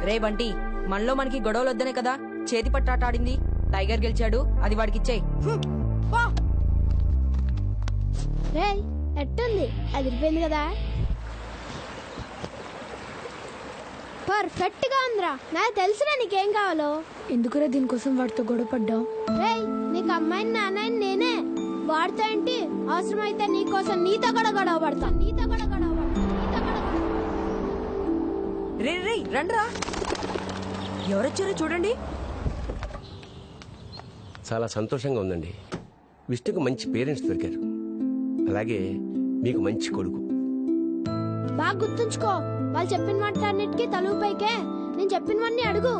రే బంటి, మనలో మనకి గొడవలు వద్దనే కదా చేతి పట్టాట ఆడింది. టైగర్ గెలిచాడు, అది వాడికిచ్చేయి. రే ఎట్టుంది, అదిరిపోయింది కదా. పర్ఫెక్ట్ గా ఉందిరా. నాకు తెలుసురా నీకేం కావాలో. ఎందుకురా దీనికోసం వాడితో గొడవ పడ్డావు? రే నీకు అమ్మాయిని నాన్నని నేనే, వాడితో ఏంటి? అవసరమైతే నీకోసం నీతో కూడా గొడవ పడతా. రే రే రండ్రా, ఎవరొచ్చారో చూడండి. చాలా సంతోషంగా ఉందండి. విష్ణుకు మంచి పేరెంట్స్ దొరికారు, అలాగే మీకు మంచి కొడుకు. బాగా గుర్తుంచుకో, వాళ్ళు చెప్పిన వాటన్నిటికీ తలుపైకే నేను చెప్పినవన్నీ అడుగు.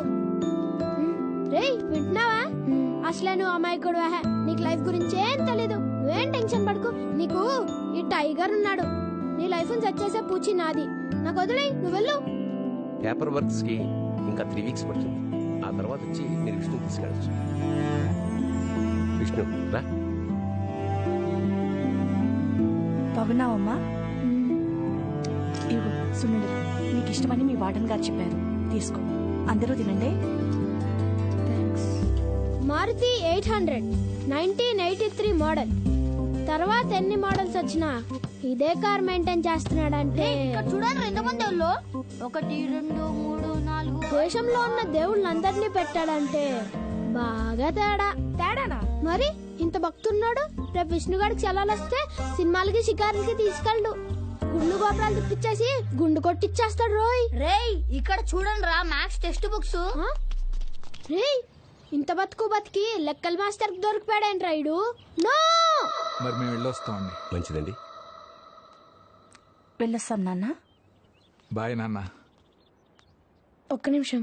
రే వింటున్నావా? అసలే నువ్వు అమ్మాయి కూడా, నీకు లైఫ్ గురించి ఏం తెలీదు. నువ్వేం టెన్షన్ పడుకు. నీకు ఈ టైగర్ ఉన్నాడు, నీ లైఫ్ సెట్ చేసే పూచి నాది. నాకు వదిలే, నువ్వు వెళ్ళు. పేపర్ వర్క్స్ కి ఇంకా 3 వీక్స్ పడుతుంది. ఆ తర్వాత వచ్చి మీరు విష్ణు తీసుకెళ్ళచ్చు. విష్ణు రా. బాగున్నావమ్మా? ఇవ్వు సున్నుండలు, మీకు ఇష్టమని మీ వార్డెన్ గారు చెప్పారు, తీసుకో. అందరూ తినండి. మారుతి 800 1983 మోడల్. తర్వాత ఎన్ని మోడల్స్ వచ్చినా ఇదే కార్ మెయింటైన్ చేస్తున్నాడంటే చూడండి, ఎంతమంది దేవుళ్ళు, 1 2 3 4. దేశంలో ఉన్న దేవుళ్ళందరినీ పెట్టాడంటే బాగా తేడానా మరి. ఇంత భక్తున్నాడు, రేపు విష్ణుగాడికి సెలవులు వస్తే సినిమాలకి షికారులకి తీసుకెళ్ళు. గుళ్ళు గోపురాలు తిప్పించేసి గుండు కొట్టిచ్చేస్తాడు. రోయ్ రేయ్ ఇక్కడ చూడండి రా, మ్యాథ్స్ టెక్స్ట్ బుక్స్. రేయ్ ఇంత బతికి లెక్కల మాస్టర్ దొరికిపోయాడేంటి రైడు? నో మరి మేము వెళ్ళొస్తామండి. మంచిదండి, వెళ్ళొస్తాం నాన్న. బాయ్ నాన్న. ఒక్క నిమిషం,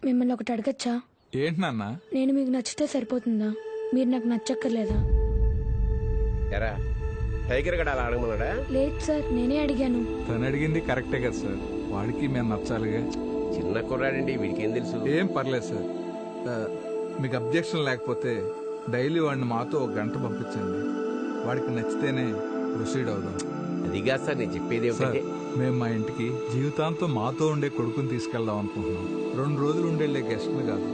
మిమ్మల్ని ఒకటి అడగచ్చా? ఏంటి నాన్న? నేను మీకు నచ్చితే సరిపోతుందా? మీరు నాకు నచ్చక్కర్లేదా? ఎరా టైగర్ గడ అలా అడగమన్నాడా? లేదు సార్, నేనే అడిగాను. తను అడిగింది కరెక్టే కదా సార్, వాడికి మేము నచ్చాలిగా. చిన్న కుర్రాడండి, వీడికి ఏం తెలుసు? ఏం పర్లేదు సార్. మీకు అబ్జెక్షన్ లేకపోతే డైలీ వాడిని మాతో 1 గంట పంపించండి. వాడికి నచ్చితేనే ప్రొసీడ్ అవుదాం. అదిగా సార్ నేను చెప్పేది ఏమిటంటే, మేము మా ఇంటికి జీవితాంతం మాతో ఉండే కొడుకుని తీసుకెళ్దాం అనుకుంటున్నాం. 2 రోజులు ఉండేళ్ళే గెస్ట్ని కాదు.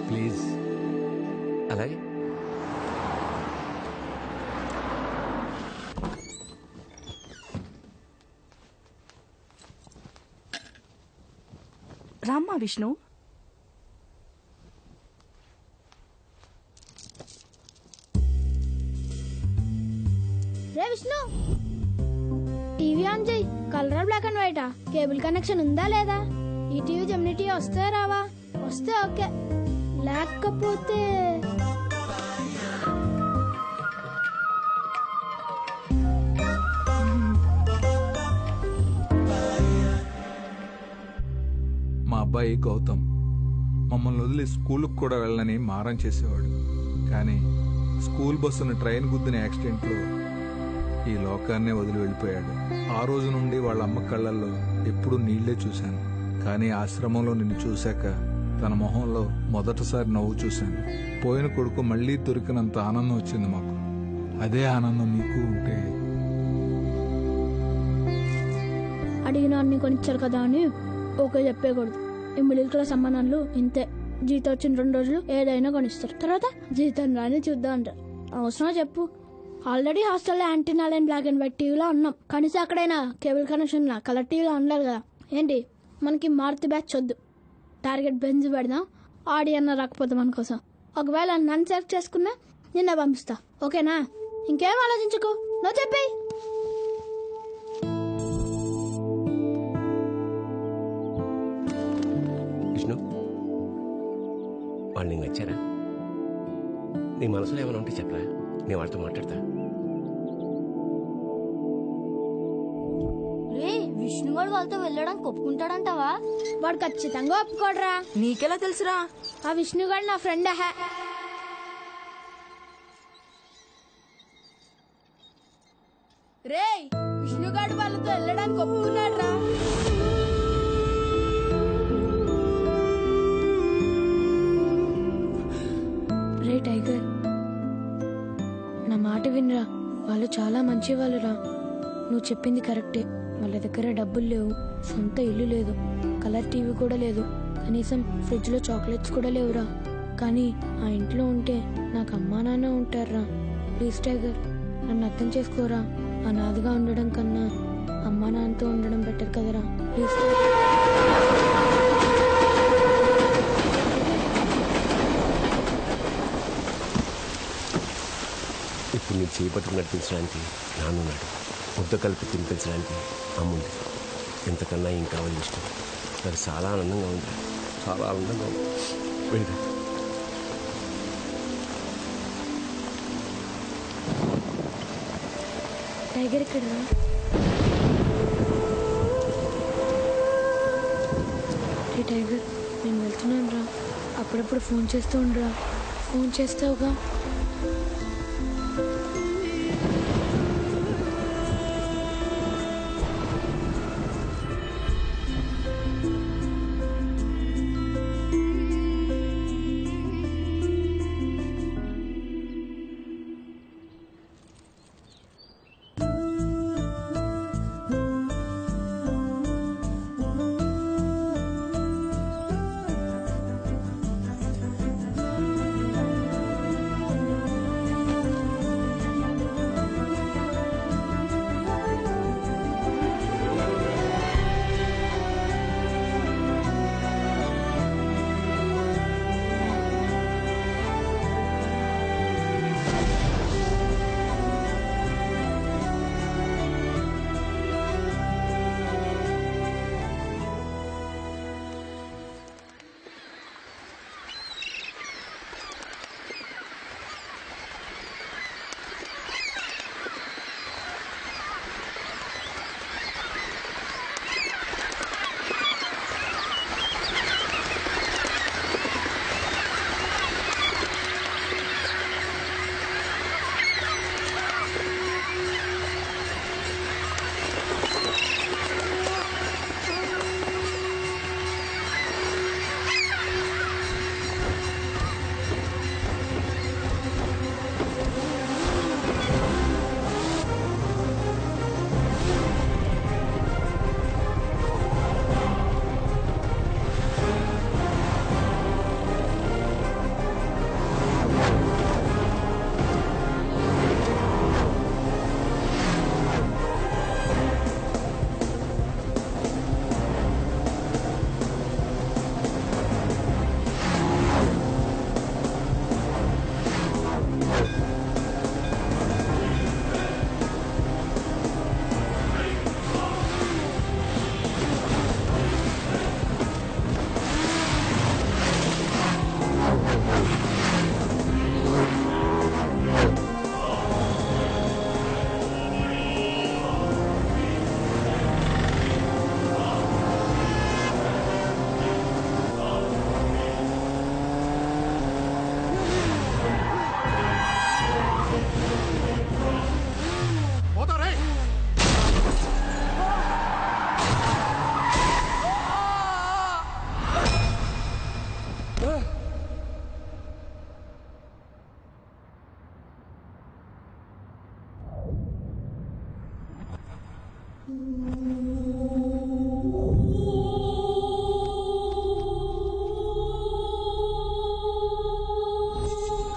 ప్లీజ్. అలాగే రామ్మా విష్ణు. రే విష్ణు, టీవీ ఆన్ చేయి. కలర్ బ్లాక్ అండ్ వైటా? కేబుల్ కనెక్షన్ ఉందా లేదా? ఈ టీవీ జెమిని టీవీ వస్తే రావా? వస్తే ఓకే, లేకపోతే మా అబ్బాయి గౌతమ్ మమ్మల్ని వదిలి స్కూల్కి కూడా వెళ్ళని మారం చేసేవాడు. కానీ స్కూల్ బస్సును ట్రైన్ గుద్దిన యాక్సిడెంట్లో ఈ లోకాన్నే వదిలి వెళ్ళిపోయాడు. ఆ రోజు నుండి వాళ్ళ అమ్మ కళ్ళల్లో ఎప్పుడూ నీళ్లే చూశాను. కానీ ఆశ్రమంలో నిన్ను చూశాక తన మొహంలో మొదటిసారి నవ్వు చూశాను. పోయిన కొడుకు మళ్లీ దొరికినంత ఆనందం వచ్చింది మాకు. అదే ఆనందం నీకు ఉంటే. అడిగిన అన్ని కొనిచ్చారు కదా అని ఓకే చెప్పేయకూడదు. ఈ మిడిల్ క్లాస్ అమ్మానాన్నలు ఇంతే. జీతం వచ్చిన 2 రోజులు ఏదైనా కొనిస్తారు, తర్వాత జీతం రాని చూద్దాం అంటారు. అవసరమా చెప్పు? ఆల్రెడీ హాస్టల్లో antenna line black and white టీవీలో ఉన్నాం. కనీసం అక్కడైనా కేబుల్ కనెక్షన్ కలర్ టీవీలో ఉండాలి కదా. ఏంటి మనకి మారుతి బ్యాచ్ వద్దు, టార్గెట్ బెంజ్ పెడదాం. ఆడి అన్న రాకపోతే మన కోసం. ఒకవేళ నన్ను సెలెక్ట్ చేసుకున్నా నిన్న పంపిస్తా, ఓకేనా? ఇంకేం ఆలోచించుకో, నువ్వు చెప్పేయి. విష్ణు, వాళ్ళు నీకు నచ్చారా? నీ మనసులో ఏమైనా ఉంటే చెప్పరా, నేను వాళ్ళతో మాట్లాడతా. రే విష్ణుగాడు వాళ్ళతో వెళ్ళడానికి ఒప్పుకుంటాడంటావా? వాడు ఖచ్చితంగా ఒప్పుకోడరా. నీకెలా తెలుసురా? ఆ విష్ణుగాడు నా ఫ్రెండ్. రే విష్ణుగాడు వాళ్ళతో వెళ్ళడానికి ఒప్పుకున్నాడు రా. రే టైగర్, నా మాట వినరా. వాళ్ళు చాలా మంచి వాళ్ళురా. నువ్వు చెప్పింది కరెక్టే. వాళ్ళ దగ్గర డబ్బులు లేవు, సొంత ఇల్లు లేదు, కలర్ టీవీ కూడా లేదు, కనీసం ఫ్రిడ్జ్లో చాక్లెట్స్ కూడా లేవురా. కానీ ఆ ఇంట్లో ఉంటే నాకు అమ్మా నాన్న ఉంటారా. ప్లీజ్ టైగర్, నన్ను అర్థం చేసుకోరా. అనాథగా ఉండడం కన్నా అమ్మా నాన్నతో ఉండడం బెటర్ కదరా. ప్లీజ్ ఇప్పుడు నీకు చేపట్టుకు నడిపించడానికి నాన్నున్నాడు, ముద్ద కలిపి తినిపించడానికి అమ్ముంది. ఎంతకన్నా ఏం కావాలి ఇష్టం. నాకు చాలా ఆనందంగా ఉంది, చాలా ఆనందంగా ఉంది. వెళ్ళిరా. టైగర్ ఎక్కడరా? రే టైగర్, నేను వెళ్తున్నాను రా. అప్పుడప్పుడు ఫోన్ చేస్తూ ఉండరా. ఫోన్ చేస్తావుగా?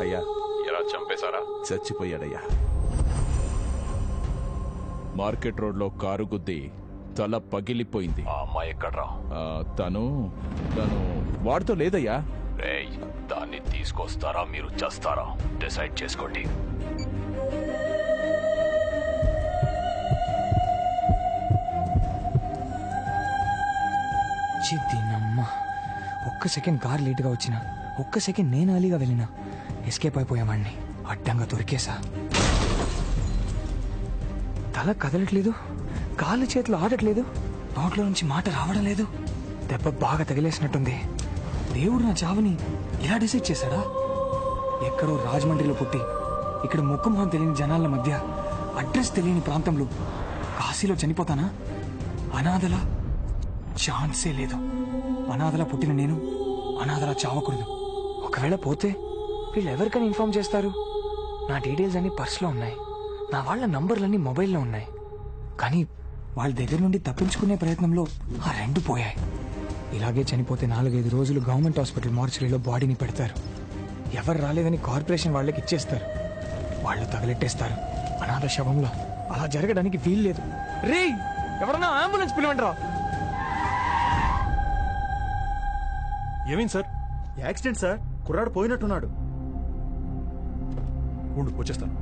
అయ్యా, ఎలా చంపేశారా? చచ్చిపోయాడయ్యా. మార్కెట్ రోడ్లో కారు గుద్ది తల పగిలిపోయింది. ఆ అమ్మాయి ఎక్కడ్రా? తను వాడితో లేదయ్యా. దాన్ని తీసుకొస్తారా మీరు చేస్తారా? డిసైడ్ చేసుకోండి. దీన్నమ్మా, ఒక్క సెకండ్ కార్ లేటుగా వచ్చినా, ఒక్క సెకండ్ నేను అలీగా వెళ్ళినా ఎస్కేప్ అయిపోయావాడిని. అడ్డంగా దొరికేసా. తల కదలట్లేదు, కాళ్ళు చేతులు ఆడట్లేదు, నోట్లో నుంచి మాట రావడం లేదు. దెబ్బ బాగా తగిలేసినట్టుంది. దేవుడు నా చావుని ఇలా డిసైడ్ చేశాడా? ఎక్కడో రాజమండ్రిలో పుట్టి ఇక్కడ ముక్కు మొహం తెలియని జనాల మధ్య అడ్రస్ తెలియని ప్రాంతంలో కాశీలో చనిపోతానా? అనాథలా? ఛాన్సే లేదు. అనాథలా పుట్టిన నేను అనాథలా చావకూడదు. ఒకవేళ పోతే వీళ్ళు ఎవరికైనా ఇన్ఫార్మ్ చేస్తారు? నా డీటెయిల్స్ అన్ని పర్స్లో ఉన్నాయి, నా వాళ్ళ నంబర్లన్నీ మొబైల్లో ఉన్నాయి. కానీ వాళ్ళ దగ్గర నుండి తప్పించుకునే ప్రయత్నంలో ఆ రెండు పోయాయి. ఇలాగే చనిపోతే 4-5 రోజులు గవర్నమెంట్ హాస్పిటల్ మార్చురీలో బాడీని పెడతారు. ఎవరు రాలేదని కార్పొరేషన్ వాళ్ళకి ఇచ్చేస్తారు. వాళ్ళు తగలెట్టేస్తారు అనాథ శవంలో. అలా జరగడానికి వీల్లేదు. రే ఎవరన్నా అంబులెన్స్ పిలవండిరా. ఏమైంది సార్? యాక్సిడెంట్ సార్, కుర్రాడు పోయినట్టున్నాడు. ఉండు వచ్చేస్తాను.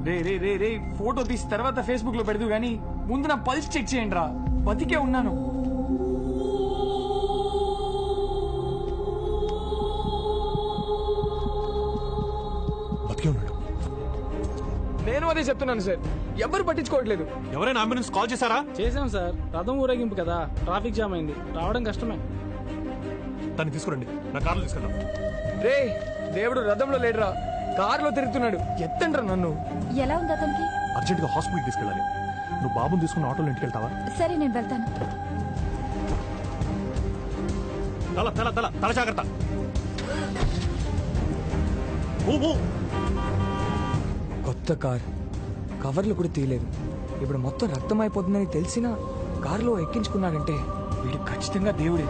రే రే రే రే ఫోటో తీసి తర్వాత ఫేస్బుక్ లో పెడదు గానీ ముందు నా పల్స్ చెక్ చేయండి రా. బతికే ఉన్నాను. బతికే ఉన్నాడు. నేను అదే చెప్తున్నాను సార్, ఎవరు పట్టించుకోవట్లేదు. ఎవరైనా అంబులెన్స్ కాల్ చేశారా? చేసాం సార్, రథం ఊరేగింపు కదా, ట్రాఫిక్ జామ్ అయింది, రావడం కష్టమే. తను తీసుకురండి, నా కార్లో తీసుకెళ్దాం. రే దేవుడు రథంలో లేడురా, కారులో తిరుగుతున్నాడు. ఎత్తండ్రా నన్ను. ఎలా ఉంది అతనికి? అర్జెంట్ గా హాస్పిటల్కి తీసుకెళ్ళాలి. నువ్వు బాబుని తీసుకుని ఆటోలో ఇంటికి వెళ్తావా? సరే నేను వెళ్తాను. తల తల తల తల జాగ్రత్త. కొత్త కార్, కవర్లు కూడా తీయలేదు. ఇప్పుడు మొత్తం రక్తం అయిపోతుందని తెలిసినా కారులో ఎక్కించుకున్నాడంటే వీడు ఖచ్చితంగా దేవుడే.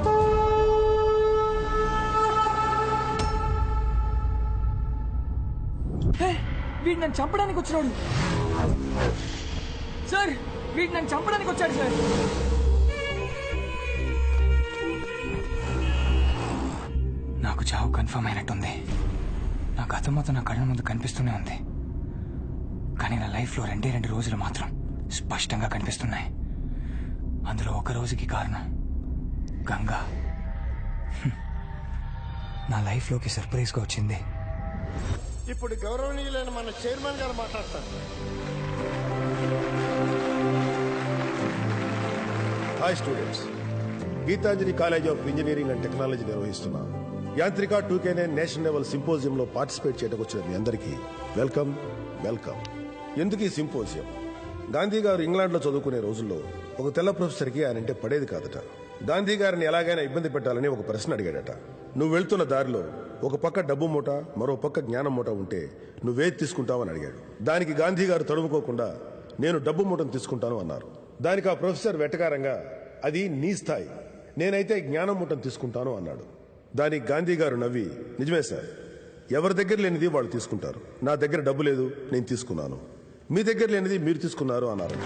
వీడు నన్ను చంపడానికి వచ్చినాడు సార్. వీడు నన్ను చంపడానికి వచ్చాడు సార్. నాకు చావు కన్ఫర్మ్ అయినట్టుంది. నా గతం మొత్తం నా కళ్ళ ముందు కనిపిస్తూనే ఉంది. కానీ నా లైఫ్లో 2 రోజులు మాత్రం స్పష్టంగా కనిపిస్తున్నాయి. అందులో ఒక రోజుకి కారణం గంగా. నా లైఫ్లోకి సర్ప్రైజ్గా వచ్చింది. ఇప్పుడు గౌరవనీయులైన మన చైర్మన్ గారు మాట్లాడతారు. Hi students, Gitanjali college of engineering and technology నిర్వహిస్తున్న Yantrika 2K9 national level సింపోజియంలో participate చేయడానికి వచ్చిన మీ అందరికీ వెల్కమ్ వెల్కమ్. ఎందుకు ఈ సింపోజియం? గాంధీ గారు ఇంగ్లాండ్లో చదువుకునే రోజుల్లో ఒక తెల్ల ప్రొఫెసర్కి ఆయన అంటే పడేది కాదట. గాంధీ గారిని ఎలాగైనా ఇబ్బంది పెట్టాలని ఒక ప్రశ్న అడిగాడట. నువ్వు వెళ్తున్న దారిలో ఒక పక్క డబ్బు మూట, మరో పక్క జ్ఞానం మూట ఉంటే నువ్వేది తీసుకుంటావని అడిగాడు. దానికి గాంధీ గారు తడుముకోకుండా నేను డబ్బు మూటను తీసుకుంటాను అన్నారు. దానికి ఆ ప్రొఫెసర్ వెటకారంగా అది నీ స్థాయి, నేనైతే జ్ఞానం మూటను తీసుకుంటాను అన్నాడు. దానికి గాంధీ గారు నవ్వి, నిజమే సార్, ఎవరి దగ్గర లేనిది వాళ్ళు తీసుకుంటారు. నా దగ్గర డబ్బు లేదు, నేను తీసుకున్నాను. మీ దగ్గర లేనిది మీరు తీసుకున్నారు అన్నారు.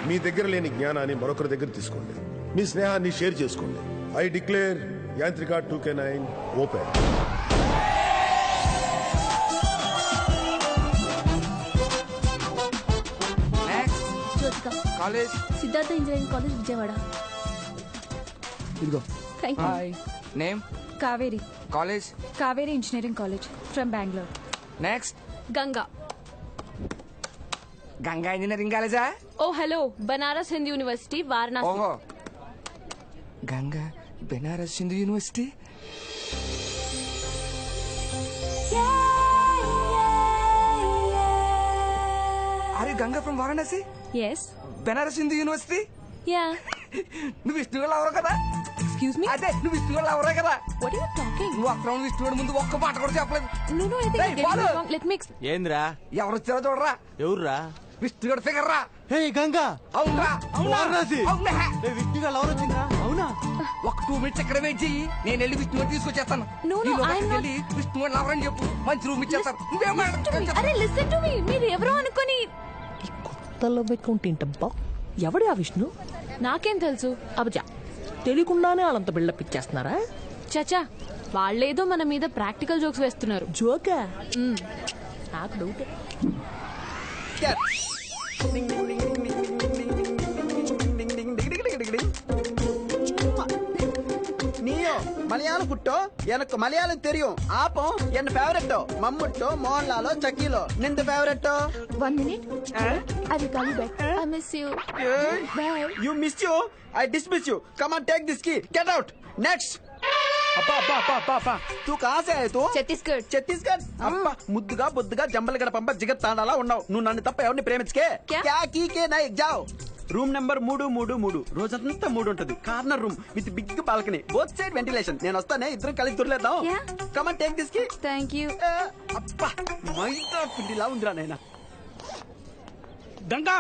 మీ దగ్గర లేని జ్ఞానాన్ని మరొకరి దగ్గర తీసుకోండి. మీ స్నేహాన్ని షేర్ చేసుకోండి. I declare Yantrika 2K9 open. College Siddhartha engineering college Vijayawada. ఇదిగో. Hi. Name Kaveri. College Kaveri engineering college from Bengaluru. Next Ganga. Ganga engineering కాలేజా? Oh hello, Banaras Hindu university Varanasi. ఓహో, Ganga Benaras Hindu university. Are you Ganga from Varanasi? Yes. Benaras Hindu university? Yeah. నువ్వు విష్ణువులు అవరు కదా? Excuse me? అదే నువ్వు విష్ణువులు అవరే కదా? What are you talking? నువ్వు అక్కడ విష్ణువుడి ముందు ఒక్క మాట కూడా చెప్పలేదు. No no, I think let me ఏంద్రా? ఎవరు వచ్చారో చూడరా. ఎవర్రా? విష్ణుగడ ఫిగర్ రా. హే గంగా. అవునా? వారణాసి. అవునా? విష్ణుగా ఎవరు వచ్చిందా? అవునా? ఒక 2 minutes ఇక్కడ వెయిట్ చెయ్యి, నేను వెళ్ళి విష్ణుని తీసుకొచ్చేస్తాను. No, no, ఈలోగా I'm not- వెళ్ళి విష్ణుని ఎవరని చెప్పు, మంచి రూమ్ ఇచ్చేస్తాను. నువ్వేం మాట్లాడుతున్నావు? అరే లిసన్ టు మీ, మీరు ఎవరో అనుకొని. కొత్తలో అకౌంట్ ఏంటబ్బా? ఎవడే ఆ విష్ణు? నాకేం తెలుసు? అబజా, తెలియకుండానే వాళ్ళంత బిల్డప్ ఇచ్చేస్తున్నారా? చచా, వాళ్ళేదో మన మీద ప్రాక్టికల్ జోక్స్ వేస్తున్నారు. జోకా? నాకు డౌట్. நீயோ மலையாளம் புட்டோ எனக்கு மலையாளம் தெரியும் ஆப்போ என் ஃபேவரட்டோ மம்முட்டோ மோகன்லாலோ சக்கீலோ நிந்த ஃபேவரட்டோ 1 minute. I will call you back. I miss you. Bye. You miss you, I dismiss you. Come on, take this key. Get out. Next. అబ్బా అబ్బా అబ్బా అబ్బా అబ్బా తూ కాసే తూ ఛత్తీస్గఢ్. ఛత్తీస్గఢ్ అబ్బా ముద్దుగా బొద్దుగా జంబలగడ పంప జిగత్ తాండాలా ఉన్నావు. నువ్వు నన్ను తప్ప ఎవరిని ప్రేమించకే. క్యా కీకే నై జావ్. Room number 333. రోజంతా 3 ఉంటది. Corner room with big balcony, both side ventilation. నేను వస్తానే, ఇద్దరం కలిసి దొరలేద్దాం. Come on, take this key. Thank you. అబ్బా మైదా పిండిలా ఉందిరా నాయనా. గంగా,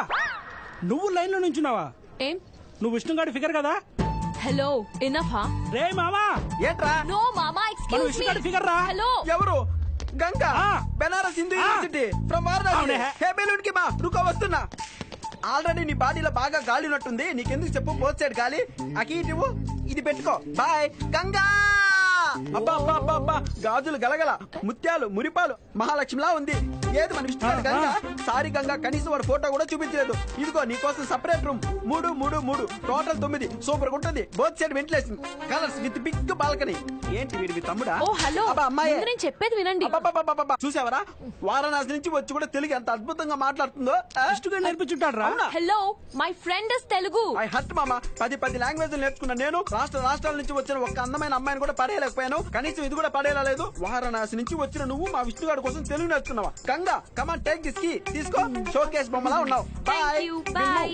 నువ్వు లైన్ లో నుంచున్నావా? ఏం నువ్వు విష్ణుగాడి ఫిగర్ కదా? హలో ఎనఫ్ రే మామా ఏంట్రా? నో మామా మన ఎక్స్క్యూజ్ విష్ణుగాడి ఫిగర్ రా. హలో ఎవరు? Ganga Benaras Hindu university from Varanasi. Hey బెలూన్కి మా రుకో వస్తున్నా. ఆల్రెడీ నీ బాడీలో బాగా గాలి ఉన్నట్టుంది. నీకెందుకు చెప్పు, బోత్ సైడ్ గాలి. అకి నువ్వు ఇది పెట్టుకో. బాయ్ గంగా. అబ్బా అబ్బా అబ్బా అబ్బా, గాజులు గలగల, ముత్యాలు మురిపాలు, మహాలక్ష్మిలా ఉంది. ఏది మన విష్ణు గంగా? సారీ గంగా, కనీసం వాడు ఫోటో కూడా చూపించలేదు. ఇదిగో నీకోసం సపరేట్ రూమ్ 3 టోటల్ 9. సూపర్ ఉంటుంది. Both side ventilation, colours with big balcony. ఏంటి వీడి మీ తమ్ముడా? ఓ హలో అమ్మాయి నేను చెప్పేది వినండి. చూసావరా, వారణాసి నుంచి వచ్చి కూడా తెలుగు ఎంత అద్భుతంగా మాట్లాడుతుందో. విష్ణుగాడు నేర్పించుంటాడు రా. Hello my friend is Telugu. I hurt మామ. 10 లాంగ్వేజ్ నేర్చుకున్నా నేను. రాష్ట్రాల నుంచి వచ్చిన ఒక అందమైన అమ్మాయిని కూడా పడేయలేకపోయాను. కనీసం ఇది కూడా పడేలా లేదు. వారణాసి నుంచి వచ్చిన నువ్వు మా విష్ణుగాడి కోసం తెలుగు నేర్చుకున్నావా? Ganga come on take this key. తీసుకో. షోకేస్ బొమ్మలా ఉన్నావు. Bye bye.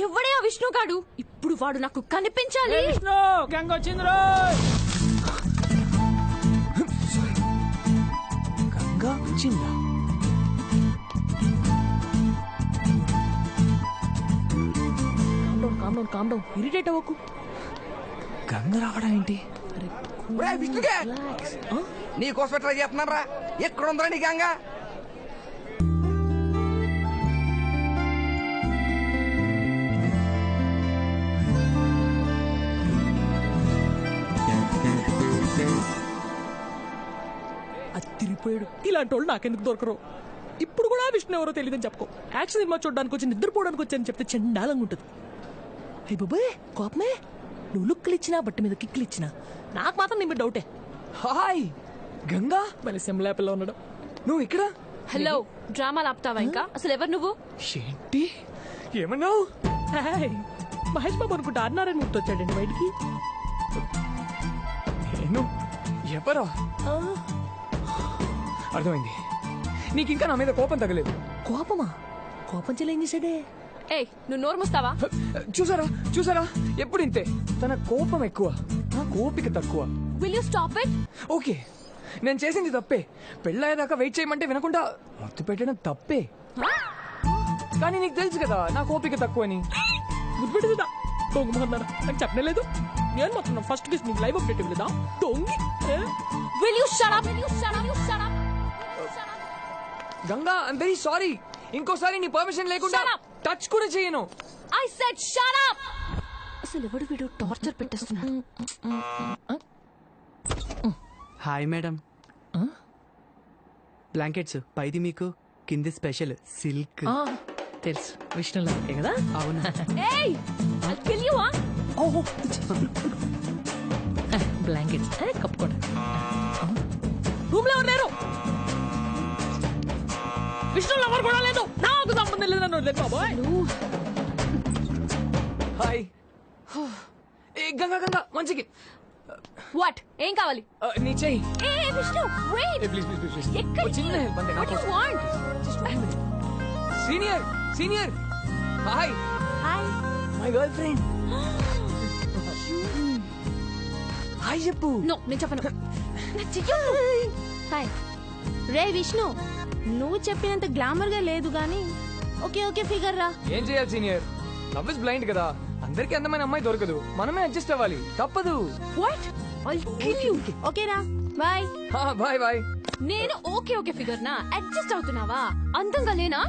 ఎవడే ఆ విష్ణుగాడు? ఇప్పుడు వాడు నాకు కనిపించాలి. విష్ణు గంగ వచ్చింది రో. గంగా వచ్చిందా? కామ్ డౌన్ ఇరిటేట్ అవ్వకు. గంగ రావడం ఏంటి? విష్ణుగా నీ కోసం ట్రై చేస్తున్నాను రా. ఎక్కడ ఉందా నీ గంగ? అత్తిరిపోయాడు. ఇలాంటి వాళ్ళు నాకెందుకు దొరకరు? ఇప్పుడు కూడా విష్ణు ఎవరో తెలియదని చెప్పుకో. యాక్షన్ సినిమా చూడడానికి వచ్చి నిద్రపోవడానికి వచ్చాను చెప్తే చండాలంగా ఉంటుంది. అయ్యి బాబాయ్ కోపమే. నువ్వు లుక్కులు ఇచ్చినా బట్టి మీద కిక్కులు ఇచ్చినా నాకు మాత్రం నీ మీద డౌటే. హాయ్ గంగా. మళ్ళీ సెమ్లాపిల్లో ఉండడం. నువ్వు ఇక్కడ? హలో డ్రామాలు ఆపుతావా ఇంకా? అసలు ఎవరు నువ్వు? ఏంటి ఏమన్నావు? మహేష్ బాబు అనుకుంటా అన్నారని గుర్తొచ్చాడండి బయటికి. నేను ఎవరా? అర్థమైంది. నీకు ఇంకా నా మీద కోపం తగలేదు. కోపమా? కోపం చెల్లి ఏం చేశాడే? ఏయ్ నువ్వు నోరు మూస్తావా? చూసారా ఎప్పుడు ఇంతే. తన కోపం ఎక్కువ, నా కోపిక తక్కువ. Will you stop it? Okay నేను చేసింది తప్పే. పెళ్ళయ్యేదాకా వెయిట్ చేయమంటే వినకుండా మొత్తం పెట్టడం తప్పే. కానీ నీకు తెలుసు కదా నా కోపిక తక్కువ అని. గుర్తుపెట్టేదా దొంగమన్నారా? నాకు చెప్పలేదు. నేను మాత్రం ఫస్ట్ కిస్ నీకు లైవ్ అప్డేట్ ఇవ్వలేదా దొంగి? Will you shut up? Will you shut up? You shut up? Ganga I'm very sorry. ఇంకోసారి నీ పర్మిషన్ లేకుండా టచ్ కూడా చేయను. I said shut up. అసలు ఎవడు వీడు టార్చర్ పెట్టేస్తున్నాడు. Hi madam. బ్లాంకెట్స్ పైది మీకు, కింది స్పెషల్ సిల్క్. తెలుసు విష్ణులాగే కదా. అవునా? ఏయ్ ఐ కిల్ యు. బ్లాంకెట్స్ కప్పుకోండి. రూమ్ లో ఎవరు లేరు? విష్ణులో ఎవరు కూడా లేదు. నాకు సంబంధం లేదు. నన్ను వదిలేదు బాబోయ్. హాయ్ గంగా మంచికి. వాట్ ఏం కావాలి? నీ చెయ్యి. ఏ విష్ణు వెయిట్. ప్లీజ్ ఎక్కడికి? చిన్న హెల్ప్ అంతే. What you want? Senior hi. My girl friend. Hi చెప్పు. నో నేను చెప్పను. హాయ్ రే విష్ణు, నువ్వు చెప్పినంత గ్లామర్ గా లేదు గానీ ఓకే ఫిగర్ రా. ఏం చేయాలి సీనియర్? లవ్ ఇస్ బ్లైండ్ కదా. అందరికీ అందమైన అమ్మాయి దొరకదు. మనమే అడ్జస్ట్ అవ్వాలి. తప్పదు. వాట్? I kill you. ఓకేనా? బాయ్. బాయ్. నేను ఓకే ఫిగర్ నా అడ్జస్ట్ అవుతున్నావా? అందంగా లేనా?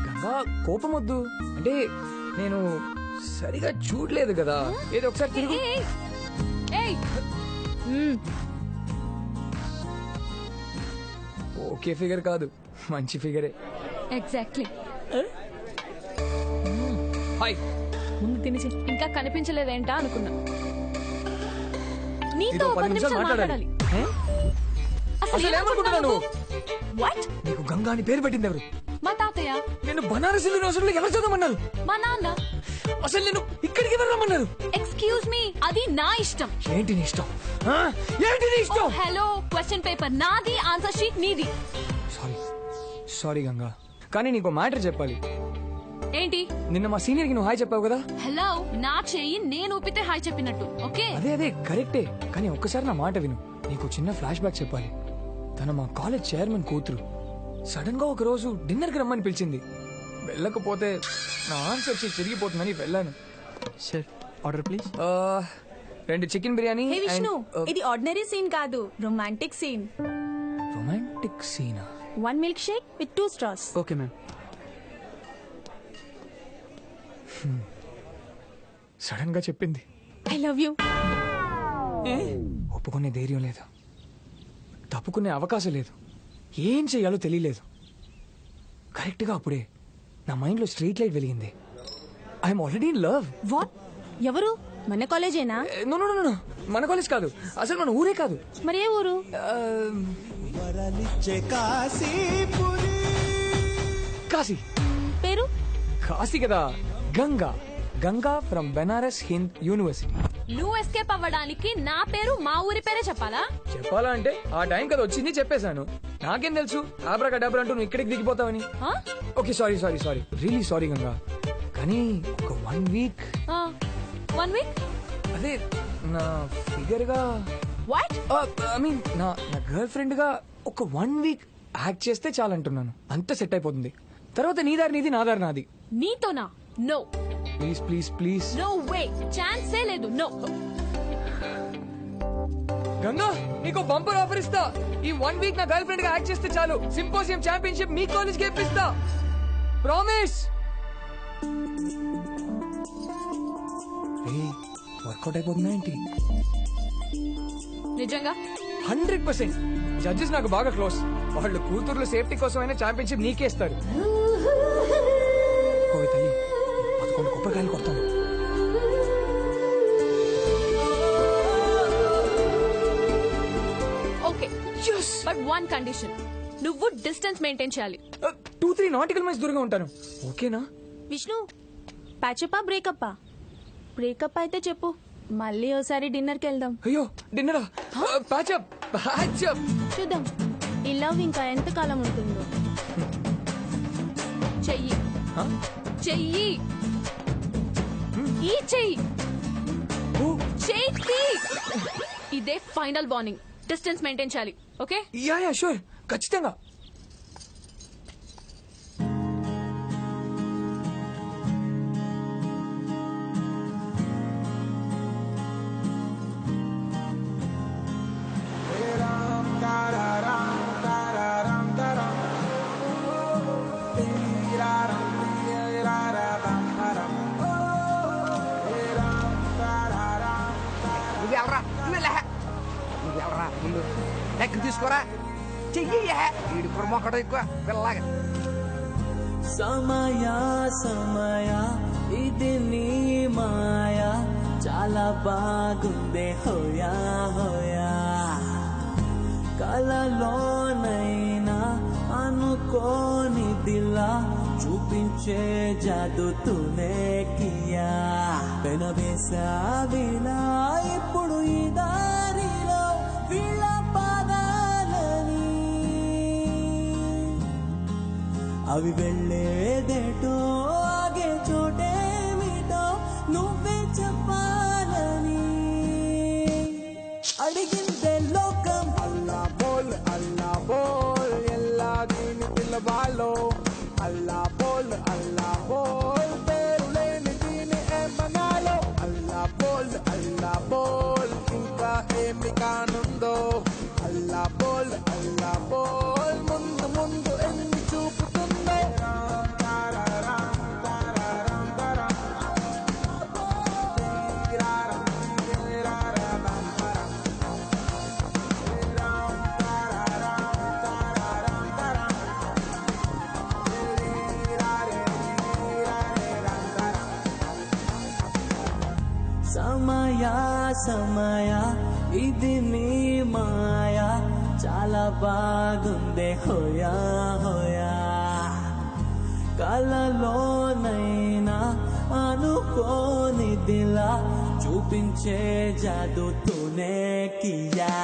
గంగా కోపం వద్దు. అంటే నేను సరిగా చూడలేదు కదా. ఏదో ఒకసారి తిరుగు. ఏయ్ ఓకే ఫిగర్ కాదు, మంచి ఫిగరే. ఎగ్జాక్ట్లీ. హాయ్. ముందు తినేసి ఇంకా కనిపించలేదేంటా అనుకున్నా. నీతో 10 నిమిషాలు మాట్లాడాలి. అసలు ఏమనుకుంటున్నావు నువ్వు? వాట్? నీకు గంగా అని పేరు పెట్టింది ఎవరు? మా తాతయ్య. నేను బనారస్ యూనివర్సిటీలో ఎవరు చదవమన్నారు? మా నాన్న. అసలు నేను ఇక్కడికి ఎవరు రమ్మన్నారు? ఎక్స్క్యూజ్ మీ, అది నా ఇష్టం. ఏంటి నీ ఇష్టం? ఏంటి నీ ఇష్టం? హలో క్వశ్చన్ పేపర్ నాది, ఆన్సర్ షీట్ నీది. సారీ గంగా, కానీ నీకు మ్యాటర్ చెప్పాలి. ఏంటి? నిన్న మా సీనియర్ కి నువ్వు హాయ్ చెప్పావు కదా. హలో నా చెయ్యి నేను ఊపితే హాయ్ చెప్పినట్టు. ఓకే అదే కరెక్టే. కానీ ఒక్కసారి నా మాట విను. నీకు చిన్న ఫ్లాష్ బ్యాక్ చెప్పాలి. తన మా కాలేజ్ చైర్మన్ కూతురు. సడన్ గా ఒక రోజు డిన్నర్ కి రమ్మని పిలిచింది. వెళ్ళకపోతే నా ఆన్సర్ చిరిగిపోతుందని వెళ్ళాను. Sir order please. 2 chicken biryani. Hey Vishnu, ఇది ఆర్డినరీ సీన్ కాదు, రొమాంటిక్ సీన్. రొమాంటిక్ సీనా? 1 milk shake with 2 straws. Okay ma'am. Sudden గా చెప్పింది I love you. ఒప్పుకునే ధైర్యం లేదు, తప్పుకునే అవకాశం లేదు, ఏం చెయ్యాలో తెలియలేదు. కరెక్ట్గా అప్పుడే నా మైండ్లో స్ట్రీట్ లైట్ వెలిగింది. I'm already in love. What? ఎవరు? మన కాలేజేనా? నో నో నో, మన కాలేజ్ కాదు, అసలు మన ఊరే కాదు. మరి ఏ ఊరు? కాశీ. పేరు? కాశీ కదా, గంగా. Ganga from Benaras Hind university. నువ్వు ఎస్కేప్ అవ్వడానికి నా పేరు మా ఊరి పేరే చెప్పాలా? చెప్పాలా అంటే ఆ టైం కదా వచ్చింది, చెప్పేశాను. నాకేం తెలుసు ఆబ్రాకా డబ్రా అంటూ నువ్వు ఇక్కడికి దిగిపోతావని. Okay sorry sorry sorry, really sorry Ganga. కానీ ఒక 1 week. 1 week? అదే నా ఫిగర్ గా, వాట్ ఐ మీన్ నా గర్ల్ ఫ్రెండ్ గా ఒక 1 week యాక్ట్ చేస్తే చాలంటున్నాను. అంత సెట్ అయిపోతుంది. తర్వాత నీ దారి నీది, నా దారి నాది. నీతోనా? No. Please please please. No way, ఛాన్సే లేదు. నో. గంగా నీకు బంపర్ ఆఫర్ ఇస్తా. ఈ 1 week నా గర్ల్ ఫ్రెండ్ గా యాక్ట్ చేస్తే చాలు, సింపోజియం ఛాంపియన్షిప్ మీ కాలేజ్ కి ఇప్పిస్తా. ప్రామిస్. వర్కౌట్ అయిపోతుందా ఏంటి? నిజంగా 100%. జడ్జెస్ నాకు బాగా క్లోజ్. వాళ్ళు కూతుర్ల సేఫ్టీ కోసమైనా ఛాంపియన్షిప్ నీకే ఇస్తారు. ఓయ్ తల్లి, 11 కొబ్బరికాయలు కొడతాను. Okay, but 1 condition. నువ్వు డిస్టెన్స్ మెయింటైన్ చేయాలి. 2-3 నాటికల్ మైల్స్ దూరంగా ఉంటాను. ఓకేనా? విష్ణు, ప్యాచప్పా బ్రేకప్పా? బ్రేకప్ అయితే చెప్పు, మళ్ళీ ఓసారి డిన్నర్ కి వెళ్దాం. అయ్యో డిన్నరా? Patch up patch up. చూద్దాం ఈ లవ్ ఇంకా ఎంత కాలం ఉంటుందో. చెయ్యి చెయ్యి, ఈ చెయ్యి చెయ్యి. ఇదే ఫైనల్ వార్నింగ్. డిస్టెన్స్ మెయింటైన్ చేయాలి. ఓకే? యా యా షూర్, ఖచ్చితంగా. నువ్వెవరా ముందు లెక్క తీసుకోరా. చెయ్యి వీడి కుర్మొక్కడు ఎక్కువ పిల్లలాగా. సమయ సమయ ఇది నీ మాయా, చాలా బాగుందే హోయా హోయా. కలలోనైనా అనుకోనిదిలా చూపించే జాదుతూనే కియా. పెనవేసావిలా ఇప్పుడు ఈ దారిలో వీళ్ళ పాదాలని, అవి వెళ్ళేదేటో ఆగే చోటేమిటో నువ్వే చెప్పాలని అడిగిందే లోకం. అల్లా బోల్ ఎల్లా దీని పిల్లవాళ్ళు. అల్లా బోల్ పేరు లేని దీని ఏమనాలో. అల్లా బోల్ ఇంకా ఏమి కానుందో. అల్లా బోల్ ముందు ముందు ఎన్ని చూపుతుందో. సమయ సమయ ఇది నీ మాయా, చాలా బాగుందే హోయా హోయా. కలలోనైనా అనుకోనిదిలా చూపించే జాదుతూనే కియా.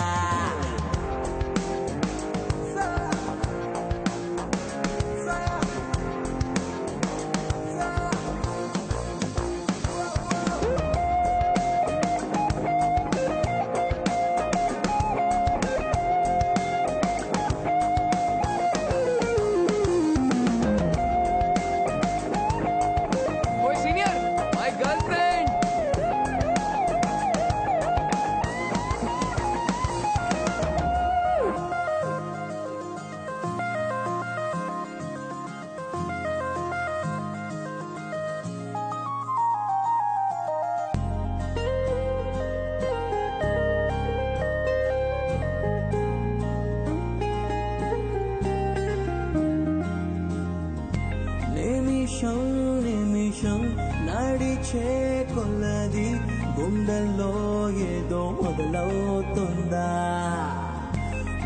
మొదలవుతుందా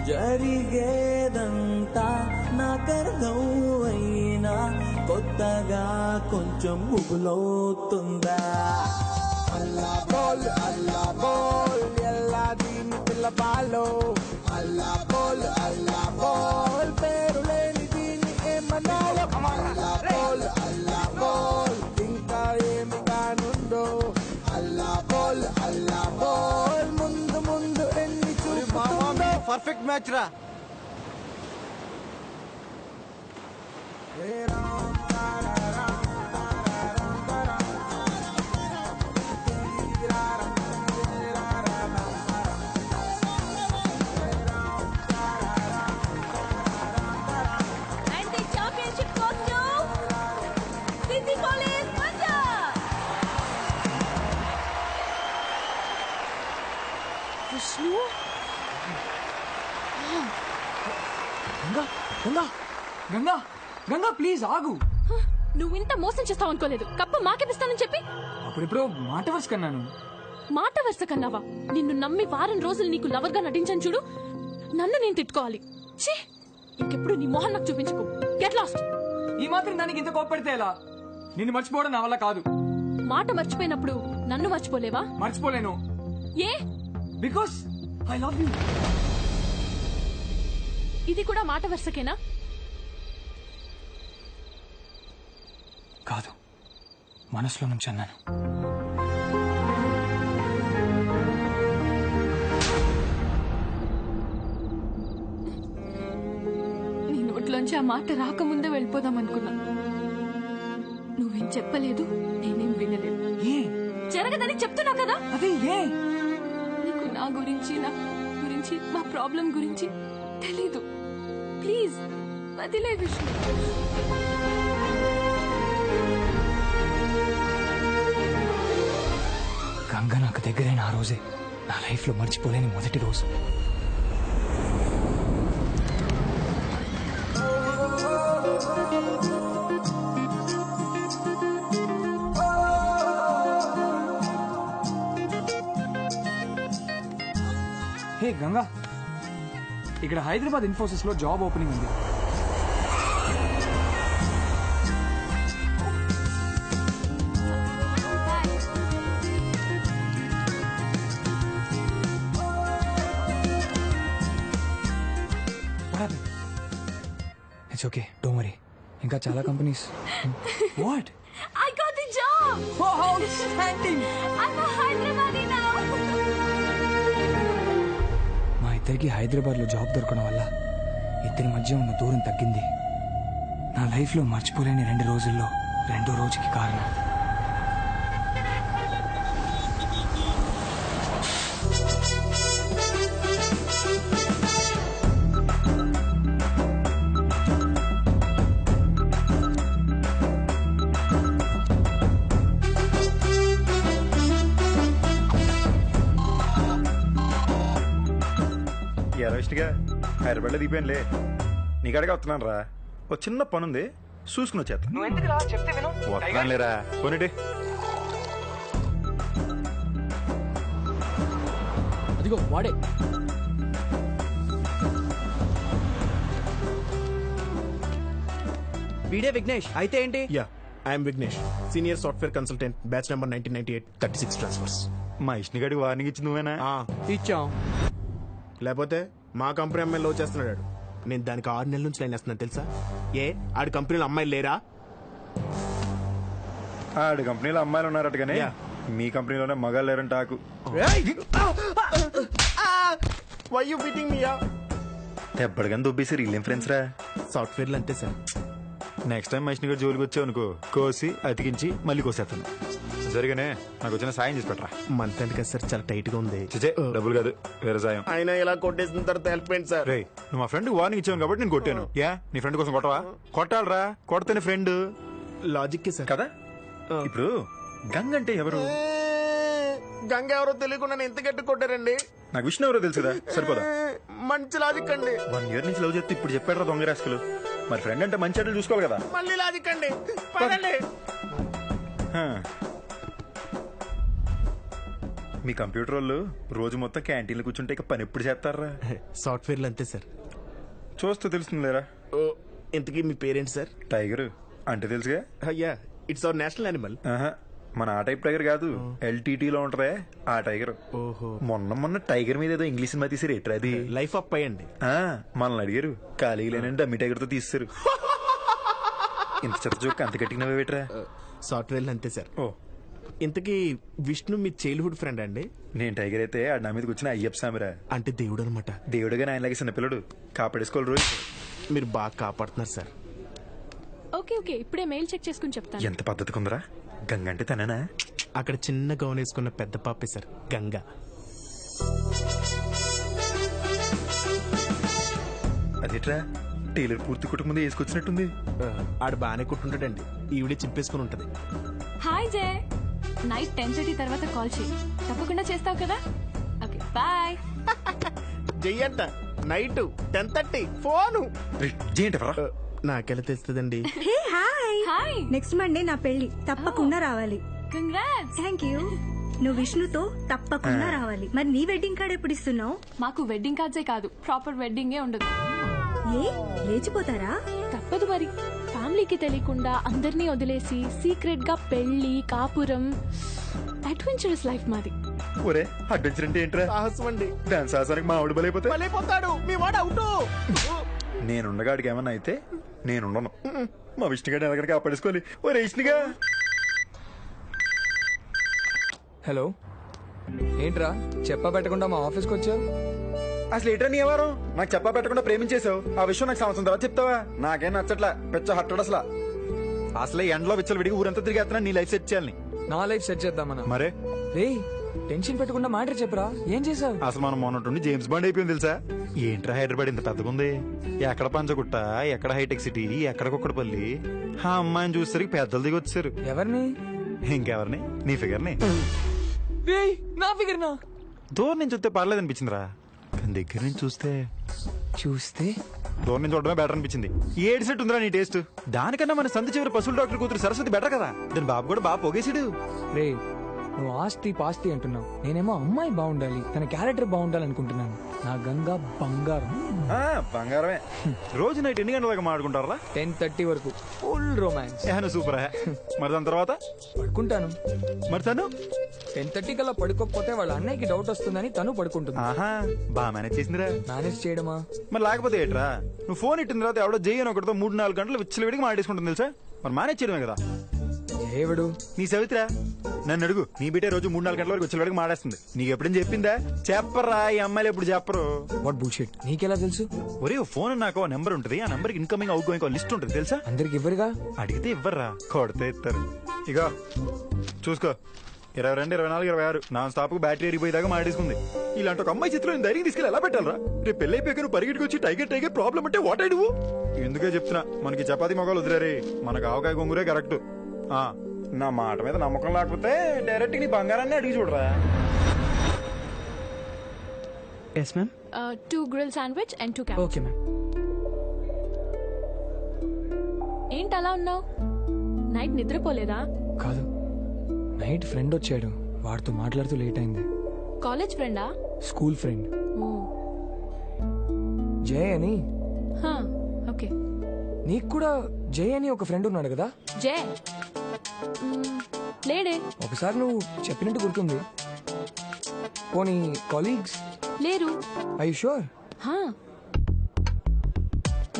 జరిగేదంతా నాకర్థం అయినా కొత్తగా కొంచెం ముగులవుతుందా అల్లా బోల్ ఎల్లా దీని పిల్లబాలో అల్లా బోల్ పేరు లేని దీన్ని ఏమన్నాలో అల్లా బోల్ ఇంకా ఏమి కానుందో అల్లా బోల్ ముందు ముందు ఎన్ని చూపుతుందో పర్ఫెక్ట్ మ్యాచ్ రా And the championship goes to Sydney College, Punjab. Vishnu Ganga Ganga Ganga Ganga please ఆగు. నువ్వు ఇంత మోసం చేస్తావు అనుకోలేదు. కప్పు మాకేపిస్తానని చెప్పి అప్పుడెప్పుడో మాట వరుస కన్నాను. మాట వరుస కన్నావా? నిన్ను నమ్మి వారం రోజులు నీకు లవర్ గా నటించాను చూడు, నన్ను నేను తిట్టుకోవాలి. ఛీ, ఇంకెప్పుడు నీ మొహం నాకు చూపించుకో. Get lost. ఈ మాత్రం దానికి ఇంత కోప్పడితే ఎలా? నిన్ను మర్చిపోవడం నా వల్ల కాదు. మాట మర్చిపోయినప్పుడు నన్ను మర్చిపోలేవా? మర్చిపోలేను. ఏ? Because I love you. ఇది కూడా మాట వరుసకేనా? కాదు, మనసులో నుంచి అన్నాను. నీ నోట్లోంచి ఆ మాట రాకముందే వెళ్ళిపోదాం అనుకున్నా. నువ్వేం చెప్పలేదు, నేనేం వినలేదు. జరగదని చెప్తున్నా కదా. అదే నీకు నా గురించి మా ప్రాబ్లం గురించి తెలీదు. ప్లీజ్ వదిలే విష్ణు. గంగ నాకు దగ్గరైన ఆ రోజే నా లైఫ్ లో మర్చిపోలేని మొదటి రోజు. హే గంగా, ఇక్కడ హైదరాబాద్ ఇన్ఫోసిస్ లో జాబ్ ఓపెనింగ్ ఉంది. It's okay, don't worry. ఇంకా చాలా companies. What? I got the job. Oh, outstanding. I'm a Hyderabadi now. మా ఇద్దరికి హైదరాబాద్ లో జాబ్ దొరకడం వల్ల ఇద్దరి మధ్య ఉన్న దూరం తగ్గింది. నా లైఫ్ లో మర్చిపోలేని 2 రోజుల్లో 2వ రోజుకి కారణం. విష్ణుగా హైదరాబాద్లో దిగిపోయానులే, నీకాడిగా వస్తున్నాను రా. ఒక చిన్న పనుంది, చూసుకుని వచ్చేస్తా. వస్తున్నాను లేరా, పోనీటి. అదిగో వాడే. వీడే విఘ్నేష్ అయితే ఏంటి? Yeah, I'm Vignesh, senior software consultant, batch number 1998, 36 transfers. మా విష్ణుగాడికి వార్నింగ్ ఇచ్చింది నువ్వేనా? ఇచ్చాం. లేకపోతే మా కంపెనీ అమ్మాయిని లవ్ చేస్తున్నాడు. నేను దానికి 6 నెలల నుంచి లైన్ వేస్తున్నాను తెలుసా. ఏ ఆడి కంపెనీలో అమ్మాయిలు లేరా? ఆడి కంపెనీలో అమ్మాయిలు ఉన్నారట కానీ మీ కంపెనీలోనే మగాళ్ళు లేరంట. ఆకు వై యూ బీటింగ్ మీ? ఎప్పటికని దొబ్బేసి రీల్ ఫ్రెండ్స్ రా. సాఫ్ట్వేర్లు అంతే సార్. నెక్స్ట్ టైం మనిషిని గారు జోలికి వచ్చావు అనుకో, కోసి అతికించి మళ్ళీ కోసేస్తాను. సరిగానే నాకు వచ్చిన సాయం చేసి పెట్టరా. మంత్ ఎండ్ కదా సార్, చాలా టైట్ గా ఉంది. డబ్బులు కాదు, వేరే సాయం. ఆయన ఇలా కొట్టేసిన తర్వాత హెల్ప్ అయింది సార్. రే, నువ్వు మా ఫ్రెండ్ వార్నింగ్ ఇచ్చావు కాబట్టి నేను కొట్టాను. యా, నీ ఫ్రెండ్ కోసం కొట్టవా? కొట్టాలరా, కొడితేనే ఫ్రెండ్. లాజిక్ సార్ కదా. ఇప్పుడు గంగ అంటే ఎవరు? గంగ ఎవరో తెలియకుండా ఎంత గట్టి కొట్టారండి. నాకు విష్ణు ఎవరో తెలుసు కదా, సరిపోదా? మంచి లాజిక్ అండి. 1 year నుంచి లవ్ చేస్తే ఇప్పుడు చెప్పాడు దొంగ రాసుకులు. మరి ఫ్రెండ్ అంటే మంచి అడ్డలు చూసుకోవాలి కదా. మళ్ళీ లాజిక్ అండి. పదండి. మీ కంప్యూటర్ వాళ్ళు రోజు మొత్తం క్యాంటీన్లో కూర్చుంటే ఇక పని ఎప్పుడు చేస్తారా? సాఫ్ట్వేర్లు అంతే సార్. చూస్తే తెలుస్తుందిలేరా. ఇంతకీ మీ పేరెంట్ సార్? టైగర్ అంటే తెలుసుగా. అయ్యా, ఇట్స్ అవర్ నేషనల్ యానిమల్. మన ఆ టైప్ టైగర్ కాదు, LTTలో ఉంటదే ఆ టైగర్. ఓహో. మొన్న టైగర్ మీద ఏదో ఇంగ్లీష్ సినిమా తీసారు. ఎట్రా అది? లైఫ్ ఆఫ్ పై అండి. మనల్ని అడిగారు, ఖాళీ లేనండి డమ్మి టైగర్ తో తీస్తారు. ఇంత చెత్త జోక్ అంత గట్టిగా వేట్రా. సాఫ్ట్వేర్లు అంతే సార్. ఓ, ఇంతకీ విష్ణు మీ చైల్డ్హుడ్ ఫ్రెండ్ అండి? నేను టైగర్ అయితే ఆ నా మీదకి వచ్చిన అయ్యప్ప సామిరా. అంటే దేవుడు అనమాట. దేవుడుగా ఆయనలాగే చిన్నపిల్లడు, కాపాడేసుకోవాలి రోజు. మీరు బాగా కాపాడుతున్నారు సార్. ఓకే ఓకే, ఇప్పుడే మెయిల్ చెక్ చేసుకుని చెప్తాను. ఎంత పద్ధతిగా ఉందరా. గంగ అంటే తనేనా? అక్కడ చిన్న గౌన్ వేసుకున్న పెద్ద పాపే సార్ గంగ. అదేట్రా, టైలర్ పూర్తి కుటుంబం ముందు వేసుకొచ్చినట్టుంది. ఆడు బాగానే కుట్టుంటాడండి, ఈవిడే చింపేసుకుని ఉంటది. హాయ్ జే, నైట్ 10:30 తర్వాత కాల్ చేయి, తప్పకుండా చేస్తావు కదా. Okay bye. చెయ్యంట నైట్ 10:30 ఫోను. నాకెలా తెలుస్తుందండి? హాయ్. నెక్స్ట్ మండే నా పెళ్లి, తప్పకుండా రావాలి. కంగ్రాట్స్. Thank you. నువ్వు విష్ణుతో తప్పకుండా రావాలి. మరి నీ వెడ్డింగ్ కార్డ్ ఎప్పుడు ఇస్తున్నావు? మాకు వెడ్డింగ్ కార్డ్సే కాదు, ప్రాపర్ వెడ్డింగే ఉండదు. ఏ లేచిపోతారా? తప్పదు మరి, ఫ్యామిలీకి తెలియకుండా అందరినీ వదిలేసి సీక్రెట్ గా పెళ్లి, కాపురం, అడ్వెంచరస్ లైఫ్ మాది. ఒరే, అడ్వెంచర్ అంటే ఏంట్రా? సాహసం అండి. దాని సాహసానికి మా ఆవిడ బలైపోతాడు. మీ వాడు అవుట్. నేనుండగాడికి ఏమన్నా అయితే నేనుండను. మా విష్ణుగాడు ఎలాగ కాపాడేసుకోవాలి. ఒరే విష్ణుగా. హలో, ఏంట్రా చెప్పా పెట్టకుండా మా ఆఫీస్కి వచ్చావు? అసలు ఏంట్రా నీ ఎవరు? నాకు చెప్పా పెట్టకుండా ప్రేమించేసావు. ఆ విషయం నాకు సంవత్సరం తర్వాత చెప్తావా? నాకేం నచ్చట్లా, పెచ్చ హట్టడు అసలు. అసలే ఎండలో విచ్చలు విడిగి ఊరంతా తిరిగేస్తున్నా నీ లైఫ్ సెట్ చేయాలని. నా లైఫ్ సెట్ చేద్దామన్నా? మరే రే, టెన్షన్ పెట్టకుండా మ్యాటర్ చెప్పరా, ఏం చేసావు? అసలు మనం మొన్నట్టుండి జేమ్స్ బాండ్ అయిపోయింది తెలుసా? ఏంట్రా హైదరాబాద్ ఇంత పెద్దగా ఉంది? ఎక్కడ పంచగుట్ట, ఎక్కడ హైటెక్ సిటీ, ఎక్కడ కుక్కడపల్లి. ఆ అమ్మాయిని చూసేసరికి పెద్దలు దిగి వచ్చారు. ఎవరిని? ఇంకెవరిని? నీ ఫిగర్ ని. నా ఫిగర్ నా? దూరం నుంచి చూస్తే పర్లేదు అనిపించిందిరా, కానీ దగ్గర నుంచి చూస్తే దూరం నుంచి చూడడమే బెటర్ అనిపించింది. ఏడు సెట్ ఉందిరా నీ టేస్ట్. దానికన్నా మన సంత చివరి పశువుల డాక్టర్ కూతురు సరస్వతి బెటర్ కదా. దాని బాబు కూడా బాగా పొగేసాడు. రే, నువ్వు ఆస్తి పాస్తి అంటున్నావు, నేనేమో అమ్మాయి బాగుండాలి, తన క్యారెక్టర్ బాగుండాలి అనుకుంటున్నాను. నా గంగా బంగారం. బంగారమే. రోజు నైట్ ఎన్ని గంటల దాకా మాట్లాడుకుంటారా? 10:30 వరకు ఫుల్ రొమాన్స్. సూపర్. మరి దాని తర్వాత పడుకుంటాను. మరి తను 10:30 కల్లా పడుకోకపోతే వాళ్ళ అన్నయ్యకి డౌట్ వస్తుందని తను పడుకుంటుంది. బాగా మేనేజ్ చేసిందిరా. మేనేజ్ చేయడమా? మరి లేకపోతే ఏట్రా, నువ్వు ఫోన్ ఇట్టిన తర్వాత ఎవడో జయ్యని ఒకటితో 3-4 గంటలు విచ్చలవిడికి మాట్లాడేసుకుంటుంది తెలుసా. మరి మేనేజ్ చేయడమే కదా. ఏవడు? నీ సవిత్రా. నన్ను అడుగు, నీ బిడ్డే రోజు 3-4 గంటల వరకు విచ్చలవిడికి మాడేస్తుంది. నీకు ఎప్పుడైనా చెప్పిందా? చెప్పరా, ఈ అమ్మాయిలు ఎప్పుడు చెప్పరు. What bullshit. నీకెలా తెలుసు? ఒరే, ఫోన్ నాకు నెంబర్ ఉంటుంది, ఆ number incoming out going list ఉంటుంది తెలుసా. అందరికి ఇవ్వరుగా. అడిగితే ఇవ్వర్రా, కొడితే ఇస్తారు. ఇక చూసుకో, 22, 24, 26 నాన్ స్టాప్ బ్యాటరీ ఎరిగిపోయేదాకా మాడేసుకుంది. ఇలాంటి ఒక అమ్మాయి చిత్రం ధైర్యం తీసుకెళ్ళి ఎలా పెట్టాలరా? రేపు పెళ్లి అయిపోయాక నువ్వు పరిగెట్టుకు వచ్చి టైగర్ ప్రాబ్లం అంటే వాట్ ఐ డూ? ఎందుకే చెప్తున్నా, మనకి చపాతీ మొగాలు వదిలేరే, మనకు ఆవకాయ గొంగురే కరెక్ట్. నా మాట మీద నమ్మకం లేకపోతే డైరెక్ట్ నీ బంగారాన్ని అడిగి చూడరా. Yes ma'am. 2 grill sandwich and 2 cabbage. Okay ma'am. ఏంటి అలా ఉన్నావు? నైట్ నిద్రపోలేదా? కాదు, నైట్ ఫ్రెండ్ వచ్చాడు, వాడితో మాట్లాడుతూ లేట్ అయింది. కాలేజ్ ఫ్రెండా? స్కూల్ ఫ్రెండ్, జయ అని. ఓకే. నీకు కూడా జయ అని ఒక ఫ్రెండ్ ఉన్నాడు కదా? జయ లేడే. ఒకసారి నువ్వు చెప్పినట్టు గుర్తుంది. పోనీ కాలీగ్స్ లేరు. I sure?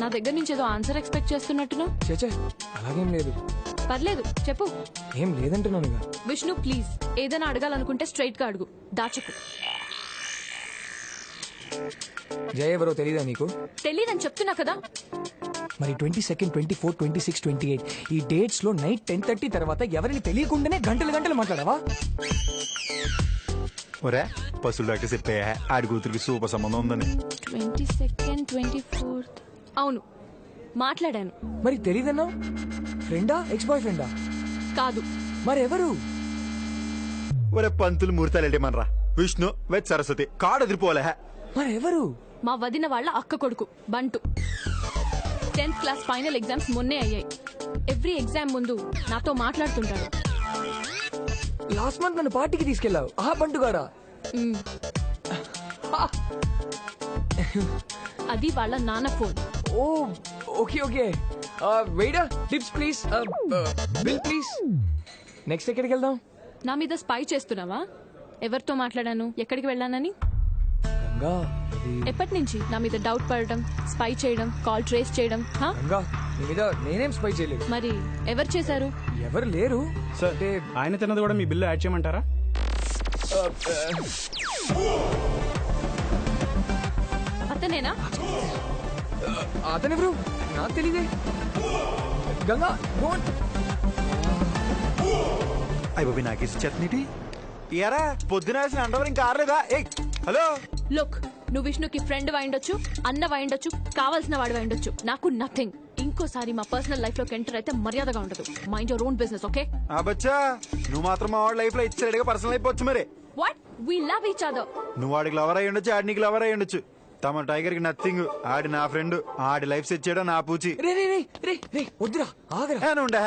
నా దగ్గర నుంచి ఏదో ఆన్సర్ ఎక్స్పెక్ట్ చేస్తున్నట్టును. చేచే, అలాగేం లేదు. పర్లేదు, చెప్పు. ఏం లేదంటున్నానుగా. విష్ణు ప్లీజ్, ఏదైనా అడగాలనుకుంటే స్ట్రైట్ గా అడుగు, దాచకు. జయ ఎవరో తెలీదా నీకు? తెలీదని చెప్తున్నా కదా. మరి 22, 24, 26, 28 ఈ డేట్స్ లో నైట్ 10:30 తర్వాత ఎవరిని తెలియకుండానే గంటలు మాట్లాడావా? ఒరే, పశువుల డాక్టర్ చెప్పాయా ఆడి కూతురికి సూపర్ సంబంధం ఉందని. 22nd, 24th అవును మాట్లాడాను. మరి తెలీదన్నా? ఫ్రెండా, ఎక్స్ బాయ్ ఫ్రెండా? కాదు. మరెవరు? ఒరే, పంతులు ముహూర్తాలేంటేమనరా. విష్ణు వెత్ సరస్వతి కాడు ఎదిరిపోలే. మరెవరు? మా వదిన వాళ్ళ అక్క కొడుకు బంటు. 10th క్లాస్ ఫైనల్ ఎగ్జామ్స్ మొన్నే అయ్యాయి. ఎవ్రీ ఎగ్జామ్ ముందు నాతో మాట్లాడుతుంటాడు. లాస్ట్ మంత్ నన్ను పార్టీకి తీసుకెళ్లావు, ఆ బంటుగాడా? అది వాళ్ళ నాన్న phone. Oh okay okay. Waiter tips please. Bill please. Next ఎక్కడికి వెళ్దాం? నా మీద స్పై చేస్తున్నావా? ఎవరితో మాట్లాడాను, ఎక్కడికి వెళ్ళానని? గంగా, ఎప్పటి నుంచి నా మీద డౌట్ పడడం, స్పై చేయడం, కాల్ ట్రేస్ చేయడం? గంగా, నీ మీద నేనేం స్పై చేయలేదు. మరి ఎవరు చేశారు? ఎవరు లేరు సార్. ఆయన తిన్నది కూడా మీ బిల్లు యాడ్ చేయమంటారా? అతనేనా? అతనెవరు? నాకు తెలియదే. గంగా అయ్య బాబీ నాకు చెత్నీటి ఎరా పొద్దున వేసిన అండవర్ ఇంకా ఆరలేదా? ఏ హలో, లుక్, నువ్వు విష్ణుకి ఫ్రెండ్ అయిండొచ్చు, అన్న అయిండొచ్చు, కావాల్సిన వాడు అయిండొచ్చు, నాకు నథింగ్. ఇంకోసారి మా పర్సనల్ లైఫ్ లోకి ఎంటర్ అయితే మర్యాదగా ఉండదు. Mind your own business, okay? బచ్చా నువ్వు మాత్రం మా వాడి లైఫ్ లో ఇచ్చాడుగా పర్సనల్ అయిపోవచ్చు. మరి what? We love each other. నువ్వు వాడికి లవర్ అయ్యి ఉండొచ్చు, ఆడి నీకు లవర్ అయ్యి ఉండొచ్చు. తమ టైగర్ కి నథింగ్. ఆడి నా ఫ్రెండ్, ఆడి లైఫ్ సెట్ చేయడం నా పూచి. వద్దురా ఆగరా. ఉండే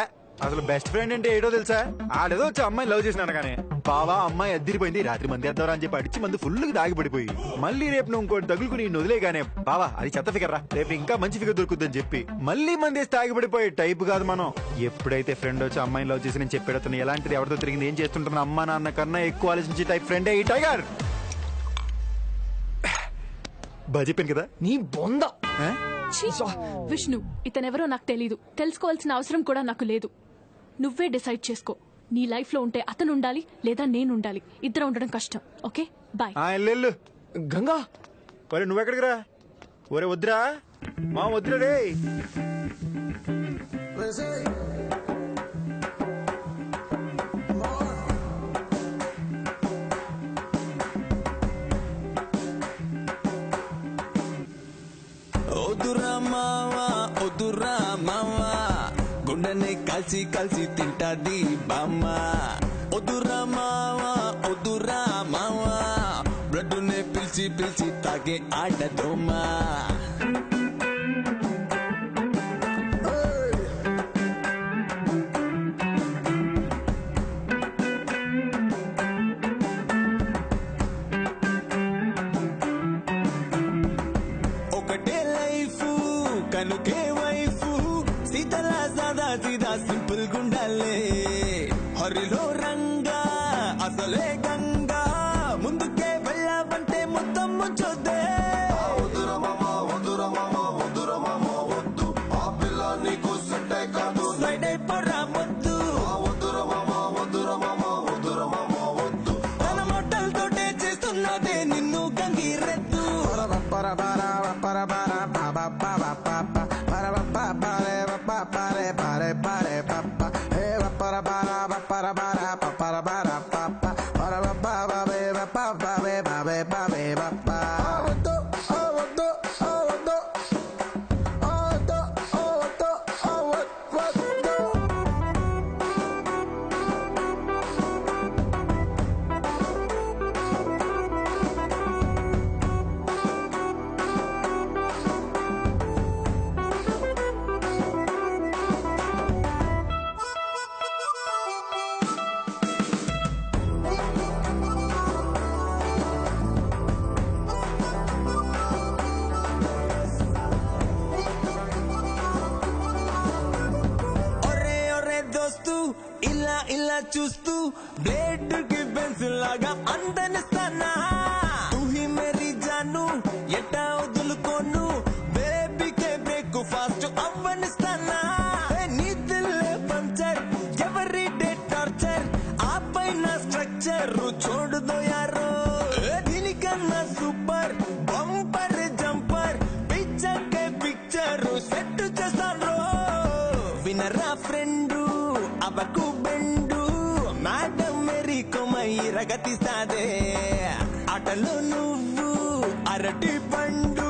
అసలు బెస్ట్ ఫ్రెండ్ అంటే ఏటో తెలుసా? ఆడేదో వచ్చి అమ్మాయి లవ్ చేసినాడు కానీ బావా అమ్మాయి అద్దరిపోయింది, రాత్రి మంది వేద్దారా అని చెప్పి అడిచి మంది ఫుల్ దాగి పడిపోయి మళ్ళీ రేపు నువ్వు ఇంకోటి తగులుకుని వదిలే గానే బావా అది చెత్త ఫిగర్ రా, రేపు ఇంకా మంచి ఫిగర్ దొరుకుద్దని చెప్పి మళ్ళీ మంది వేసి తాగి పడిపోయి టైప్ కాదు మనం. ఎప్పుడైతే ఫ్రెండ్ వచ్చి అమ్మాయిని లవ్ చేసి నేను చెప్పేడతాను ఎలాంటిది ఎవరితో తిరిగింది ఏం చేస్తుంటున్నా అమ్మా నాన్న కన్నా ఎక్కువ ఆలోచించి టైప్ ఫ్రెండే ఈ టైగర్. బాగా చెప్పాను కదా నీ బొంద. విష్ణు, ఇతనెవరో నాకు తెలీదు, తెలుసుకోవాల్సిన అవసరం కూడా నాకు లేదు. నువ్వే డిసైడ్ చేసుకో. నీ లైఫ్ లో ఉంటే అతను ఉండాలి లేదా నేను ఉండాలి. ఇద్దరు ఉండడం కష్టం. Okay bye. వెళ్ళు. గంగా ఒరే నువ్వెక్కడికి రా? ఒరే వద్దురా మా వద్దురా రే. ఓదురా మావా ఓదురా మావా, గుండెని కలిసి కలిసి తింటాది బామ్మ. ఓదురా మావా ఓదురా మావా, బ్లడ్డునే పిలిచి పిలిచి తాగే ఆడదోమా. ఒకటే లైఫ్ కనుకే వైఫ్, సీతలా సాదా సీదా సింపుల్ గుండాలే. హరిలో రంగా అసలే గంగా, ముందుకే వెళ్ళావంటే మొత్తం ముంచొద్దే. సైడ్ అయిపోరా మొద్దు, తన మాటలతోటే చేస్తున్నదే నిన్ను గంగిరెద్దు. ఇలా ఇలా చూస్తూ బ్లేడ్ కి పెన్సిల్ లాగా అందనిస్తానా. తూహి మేరీ జాను ఎట్టా వదులుకోను, బేబీకే బ్రేక్ఫాస్ట్ అవ్వనిస్తానా. నీ దిల్లే పంచర్ ఎవరి డే టార్చర్, ఆ పైన స్ట్రక్చర్ చూడదో యారో. దీనికన్నా సూపర్ బంపర్ జంపర్, పిచ్చకే పిక్చర్ సెట్ చేస్తాను. వినరా ఫ్రెండు అవకు బెండు, మేడం మేరీ కొమై రగతిస్తాదే. ఆటలో నువ్వు అరటి పండు,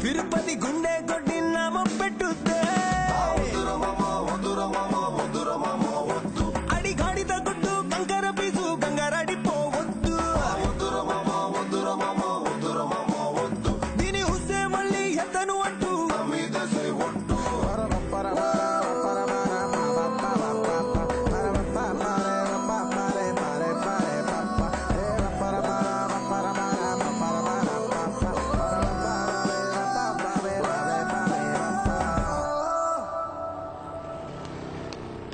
తిరుపతి గుండె కొట్టి నామం పెట్టుద్దే. అడి గాడి తగ్గుట్టు కంకర పీసు గంగారడిపోవద్దు. దీని హుస్సే మళ్ళీ ఎత్తను అంటూ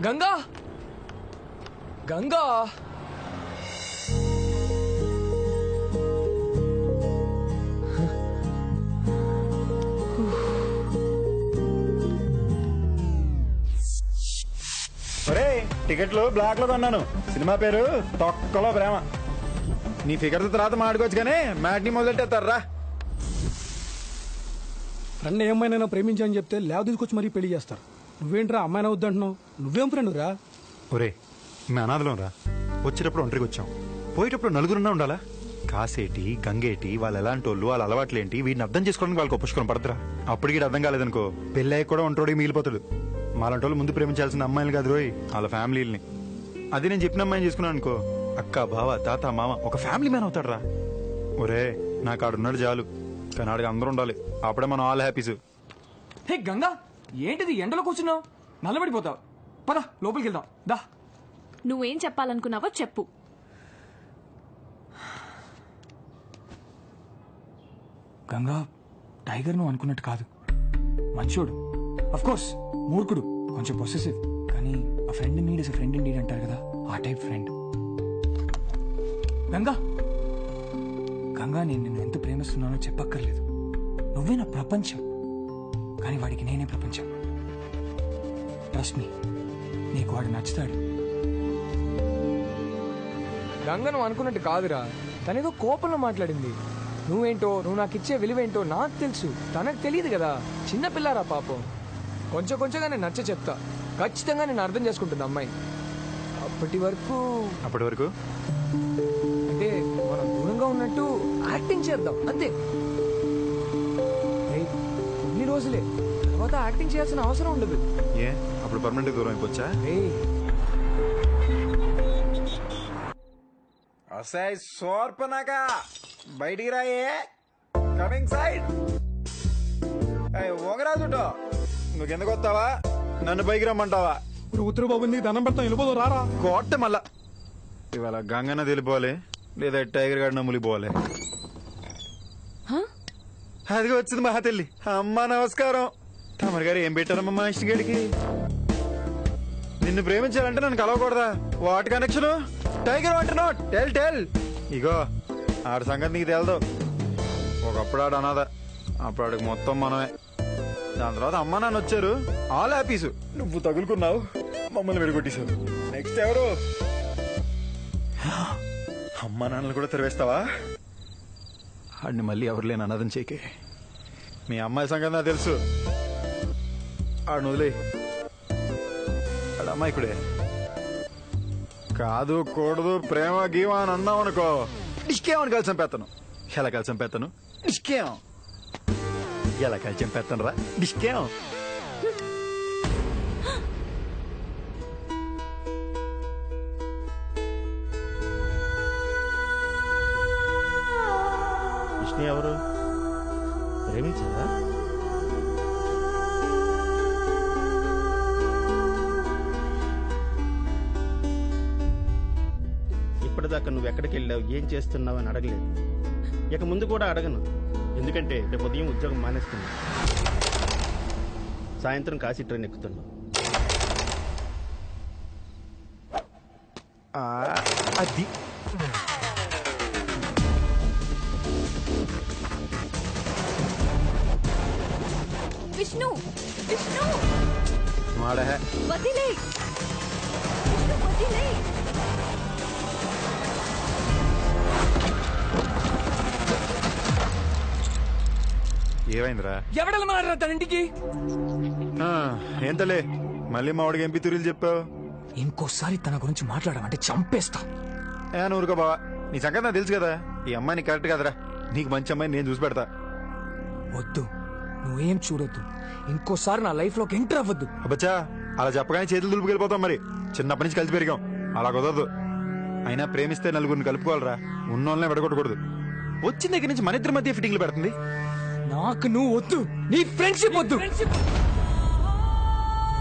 గంగా గంగా ఒరే టికెట్లు బ్లాక్ లో కొన్నాను. సినిమా పేరు తొక్కలో ప్రేమ. నీ ఫిగర్ తర్వాత మాడుకోవచ్చు కానీ మ్యాట్ని మొదలెట్టేస్తారా. ఫ్రెండ్ ఏమైనా ప్రేమించని చెప్తే లేవ తీసుకొచ్చి మరీ పెళ్లి చేస్తారు. నువ్వేంట్రా అమ్మాయినా వద్దంటున్నావు? నువ్వేం ఫ్రెండ్ రా? ఒరే మేము అనాథలం రా. వచ్చేటప్పుడు ఒంటరికి వచ్చాం, పోయేటప్పుడు నలుగురున్నా ఉండాలా? కాసేటి గంగేటి వాళ్ళు ఎలాంటి వాళ్ళు, వాళ్ళ అలవాట్లేంటి, వీడిని అర్థం చేసుకోవడానికి వాళ్ళకి ఒప్పుకొని పడతారా? అప్పటికి అర్థం కాలేదనుకో పెళ్ళయ్య కూడా ఒంటోడికి మిగిలిపోతాడు. మాలాంటి వాళ్ళు ముందు ప్రేమించాల్సిన అమ్మాయిలు కాదు రోయ్, వాళ్ళ ఫ్యామిలీని. అది నేను చెప్పిన అమ్మాయిని చేసుకున్నాను అనుకో, అక్క బావ తాత మామ ఒక ఫ్యామిలీ మ్యాన్ అవుతాడు రా. ఒరే నాకు ఆడున్నాడు చాలు, కానీ ఆడికి అందరూ ఉండాలి. అప్పుడే మనం ఆల్ హ్యాపీస్. హే గంగా, ఏంటిది ఎండలో కూర్చున్నావు? నల్లబడిపోతావు. పద లోపలికి వెళ్దాం దా. నువ్వేం చెప్పాలనుకున్నావో చెప్పు. గంగా, టైగర్ నువ్వు అనుకున్నట్టు కాదు. మంచోడు, అఫ్ కోర్స్ మూర్ఖుడు, కొంచెం పొసెసివ్, కానీ ఆ friend need is friend in need అంటారు కదా, ఆ టైప్ ఫ్రెండ్. గంగా గంగా, నేను నిన్ను ఎంత ప్రేమిస్తున్నానో చెప్పక్కర్లేదు. నువ్వే నా ప్రపంచం, కానీ వాడికి నేనే ప్రపంచం. ట్రస్ట్ మీ, నీకు వాడు నచ్చుతాడు. గంగ నువ్వు అనుకున్నట్టు కాదురా, తనేదో కోపంలో మాట్లాడింది. నువ్వేంటో, నువ్వు నాకు ఇచ్చే విలువేంటో నాకు తెలుసు, తనకు తెలియదు కదా. చిన్న పిల్లారా పాపం. కొంచెం కొంచెంగా నేను నచ్చ చెప్తా, ఖచ్చితంగా నేను అర్థం చేసుకుంటుంది అమ్మాయి. అప్పటి వరకు అంటే మనం దూరంగా ఉన్నట్టు యాక్టింగ్ చేద్దాం అంతే. కొన్ని రోజులే, తర్వాత యాక్టింగ్ చేయాల్సిన అవసరం ఉండదు. ఏ అప్పుడు పర్మనెంట్ దూరం అయిపోవచ్చా? అసాయ్ సోర్పనాక బయటికి రాయే, కమింగ్ సైడ్. ఓగరాజుటో నువ్వు కిందకు వస్తావా, నన్ను పైకి రమ్మంటావా? ఇప్పుడు ఉత్తర బాబుంది దండం పెడతాం, వెళ్ళిపోదు రారా. కోట మళ్ళా ఇవాళ గంగన్న తెలిపోవాలి, లేదా టైగర్ గాడిన ములిపోవాలి. అదిగా వచ్చింది మహా తల్లి. అమ్మా నమస్కారం. తమరి గారు ఏం పెట్టారమ్మా మా ఇష్టగడికి? నిన్ను ప్రేమించాలంటే నన్ను కలవకూడదా? What connection? టైగర్ అంటున్నావు? టెల్. ఇగో ఆడి సంగతి నీకు తెలదు. ఒకప్పుడు ఆడు అనాథ, అప్పుడు ఆడికి మొత్తం మనమే. దాని తర్వాత అమ్మ నాన్న వచ్చారు, ఆల్ హ్యాపీస్. నువ్వు తగులుకున్నావు, మమ్మల్ని విడగొట్టేశావు. నెక్స్ట్ ఎవరు? అమ్మ నాన్నలు కూడా తెరవేస్తావా? ఆడిని మళ్ళీ ఎవరు లేని అనాథం చేకే. మీ అమ్మాయి సంగతి నాకు తెలుసు, ఆడు వదిలే. ఆడ అమ్మాయికుడే కాదు, కూడదు, ప్రేమ గీమ అని అన్నావు అనుకో, డిష్కేమని కలిసి చంపేస్తాను. ఎలా కలిసి చంపేస్తాను? డిష్కేం ఎలా కలిసి చంపేస్తాను రా, డిష్కేం. విష్ణు ఎవరు? ప్రేమించారా? ఇప్పటిదాకా నువ్వు ఎక్కడికి వెళ్ళావు, ఏం చేస్తున్నావు అని అడగలేదు. ఇక ముందు కూడా అడగను, ఎందుకంటే రేపు ఉదయం ఉద్యోగం మానేస్తున్నా. సాయంత్రం కాశీ ట్రైన్ ఎక్కుతున్నావు. అది విష్ణు విష్ణు మాడే వదిలే, విష్ణు వదిలే. ఏమైందిరా? ఎవడలు మాడరా తన ఇంటికి? ఏంతలే మళ్ళీ మా వాడికి ఎంపీ తురీలు చెప్పావు. ఇంకోసారి తన గురించి మాట్లాడమంటే చంపేస్తా. ఊరుకో బావా, నీ సంగతి నాకు తెలుసు కదా. ఈ అమ్మాయి నీకు కరెక్ట్ కదరా, నీకు మంచి అమ్మాయి నేను చూసి పెడతా. వద్దు, నువ్వేం చూడొద్దు. ఇంకోసారి నా లైఫ్ లోకి ఎంటర్ అవ్వద్దు. అబ్బచ్చా, అలా చెప్పగానే చేతులు దులుపుకెళ్ళిపోతాం. మరి చిన్నప్పటి నుంచి కలిసి పెరిగాం, అలా కుదరదు. అయినా ప్రేమిస్తే నలుగురిని కలుపుకోవాలరా, ఉన్నోళ్ళనే విడగొట్టకూడదు. వచ్చిన దగ్గర నుంచి మన ఇద్దరి మధ్య ఫిట్టింగ్లు పెడుతుంది. నాకు నువ్వు వద్దు, నీ ఫ్రెండ్షిప్ వద్దు.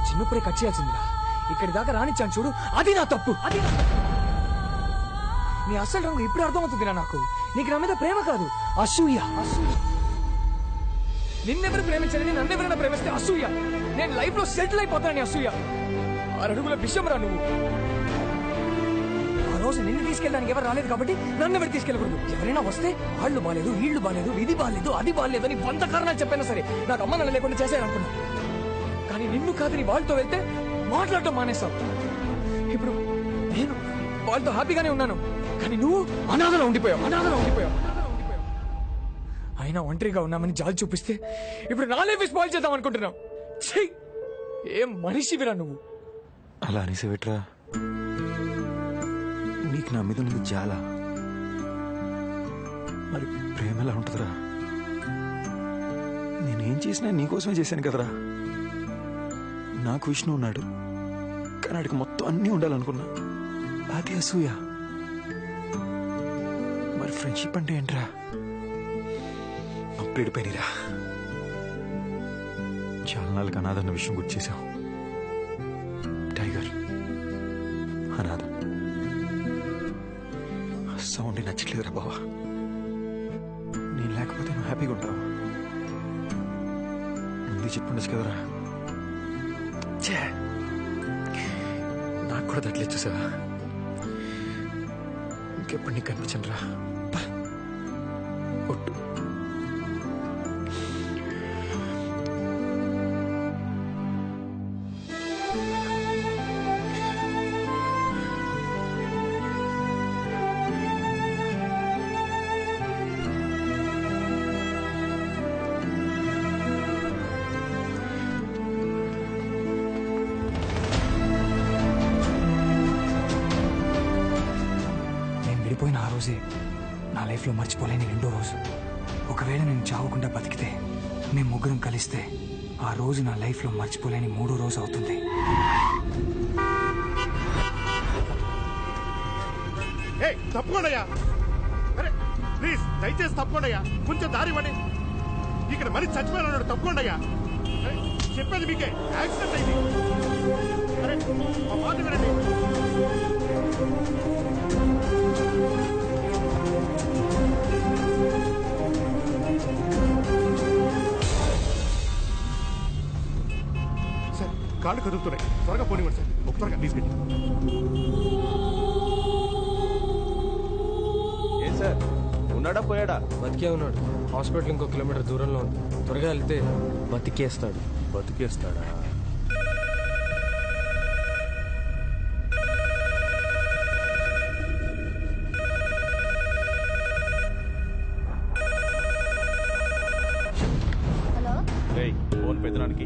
చిన్నప్పుడే కట్ చేయాల్సిందిరా, ఇక్కడి దాకా రానిచ్చాను చూడు, అది నా తప్పు. నీ అసలు రంగు ఇప్పుడు అర్థమవుతుందిరా నాకు. నీకు నా మీద ప్రేమ కాదు, అసూయ. నిన్నెవరు ప్రేమించాలని నన్నెవరైనా ప్రేమిస్తే అసూయ. నేను లైఫ్ లో సెటిల్ అయిపోతానని అసూయ. 6 అడుగుల విషయం రా నువ్వు. ఆ రోజు నిన్ను తీసుకెళ్ళడానికి ఎవరు రాలేదు కాబట్టి నన్ను ఎవరు తీసుకెళ్ళకూడదు. ఎవరైనా వస్తే వాళ్ళు బాలేదు, వీళ్ళు బాలేదు, ఇది బాలేదు, అది బాలేదు అని 100 కారణాలు చెప్పైనా సరే నాకు అమ్మ నాన్న లేకుండా చేశారనుకున్నా. కానీ నిన్ను కాదని వాళ్ళతో వెళ్తే మాట్లాడటం మానేస్తావు. ఇప్పుడు నేను వాళ్ళతో హ్యాపీగానే ఉన్నాను, కానీ నువ్వు అనాథలో ఉండిపోయావు. అయినా ఒంటరిగా ఉన్నామని జాలి చూపిస్తే ఇప్పుడు నా లైఫ్ స్పాయిల్ చేద్దాం అనుకుంటున్నావు. ఏం మనిషివిరా నువ్వు. అలా అనేసేవిట్రా, నీకు నా మీద ఉంది చాలా. మరి ప్రేమ ఎలా ఉంటుందిరా? నేనేం చేసినా నీకోసమే చేశాను కదరా. నాకు విష్ణు ఉన్నాడు, కానీ ఆడికి మొత్తం అన్నీ ఉండాలనుకున్నా. అది అసూయ. మరి ఫ్రెండ్షిప్ అంటే ఏంట్రా? అప్పుడిపోయినరా. చాలా నాలుగు అనాథన్న విషయం గుర్తు చేశావు. టైగర్ అనాథ. సౌండ్ నచ్చట్లేదురా బావా. నేను లేకపోతే నువ్వు హ్యాపీగా ఉంటావు. ముందే చెప్పుండొచ్చు కదరా. నాకు కూడా తట్లేదు చూసావా. ఇంకెప్పుడు నీకు కనిపించను రా. ఒట్టు. విడిపోయిన ఆ రోజే నా లైఫ్లో మర్చిపోలేని 2వ రోజు. ఒకవేళ నేను చావకుండా బతికితే, మేము ముగ్గురం కలిస్తే ఆ రోజు నా లైఫ్లో మర్చిపోలేని 3వ రోజు అవుతుంది. తప్పకుండా ప్లీజ్ దయచేసి తప్పకుండా కొంచెం దారి ఇవ్వండి. ఇక్కడ మరి చచ్చిపోయాడు. తప్పకుండా చెప్పేది మీకే. యాక్సిడెంట్ అయింది. అరే మా మాట వినండి. సార్ కాళ్ళు కదులుతున్నాయి. త్వరగా పోనివ్వండి సార్. త్వరగా తీసుకెళ్ళి. ఏం సార్, ఉన్నాడా పోయాడా? బతికే ఉన్నాడు. హాస్పిటల్ ఇంకో కిలోమీటర్ దూరంలో ఉంది. త్వరగా వెళ్తే బతికేస్తాడు. బతికేస్తాడా? ఫోన్ పెద్దనానికి.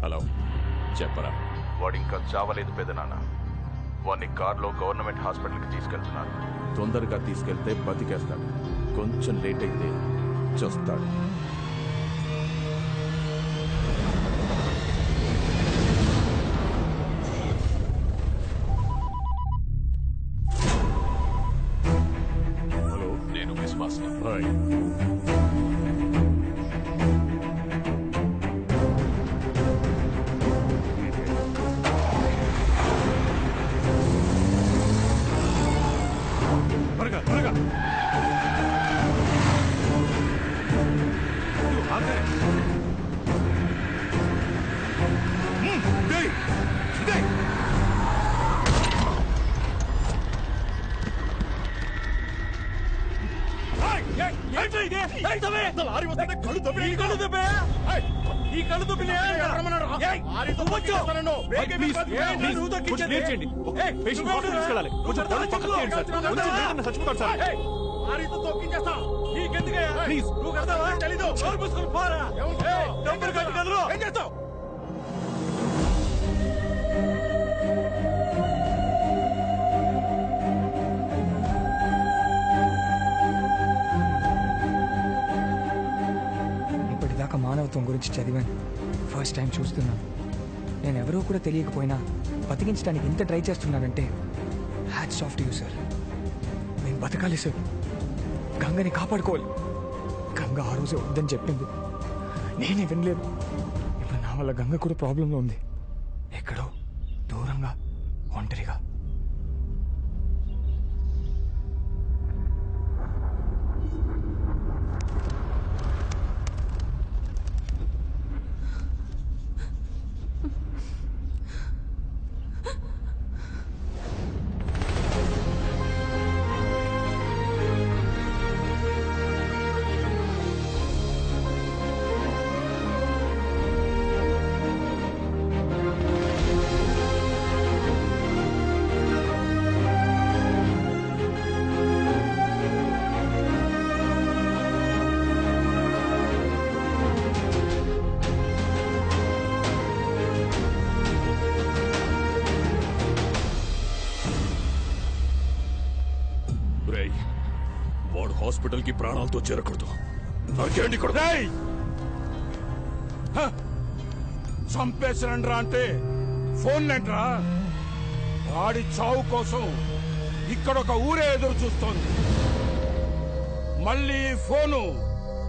హలో, చెప్పరా. వాడు ఇంకా చావలేదు పెద్దనాన్న. వాడిని కార్లో గవర్నమెంట్ హాస్పిటల్కి తీసుకెళ్తున్నారు. తొందరగా తీసుకెళ్తే బతికేస్తాడు. కొంచెం లేట్ అయితే చస్తాడు. హలో, నేను విశ్వాస్. త్వరగా త్వరగా. ఇప్పటిదాకా మానవత్వం గురించి చదివాను. ఫస్ట్ టైం చూస్తున్నాను. నేను ఎవరో కూడా తెలియకపోయినా బతికించడానికి ఇంత ట్రై చేస్తున్నానంటే hats off to you sir. నేను బతకాలి సార్. గంగని కాపాడుకోవాలి. గంగ ఆ రోజే వద్దని చెప్పింది, నేనే వినలేదు. ఇప్పుడు నా వల్ల గంగ కూడా ప్రాబ్లంలో ఉంది. ఎక్కడో దూరంగా ఒంటరిగా. రేయ్, వాడు హాస్పిటల్ కి ప్రాణాలతో చేరకూడదు. నరికేయండి ఇక్కడ. చంపేసాండ్రా అంటే ఫోన్ లేంట్రా. వాడి చావు కోసం ఇక్కడ ఒక ఊరే ఎదురు చూస్తోంది. మళ్ళీ ఈ ఫోను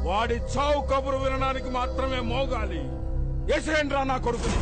వాడి చావు కబురు వినడానికి మాత్రమే మోగాలి. ఎసేండ్రా నా కొడుకుని.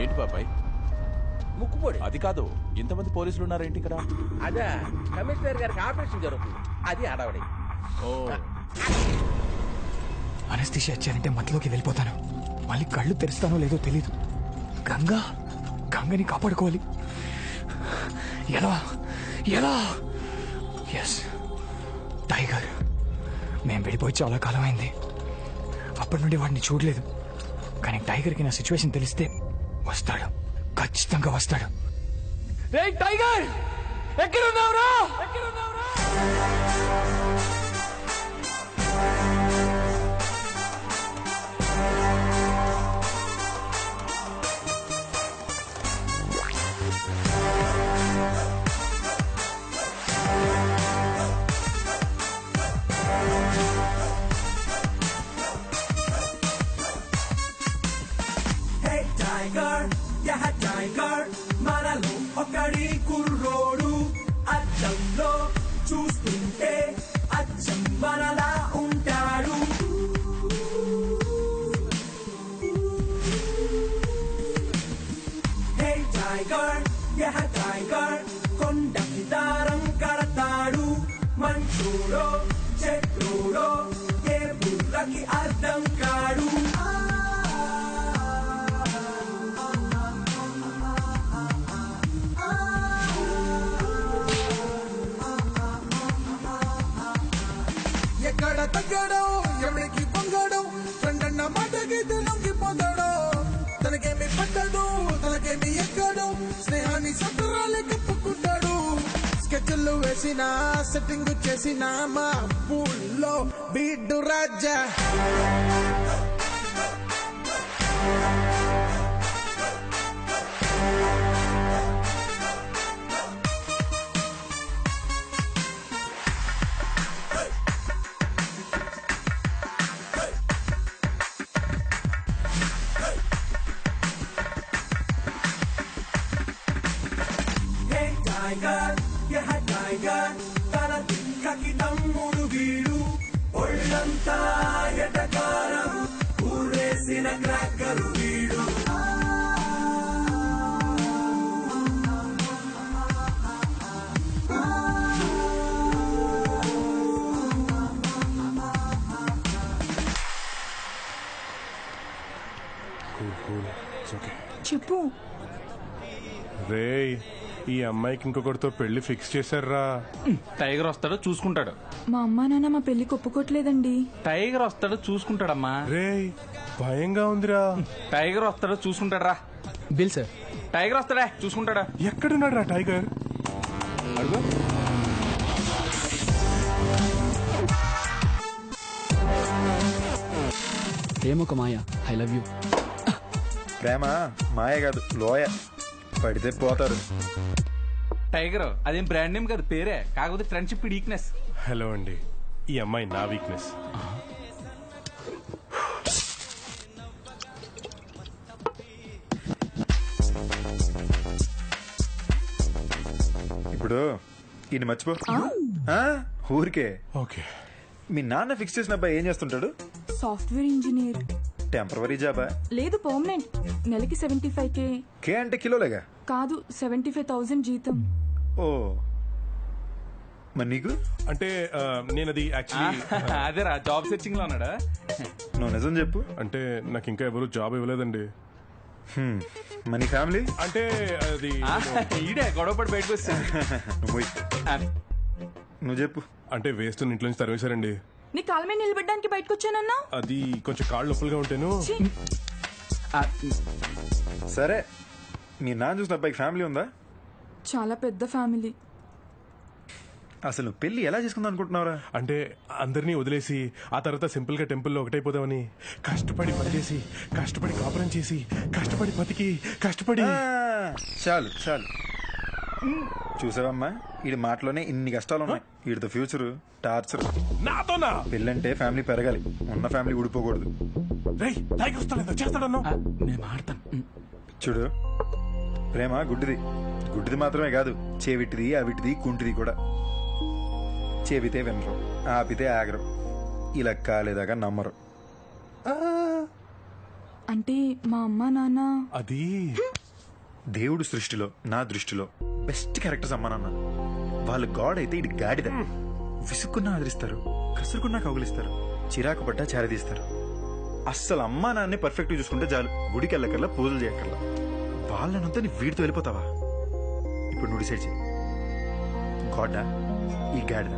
ఏంటి బాబాయ్? ముక్కుపొడి. అది కాదు, ఇంతమంది పోలీసులు ఉన్నారేంటి ఇక్కడ? అదే కమిషనర్ గారికి ఆపరేషన్ జరుగుతుంది, అది అడవడి. ఓ, అనస్థిషియా ఇచ్చారంటే మధ్యలోకి వెళ్ళిపోతాను. మళ్ళీ కళ్ళు తెరుస్తానో లేదో తెలీదు. గంగని కాపాడుకోవాలి. ఎలా ఎలా? Yes, tiger. మేం వెళ్ళిపోయి చాలా కాలం అయింది. అప్పటి నుండి వాడిని చూడలేదు. కానీ టైగర్కి నా సిచ్యువేషన్ తెలిస్తే వస్తాడు, ఖచ్చితంగా వస్తాడు. రేయ్ టైగర్, ఎక్కడున్నావురా? టైగర్ మనలో ఒకడి కుర్రోడు, అద్దంలో చూస్తుంటే అచ్చం మనలా ఉంటాడు. హే టైగర్, టైగర్ కొండకి దారం కడతాడు. మంచోడో చెట్లోడో ఏ బుర్రకి అర్థం కాడు. ఎక్కడ తగ్గడం, ఎవరికి పొంగడం, ఫ్రెండ్ అన్న మాటకి లొంగిపోతాడో. తనకేమి పట్టడు, తనకేమి ఎక్కడు, స్నేహాన్ని సత్రాలే కప్పుకుంటాడు. స్కెచ్లు వేసిన, సెట్టింగ్ చేసిన మా పూల్లో బీడు రాజా. టైగర్ తన దిక్కకి తమ్ముడు వీడు. ఒళ్ళంతా ఎటకారం, ఊరేసిన క్రాకరు వీడు. చెప్పు. రేయ్, ఈ అమ్మాయికి ఇంకొకటితో పెళ్లి ఫిక్స్ చేశారా? టైగర్ వస్తాడు చూసుకుంటాడు. మా అమ్మా నాన్న మా పెళ్లికి ఒప్పుకోట్లేదండి. టైగర్ వస్తాడు చూసుకుంటాడమ్మా. రేయ్, భయంగా ఉందిరా. టైగర్ వస్తాడు చూసుకుంటాడా? Bill sir. టైగర్ వస్తాడా చూసుకుంటాడా? ఎక్కడున్నాడు రా టైగర్? అడుగు. ప్రేమ ఒక మాయ. I love you. ప్రేమ మాయ కాదు, లోయ. పడితే పోతారు. టైగర్ అదేం బ్రాండ్ నేమ్ కాదు, పేరే. కాకపోతే ఫ్రెండ్షిప్ వీక్నెస్. హలో అండి, ఈ అమ్మాయి నా వీక్నెస్. ఇప్పుడు ఈయన మర్చిపో. ఊరికే. ఓకే. మీ నాన్న ఫిక్స్ చేసిన అబ్బాయి ఏం చేస్తుంటాడు? Software engineer. టెంపరవరీ జాబా? లేదు, పర్మనెంట్. నెలకి 75K. కే అంటే కిలోలేగా? కాదు, 75,000 జీతం. ఓ, మరి నీకు అంటే నేను అది యాక్చువల్లీ అదేరా జాబ్ సెర్చింగ్ లో ఉన్నాడా? నువ్వు నిజం చెప్పు. అంటే నాకు ఇంకా ఎవరు జాబ్ ఇవ్వలేదండి. మనీ ఫ్యామిలీ అంటే అది ఈడే గొడవపడి బయటకు వచ్చాను. నువ్వు చెప్పు. అంటే వేస్ట్ ఇంట్లో నుంచి తరివేశారండి. నీ కాళ్ళ మీద నిలబెట్టడానికి బయటకు వచ్చానన్నా. అది కొంచెం కాళ్ళు నొప్పులుగా ఉంటాను. సరే, మీ నాన్న చూసిన అబ్బాయికి ఫ్యామిలీ ఉందా? చాలా పెద్ద ఫ్యామిలీ. అసలు నువ్వు పెళ్లి ఎలా చేసుకుందాం అనుకుంటున్నావురా? అంటే అందరినీ వదిలేసి ఆ తర్వాత సింపుల్ గా టెంపుల్లో ఒకటైపోదామని కష్టపడి పనిచేసి కష్టపడి కాపురం చేసి కష్టపడి బతికి కష్టపడి. చాలు చాలు, చూసావమ్మా వీడి మాటలోనే ఇన్ని కష్టాలు ఉన్నాయి. వీడితో ఫ్యూచర్ టార్చర్. నాతోనా? పెళ్ళంటే ఫ్యామిలీ పెరగాలి, ఉన్న ఫ్యామిలీ ఊడిపోకూడదు. చూడు, ప్రేమ గుడ్డిది. గుడ్డిది మాత్రమే కాదు, చేవిటిది అవిటిది కుంటిది కూడా. చెబితే వినరు, ఆపితే ఆగరు, ఇలా కాలేదాకా నమ్మరు. అంటే మా అమ్మ నాన్న అది దేవుడు సృష్టిలో నా దృష్టిలో బెస్ట్ క్యారెక్టర్స్ అమ్మా నాన్న. వాళ్ళు గాడ్ అయితే ఇది గాడిద. విసుక్కున్నా ఆదరిస్తారు, కసురుకున్నా కౌగిలిస్తారు, చిరాకు పడ్డా చారదీస్తారు. అస్సలు అమ్మా నాన్నే పర్ఫెక్ట్ చూసుకుంటే చాలు, గుడికి వెళ్ళకల్లా పూజలు చేయక్కర్లా. వాళ్ళనంతా నీ వీడితో వెళ్ళిపోతావా? ఇప్పుడు నువ్వు డిసైడ్ చేయి, గాడా ఈ గాడిద?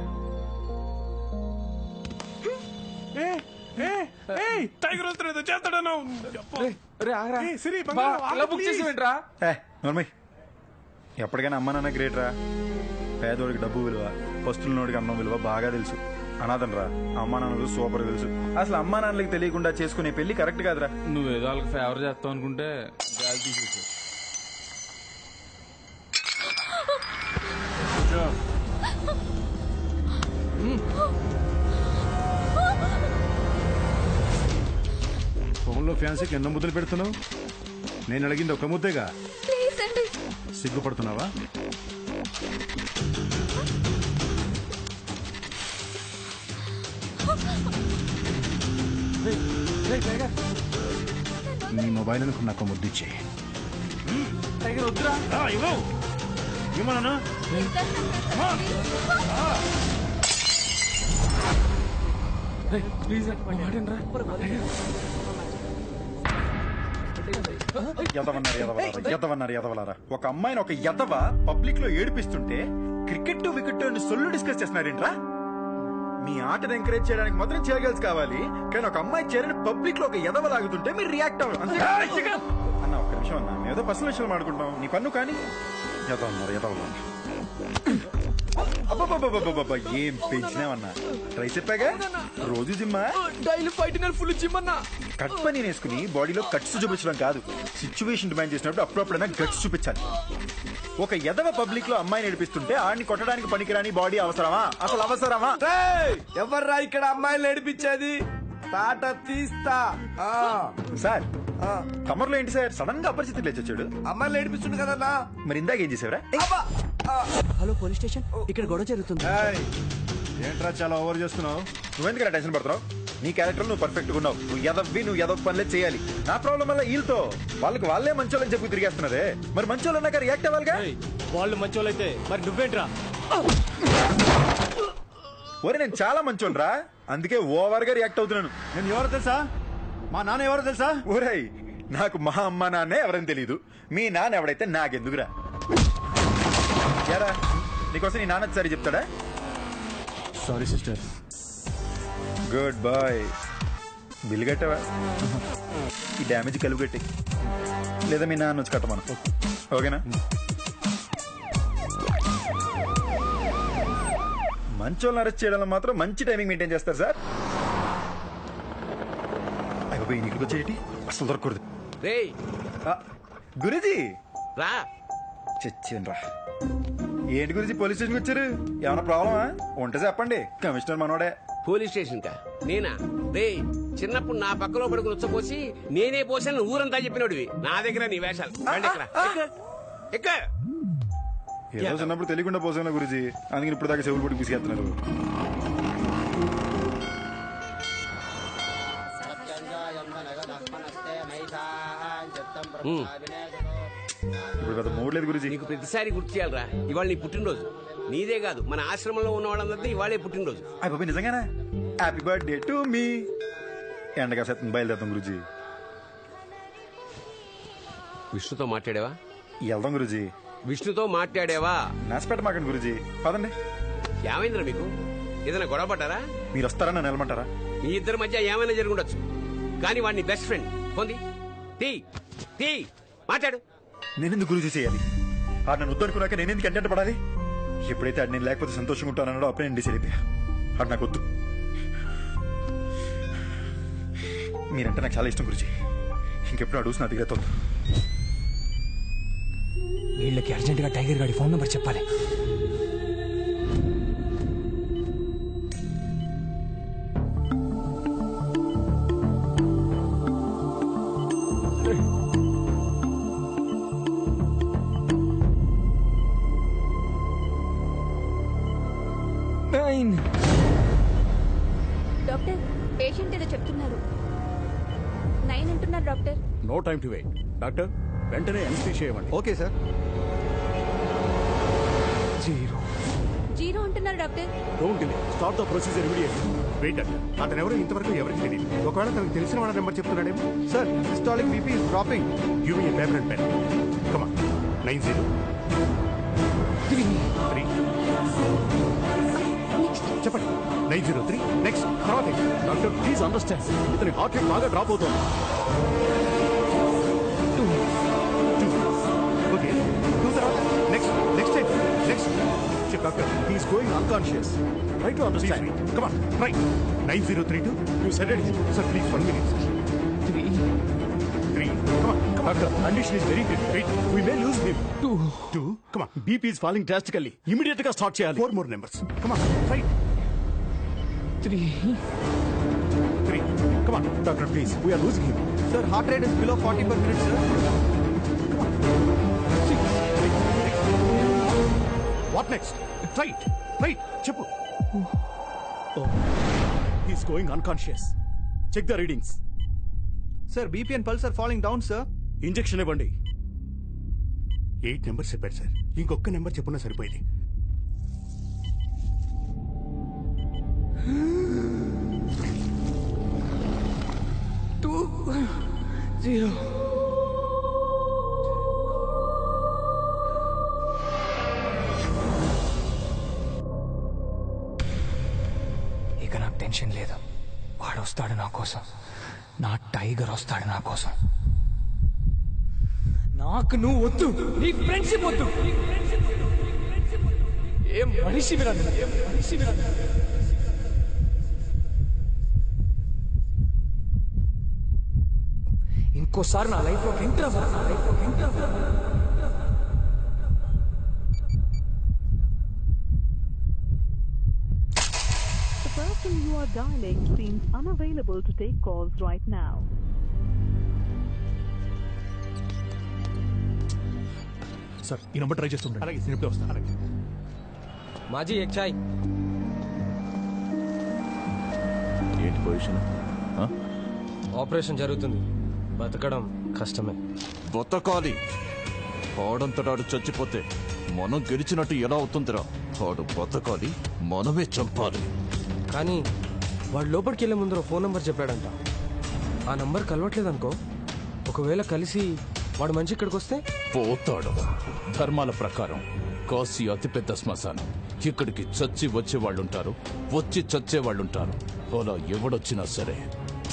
టైగర్ వస్తున్నాడు, చేస్తాడను. ఎప్పటికైనా అమ్మ నాన్న గ్రేట్ రా. పేదోడికి డబ్బు విలువ, పస్తులనోడికి అన్నం విలువ బాగా తెలుసు. అనాథన్ రా, అమ్మా నాన్నలు సూపర్ తెలుసు. అసలు అమ్మా నాన్నలకి తెలియకుండా చేసుకునే పెళ్లి కరెక్ట్ కాదురా. నువ్వేదో వాళ్ళకి ఫేవర్ చేస్తావు అనుకుంటే గాలి తీసేసావు. ఫోన్లో ఫ్యాన్సీకి ఎన్నో ముద్దలు పెడుతున్నావు? నేను అడిగింది ఒక ముద్దేగా. సిగ్గుపడుతున్నావా? నీ మొబైల్ అనుకున్న నాకు ముద్దిచ్చే. ఏమన్నా ఎదవలారా. ఒక అమ్మాయిని ఒక ఎదవ పబ్లిక్ లో ఏడిపిస్తుంటే క్రికెట్ వికెట్ సొల్లు డిస్కస్ చేస్తున్నారేంట్రా? మీ ఆటను ఎంకరేజ్ చేయడానికి మాత్రం చేయగలిసి కావాలి, కానీ ఒక అమ్మాయి చేరని పబ్లిక్ లో ఒక ఎదవ లాగుతుంటే మీరు రియాక్ట్ అవ్వరు. అన్న ఒక్క నిమిషం అన్న, మేము ఏదో పర్సనల్ విషయాలు మాడుకుంటాం, నీ పన్ను కానీ ఎదవన్నారు. అబ్బా ఏం పెంచినావన్నా? ట్రై చెప్పాగా, రోజు జిమ్మా? డైలీ ఫైటింగ్ ఫుల్ జిమ్ అన్నా. కట్ పని వేసుకుని బాడీలో కట్స్ చూపించడం కాదు, సిచ్యువేషన్ డిమాండ్ చేసినప్పుడు అప్పుడప్పుడైనా గట్స్ చూపించాలి. ఒక ఎదవ పబ్లిక్ లో అమ్మాయి నడిపిస్తుంటే ఆడిని కొట్టడానికి పనికిరాని బాడీ అవసరమా? అసలు అవసరమా? ఎవర్రా ఇక్కడ అమ్మాయిలు నడిపించేది? తాట తీస్తా. సార్ కమర్లో ఏంటి సార్ సడన్ గా అపరిచితులు లేచొచ్చాడు? అమ్మాయిలు నడిపిస్తుంది కదన్నా. మరి ఇందాక ఏం చేసావురా? హలో పోలీస్ స్టేషన్, ఇక్కడ గొడవ జరుగుతుంది. ఏంట్రా చాలా ఓవర్ చేస్తున్నావు? నువ్వెందుకు టెన్షన్ పడుతున్నావు? నీ క్యారెక్టర్ నువ్వు పర్ఫెక్ట్ గా ఉన్నావు. నువ్వు ఎదవ పనులే చేయాలి. నా ప్రాబ్లం వల్ల వీళ్ళతో వాళ్ళకి వాళ్ళే మంచోళ్ళని చెప్పి తిరిగేస్తున్నారే. మరి మంచోళ్ళు అన్నాక రియాక్ట్ అవ్వాలిగా. వాళ్ళు మంచోళ్ళైతే మరి నువ్వేంట్రా? ఒరే నేను చాలా మంచోళ్ళు రా, అందుకే ఓవర్ గా రియాక్ట్ అవుతున్నాను. నేను ఎవరో తెలుసా? మా నాన్న ఎవరో తెలుసా? ఓరేయ్, నాకు మా అమ్మ నాన్నే ఎవరని తెలీదు, మీ నాన్న ఎవడైతే నాకెందుకురా? యారా నీకోసం నీ నాన్న సరి చెప్తాడా? Sorry sister. Good boy. Bill కట్టావా? ఈ డ్యామేజ్ కలుపు కట్టి, లేదా మీ నాన్న వచ్చి కట్టమను. ఓకేనా? మంచోళ్ళని అరెస్ట్ చేయడంలో మాత్రం మంచి టైమింగ్ మెయింటైన్ చేస్తారు సార్. అయిపోయి నీకు వచ్చేటి అసలు దొరకకూడదు. గురూజీ రా. చచ్చాను రా. ఏంటి గురించి పోలీస్ స్టేషన్కి వచ్చారు? ఏమైనా ప్రాబ్లమా? ఉంటే చెప్పండి, కమిషనర్ మనోడే. పోలీస్ స్టేషన్ కా? నేనా? రే, చిన్నప్పుడు నా పక్కలో పడుకుని ఉచ్చపోసి నేనే పోసాను ఊరంతా చెప్పినోడివి. నా దగ్గర నీ వేషాలు. ఏదో చిన్నప్పుడు తెలియకుండా పోసాను గురుజీ, అందుకని ఇప్పుడు దాకా చెవులు పట్టి తీసుకెళ్తున్నారు. ఇప్పుడు పెద్ద మూడ్ లేదు గురుజీ. నీకు ప్రతిసారి గుర్తు చేయాలరా, ఇవాళ నీ పుట్టినరోజు. నీదే కాదు మన ఆశ్రమంలో ఉన్న వాళ్ళందరినీ ఇవాళే పుట్టినరోజు. అయిపోయి నిజంగానే హ్యాపీ బర్త్డే టు మీ. ఎండగా శాతం బయలుదేరుతాం గురుజీ. విష్ణుతో మాట్లాడావా? వెళ్దాం గురుజీ. విష్ణుతో మాట్లాడావా? నాసిపెట్ట మాకండి గురుజీ, పదండి. ఏమైందిరా మీకు? ఏదైనా గొడవ పడ్డారా? మీరు వస్తారా నన్ను వెళ్ళమంటారా? మీ ఇద్దరి మధ్య ఏమైనా జరుగుండొచ్చు, కానీ వాడిని బెస్ట్ ఫ్రెండ్ పొంది టీ మాట్లాడు. నేనెందుకు గురుజీ చేయాలి? ఆడు నన్ను వద్దనుకున్నాక నేనెందుకు ఎంట పడాలి? ఎప్పుడైతే ఆడు నేను లేకపోతే సంతోషంగా ఉంటానో అప్పుడే నేను డిసైడ్ అయిపోయా. ఆడు నాకు వద్దు. మీరంటే నాకు చాలా ఇష్టం గురుజీ. ఇంకెప్పుడు అడుగుతున్నా నా దగ్గర తోడు. వీళ్ళకి అర్జెంటుగా టైగర్ గారి ఫోన్ నెంబర్ చెప్పాలి. డాక్టర్ పేషెంట్ ఏదో చెప్తున్నారు. 9 అంటున్నారు doctor. No time to wait. Doctor వెంటనే ఎన్ఎస్థీషియా ఇవ్వండి. Okay sir. 0 అంటున్నారు doctor. Don't delay, start the procedure immediately. Wait doctor, అతను ఎవరో ఇంతవరకు ఎవరికి తెలియదు. ఒకవేళ తనకు తెలిసిన వాళ్ళ నెంబర్ చెప్తున్నాడేమో. Sir systolic BP is dropping. Give me a paper and pen. Come on. 90 3 చెప్పండి. 903 నెక్స్ట్. తర్వాత డాక్టర్ ప్లీజ్ అండర్స్టాండ్, ఇతని హార్ట్ రేట్ బాగా డ్రాప్ అవుతుంది. 2 ఓకే. 2 తర్వాత next doctor he is going unconscious. Try to understand. Come on try. 9032 you said it. Sir please 1 minute. 3 come on doctor, condition is very critical. Wait, we may lose him. 2 come on, BP is falling drastically. Immediately ga start cheyali. 4 more numbers. Come on, try. 3 come on doctor, please, we are losing him. Sir, heart rate is below 40 per minute, sir. Come on. 6 next. What next? Try it. Cheppu. Oh, he's going unconscious. Check the readings. Sir, BP and pulse are falling down, sir. Injection ఇవ్వండి. 8 numbers చెప్పారు sir, ఇంకొక number చెప్పున్నా సరిపోయింది. 2 0 ఇక నాకు tension లేదు. వాడు వస్తాడు నా కోసం, నా టైగర్ వస్తాడు నా కోసం. నాకు నువ్వు వద్దు, నీ ఫ్రెండ్షిప్ వద్దు. ఏం మనిషి ఇంకోసారి నా లైఫ్ లో enter The person you are dialing seems unavailable to take calls right now. Sir ఈ నంబర్ ట్రై చేస్తుంటాను. అలాగే నేను ఇప్పుడే వస్తాను. అలాగే మాజీ ఎక్ చాయ్. ఏంటి పొజిషన్? ఆపరేషన్ జరుగుతుంది, బతకడం కష్టమే. బతకాలి. ఆడంతటాడు చచ్చిపోతే మనం గెలిచినట్టు ఎలా అవుతుందిరా? ఆడు బతకాలి, మనమే చంపాలి. కానీ వాడు లోపలికి వెళ్ళే ముందర ఫోన్ నెంబర్ చెప్పాడంట. ఆ నంబర్ కలవట్లేదనుకో, ఒకవేళ కలిసి వాడు మంచి ఇక్కడికి వస్తే పోతాడు. ధర్మాల ప్రకారం కాశీ అతిపెద్ద శ్మశానం. ఇక్కడికి చచ్చి వచ్చేవాళ్ళుంటారు, వచ్చి చచ్చేవాళ్ళుంటారు. అలా ఎవడొచ్చినా సరే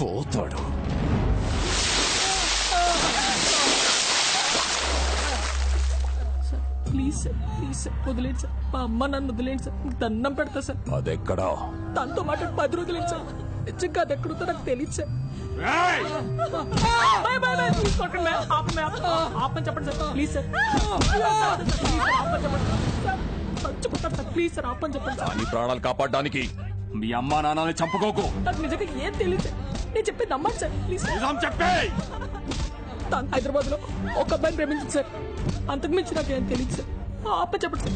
పోతాడు. ప్లీజ్ సార్ వదిలేండి సార్. మా అమ్మ నన్ను వదిలేండి సార్, దండం పెడతా సార్. అదెక్కడా? తనతో మాట 10 రోజులు సార్. నిజంగా అది ఎక్కడుందో నాకు తెలియదు సార్. ఆపని చెప్పండి సార్, ప్లీజ్ సార్. చచ్చిపోతాను సార్, ప్లీజ్ సార్ ఆపని చెప్పండి సార్. నీ ప్రాణాలు కాపాడడానికి మీ అమ్మా నాన్నని చంపుకోకు. నాకు నిజంగా ఏం తెలియదు సార్, నేను చెప్పేది నమ్మండి సార్, ప్లీజ్. చెప్పే తను హైదరాబాద్ లో ఒక అబ్బాయిని ప్రేమించింది సార్, అంతకు మించి నాకు ఏం తెలియదు సార్. ఆపని చెప్పండి సార్.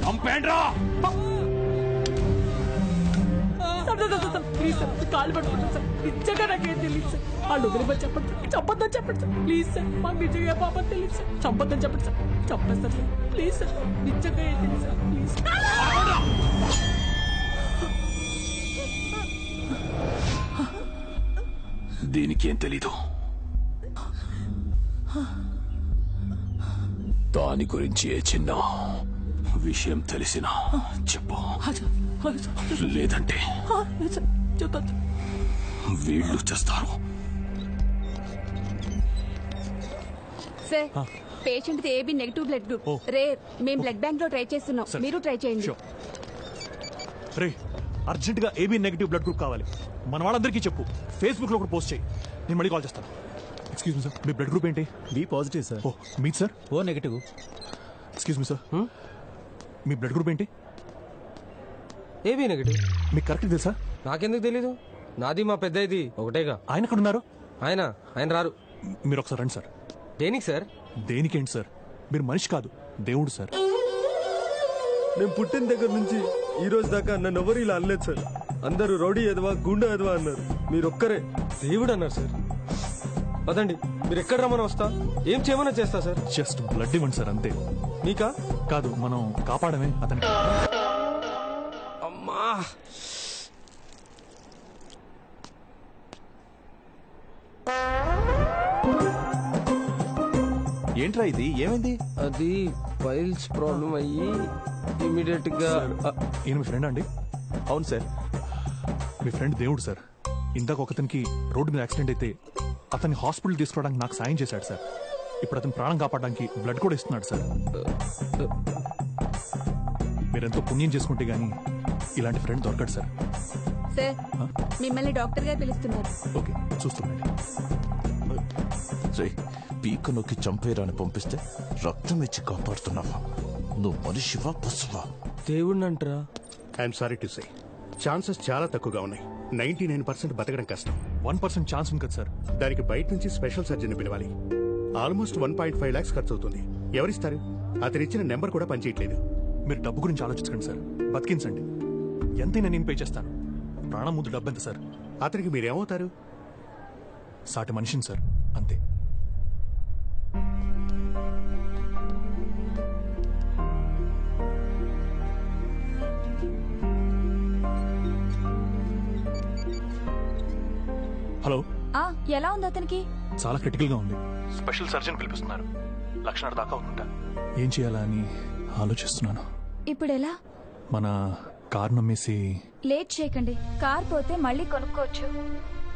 ప్లీజ్ సార్, కాలు పట్టుకుంటాను సార్, నిజంగా నాకేం తెలియదు సార్. వాళ్ళు వదిలిపోయి చెప్పండి సార్, చంపొద్దని చెప్పండి సార్, ప్లీజ్ సార్. మాకు నిజంగా పాపం తెలియదు సార్, చంపొద్దని చెప్పండి సార్, చంపేస్తారు సార్. ప్లీజ్ సార్ నిజంగా ఏంటి సార్ ప్లీజ్ దీనికి ఏం తెలీదు. దాని గురించి ఏ చిన్న విషయం తెలిసినా చెప్పు, లేదంటే వీళ్ళు చేస్తారు. Sir patient AB negative blood group rare. మేము బ్లడ్ బ్యాంక్ లో ట్రై చేస్తున్నాం, మీరు ట్రై చేయండి. రే అర్జెంట్ గా ఏబీ నెగిటివ్ బ్లడ్ గ్రూప్ కావాలి. మన వాళ్ళందరికీ చెప్పు, ఫేస్బుక్ లో కూడా పోస్ట్ చేయి. నేను మళ్ళీ కాల్ చేస్తాను. ఎక్స్క్యూజ్ మీ సార్, మీ బ్లడ్ గ్రూప్ ఏంటి? B positive sir. ఓ మీది sir? O negative. Excuse me sir, మీ బ్లడ్ గ్రూప్ ఏంటి? AB negative. మీకు కరెక్ట్ తెలుసా? నాకెందుకు తెలీదు, నాది మా పెద్ద ఇది ఒకటేగా. ఆయన ఎక్కడ ఉన్నారు? ఆయన రారు. మీరు ఒకసారి రండి సార్. దేనికి సార్? దేనికేంటి సార్, మీరు మనిషి కాదు దేవుడు సార్. నేను పుట్టిన దగ్గర నుంచి ఈ రోజు దాకా నన్ను ఎవరు ఇలా అనలేదు సార్. అందరూ రౌడీ ఎదవా గుండె ఎదవా అన్నారు. మీరు ఒక్కరే దేవుడు అన్నారు సార్. పదండి, మీరు ఎక్కడ రమ్మని వస్తా, ఏం చేయమన్నా చేస్తా సార్. జస్ట్ బ్లడ్ ఇవ్వండి సార్, అంతే. మీకా? కాదు, మనం కాపాడమే అతనికి. అమ్మా ఏంట్రా ఇది, ఏమైంది? అది ఫైల్స్ ప్రాబ్లం అయ్యి ఇమీడియట్ గా. ఈయన మీ ఫ్రెండ్ అండి? అవును సార్. మీ ఫ్రెండ్ దేవుడు సార్. ఇందాక ఒకతనికి రోడ్డు మీద యాక్సిడెంట్ అయితే అతన్ని హాస్పిటల్ తీసుకురావడానికి నాకు సాయం చేశాడు సార్. ఇప్పుడు అతను ప్రాణం కాపాడడానికి బ్లడ్ కూడా ఇస్తున్నాడు సార్. మీరెంతో పుణ్యం చేసుకుంటే గానీ ఇలాంటి ఫ్రెండ్ దొరకడు సార్. సార్ మిమ్మల్ని డాక్టర్ గారు పిలుస్తున్నారు. ఓకే, చూస్తున్నాండి. పీక నొక్కి చంపేరాని పంపిస్తే రక్తం ఇచ్చి కాపాడుతున్నావా? నువ్వు మనిషివా పశువా? దేవుణ్ణంటరా? I'm sorry to say, chances చాలా తక్కువగా ఉన్నాయి. 99% బతకడం కష్టం. 1% ఛాన్స్ ఉంది కదా సార్. దానికి బయట నుంచి స్పెషల్ సర్జన్ పిలవాలి. ఆల్మోస్ట్ 1.5 lakhs ఖర్చు అవుతుంది. ఎవరిస్తారు? అతను ఇచ్చిన నెంబర్ కూడా పనిచేయట్లేదు. మీరు డబ్బు గురించి ఆలోచించకండి సార్, బతికించండి. ఎంతైనా నేను పే చేస్తాను. ప్రాణం ముందు డబ్బు ఎంత సార్? అతనికి మీరేమవుతారు? సాటి మనిషిని సార్, అంతే. హలో, ఎలా ఉంది అతనికి? చాలా క్రిటికల్ గా ఉంది. స్పెషల్ సర్జన్ పిలిపిస్తున్నారు. లక్షణాలు దాకా ఉందంట. ఏం చేయాలా అని ఆలోచిస్తున్నాను. ఇప్పుడు ఎలా? మన కారు నమ్మేసి. లేట్ చేయకండి. కార్ పోతే మళ్ళీ కొనుక్కోవచ్చు,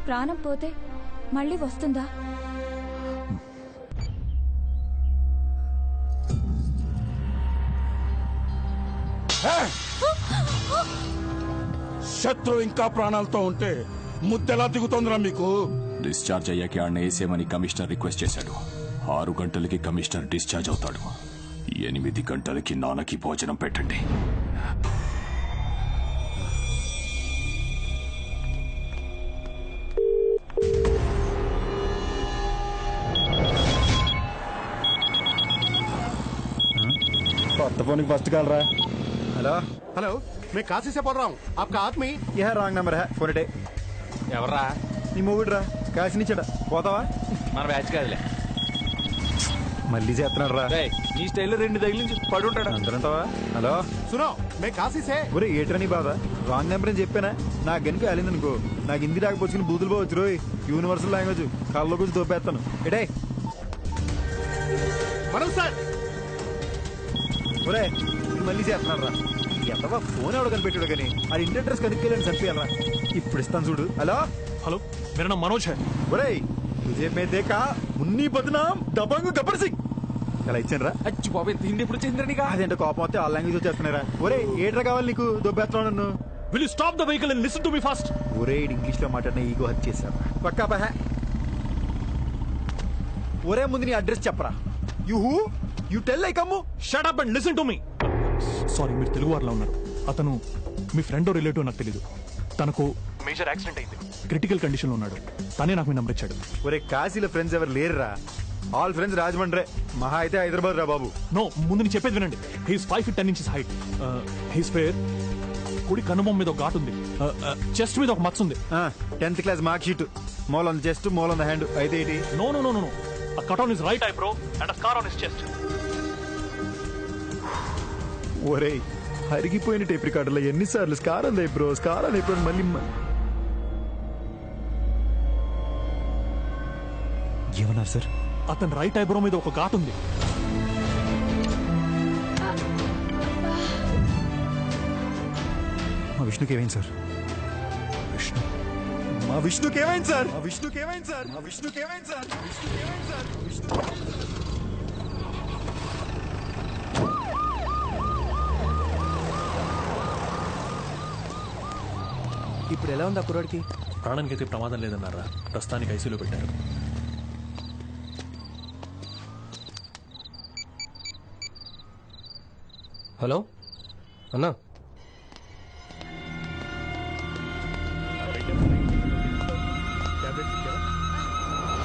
ప్రాణం పోతే మళ్ళీ వస్తుందా? శత్రు ఇంకా ప్రాణాలతో ఉంటే ముద్దెలా దిగుతోందిరా మీకు? డిశ్చార్జ్ అయ్యాక ఆడనే వేసేమని కమిషనర్ రిక్వెస్ట్ చేశాడు. 6 గంటలకి కమిషనర్ డిశ్చార్జ్ అవుతాడు. 8 గంటలకి నాన్నకి భోజనం పెట్టండి. కొత్త फोन फर्स्ट कॉल रहा है. हेलो हेलो, मैं काशी से बोल रहा हूँ. आपका आदमी? यह रॉन्ग नंबर है. फोन इटे. ఎవర్రా? నీ మొగుడురా, కాశీ నుంచట. పోతావా? మన బ్యాచ్ కాదులే. మళ్ళీ చేస్తున్నాడు రా. ఈ స్టైల్లో 2 తగిలించి పడి ఉంటాడు. అందరంటావా? హలో सुनो, मैं काशी से. ఒరే ఏట్రా నీ బాధ? రాంగ్ నెంబర్ అని చెప్పానా? నాకు గనుక వెళ్ళిందనుకో, నాకు హిందీ రాకపోవచ్చు బూతులు పోవచ్చు రోయ్. యూనివర్సల్ లాంగ్వేజ్ కళ్ళలో కూర్చొని దోపేస్తాను. ఎటే మనం సార్. ఒరే మళ్ళీ చేస్తున్నాడు రా. ఎంతవా ఫోన్ ఎవడ కనిపెట్టాడు కానీ అది ఇంటి అడ్రస్ కనుక్కెళ్ళని చంపేయాలరా. ఇప్పుడు ఇస్తాను చూడు. హలో హలో, मेरा नाम मनोज है. ఒరే तुझे मैं देखा మున్ని బద్నాం దబంగు గబ్బర్ సింగ్. ఎలా ఇచ్చాను రా? అచ్చి బాబే, తిండి ఎప్పుడు చెందిరనిగా. అదేంటో కోపం వస్తే ఆ లాంగ్వేజ్ వచ్చేస్తున్నారా. ఒరే ఏట్రా కావాలి నీకు? దొబ్బేస్తున్నావు నన్ను. Will you stop the vehicle and listen to me first? ఒరే ఇంగ్లీష్ లో మాట్లాడిన ఈగో హత్య చేశారు. పక్కా బహ. ఒరే ముందు నీ అడ్రస్ చెప్పరా. You tell like Ammu. Shut up and listen to me. Sorry, మీరు తెలుగు వారిలో ఉన్నారు. అతను మీ ఫ్రెండ్ రిలేటివ్ నాకు తెలీదు. తనకు మేజర్ యాక్సిడెంట్ అయింది, క్రిటికల్ కండిషన్ లో ఉన్నాడు. తనే నాకు మీ నంబర్ ఇచ్చాడు. ఒరే కాశీలో ఫ్రెండ్స్ ఎవరు లేరురా. ఆల్ ఫ్రెండ్స్ రాజమండ్రే, మహా అయితే హైదరాబాద్ రా బాబు. నో, ముందు నేను చెప్పేది వినండి. He's 5 feet 10 inches height. He's fair. కుడి కనుబొమ్మ మీద ఒక ఘాటు ఉంది. చెస్ట్ మీద ఒక మచ్చ ఉంది. 10th class mark sheet. Mole on chest, mole on the hand. అయితే ఏంటి? No no no no. A cut on his right eyebrow and a scar on his chest. ఒరే అరిగిపోయిన టేప్ రికార్డులో ఎన్నిసార్లు స్కారాలు అయిపో మళ్ళీ ఏమన్నారు సార్? అతని రైట్ ఐబ్రో మీద ఒక ఘాటు ఉంది. మా విష్ణుకి ఏమైంది సార్? మా విష్ణుకి ఏమైంది సార్? ఇప్పుడు ఎలా ఉంది ఆ కుర్రాడికి? ప్రాణానికి అయితే ప్రమాదం లేదన్నారా, ప్రస్తుతానికి ఐసీలో పెట్టారు. హలో అన్నా,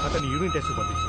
అతని యూరిన్ టెస్ట్ పంపించి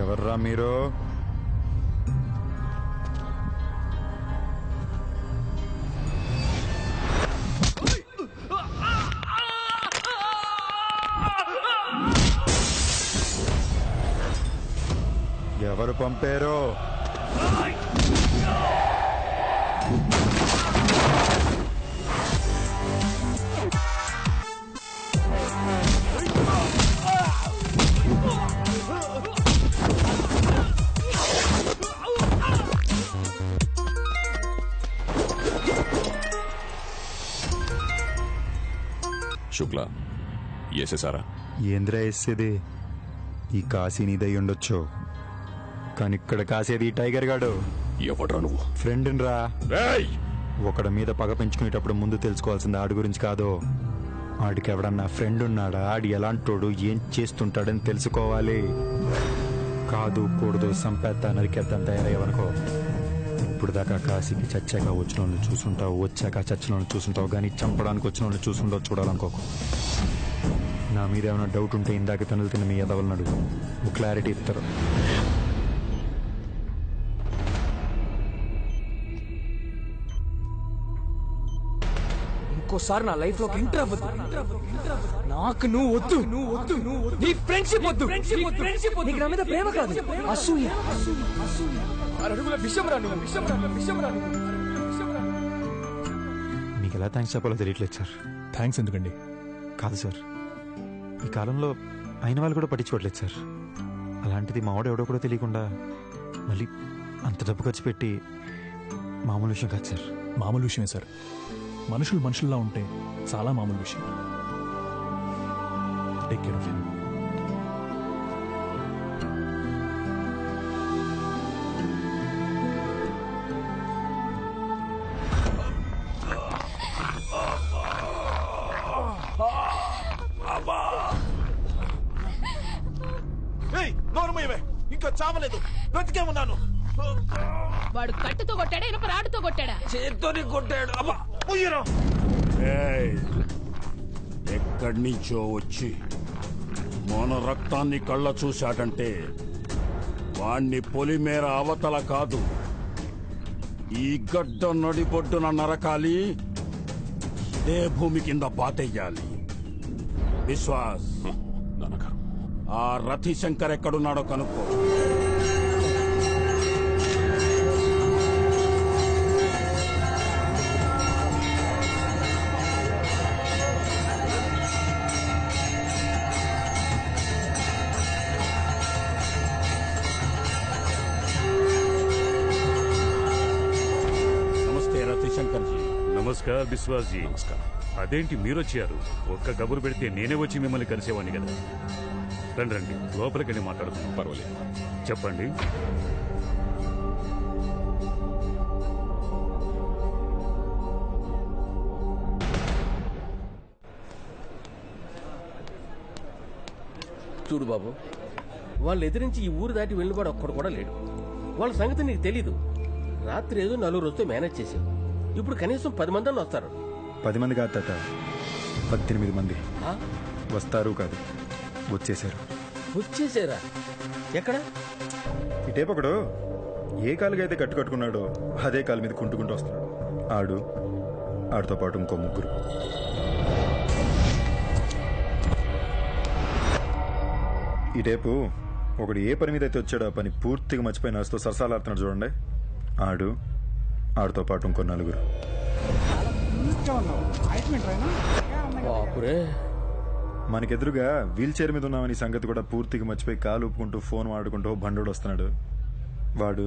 ఎవర్రా మీరు? ఎవరు పంపారో? శుక్లా వేసేసారా? ఏంద్రా వేసేది? ఈ కాశీ నీదై ఉండొచ్చు, కానీ ఇక్కడ కాసేది ఈ టైగర్ గాడు. ఎవడ్రా నువ్వు? ఫ్రెండ్ రా. ఒకడి మీద పగ పెంచుకునేటప్పుడు ముందు తెలుసుకోవాల్సింది ఆడి గురించి కాదు, ఆడికి ఎవడన్నా ఫ్రెండ్ ఉన్నాడా, ఆడి ఎలాంటోడు, ఏం చేస్తుంటాడని తెలుసుకోవాలి. కాదు కూడదు సంపేద్దా నరికేద్దాం తయారయ్యవనుకో, ఇప్పుడు దాకా కాశీకి చచ్చాక వచ్చిన వాళ్ళని చూసుంటావు, వచ్చాక చచ్చిన వాళ్ళని చూసుంటావు, కానీ చంపడానికి వచ్చిన వాళ్ళని చూసుంటావు చూడాలనుకోకు. నా మీద ఏమైనా డౌట్ ఉంటే ఇందాక తనులు తిన్న మీ ఎదవలను అడుగు, క్లారిటీ ఇస్తారు. ఇంకోసారి నా లైఫ్ లోకి ఎంటర్ అవ్వదు. నాకు నువ్వు వద్దు, నీ ఫ్రెండ్షిప్ వద్దు. నీకు నా మీద ప్రేమ కాదు, అసూయ. అడుగుల విషం రా నువ్వు, విషం రా. మీకు ఎలా థ్యాంక్స్ చెప్పాలో తెలియట్లేదు సార్. థ్యాంక్స్ ఎందుకండి? కాదు సార్, ఈ కాలంలో అయిన వాళ్ళు కూడా పట్టించుకోవట్లేదు సార్. అలాంటిది మావాడు ఎవడో కూడా తెలియకుండా మళ్ళీ అంత డబ్బు ఖర్చు పెట్టి మామూలు విషయం కాదు సార్. మామూలు విషయమే సార్, మనుషులు మనుషుల్లా ఉంటే చాలా మామూలు విషయం. Take care of him. నోరుమయ్యవే, ఇంకా చావలేదు, బ్రతికే ఉన్నాను. వాడు కట్టుతో కొట్టాడా ఇనప రాడుతో కొట్టాడా? చేత్తోనే కొట్టాడు. ఎక్కడి నుంచో వచ్చి మన రక్తాన్ని కళ్ళ చూశాడంటే వాణ్ణి పొలిమేర అవతల కాదు, ఈ గడ్డ నడిబొడ్డున నరకాలి, ఇదే భూమి కింద పాతెయ్యాలి. విశ్వాస్, ఆ రతిశంకర్ ఎక్కడున్నాడో కనుక్కో. నమస్కార్ విశ్వాస్ జీ. అదేంటి మీరొచ్చారు? ఒక్క కబురు పెడితే నేనే వచ్చి మిమ్మల్ని కలిసేవాడిని కదా. రండి రండి, లోపలికని మాట్లాడుతున్నాం. పర్వాలేదు, చెప్పండి. చూడు బాబు, వాళ్ళు ఎదిరించి ఈ ఊరు దాటి వెళ్ళివాడు ఒక్కడు కూడా లేడు. వాళ్ళ సంగతి నీకు తెలీదు. రాత్రి ఏదో 4 వస్తే మేనేజ్ చేసావు. ఇప్పుడు కనీసం 10 మంది వస్తారు. 10 మంది కాదు తాత, 18 మంది వస్తారు. కాదు, వచ్చేసారు. వచ్చేసారా? ఎక్కడ? ఇటేపు ఒకడు ఏ కాలుగా అయితే కట్టుకున్నాడో అదే కాలు మీద కుంటుకుంటూ వస్తున్నాడు. ఆడితో పాటు ఇంకో 3. ఇటేపు ఒకడు ఏ పని మీద అయితే వచ్చాడో ఆ పని పూర్తిగా మర్చిపోయి నడుస్తూ సరసాలాడుతున్నాడు చూడండి. ఆడితో పాటు ఇంకో 4. మనకెదురుగా వీల్ చైర్ మీద ఉన్నామని సంగతి కూడా పూర్తిగా మర్చిపోయి కాలు ఊపుకుంటూ ఫోన్ వాడుకుంటూ బండోడు వస్తున్నాడు. వాడు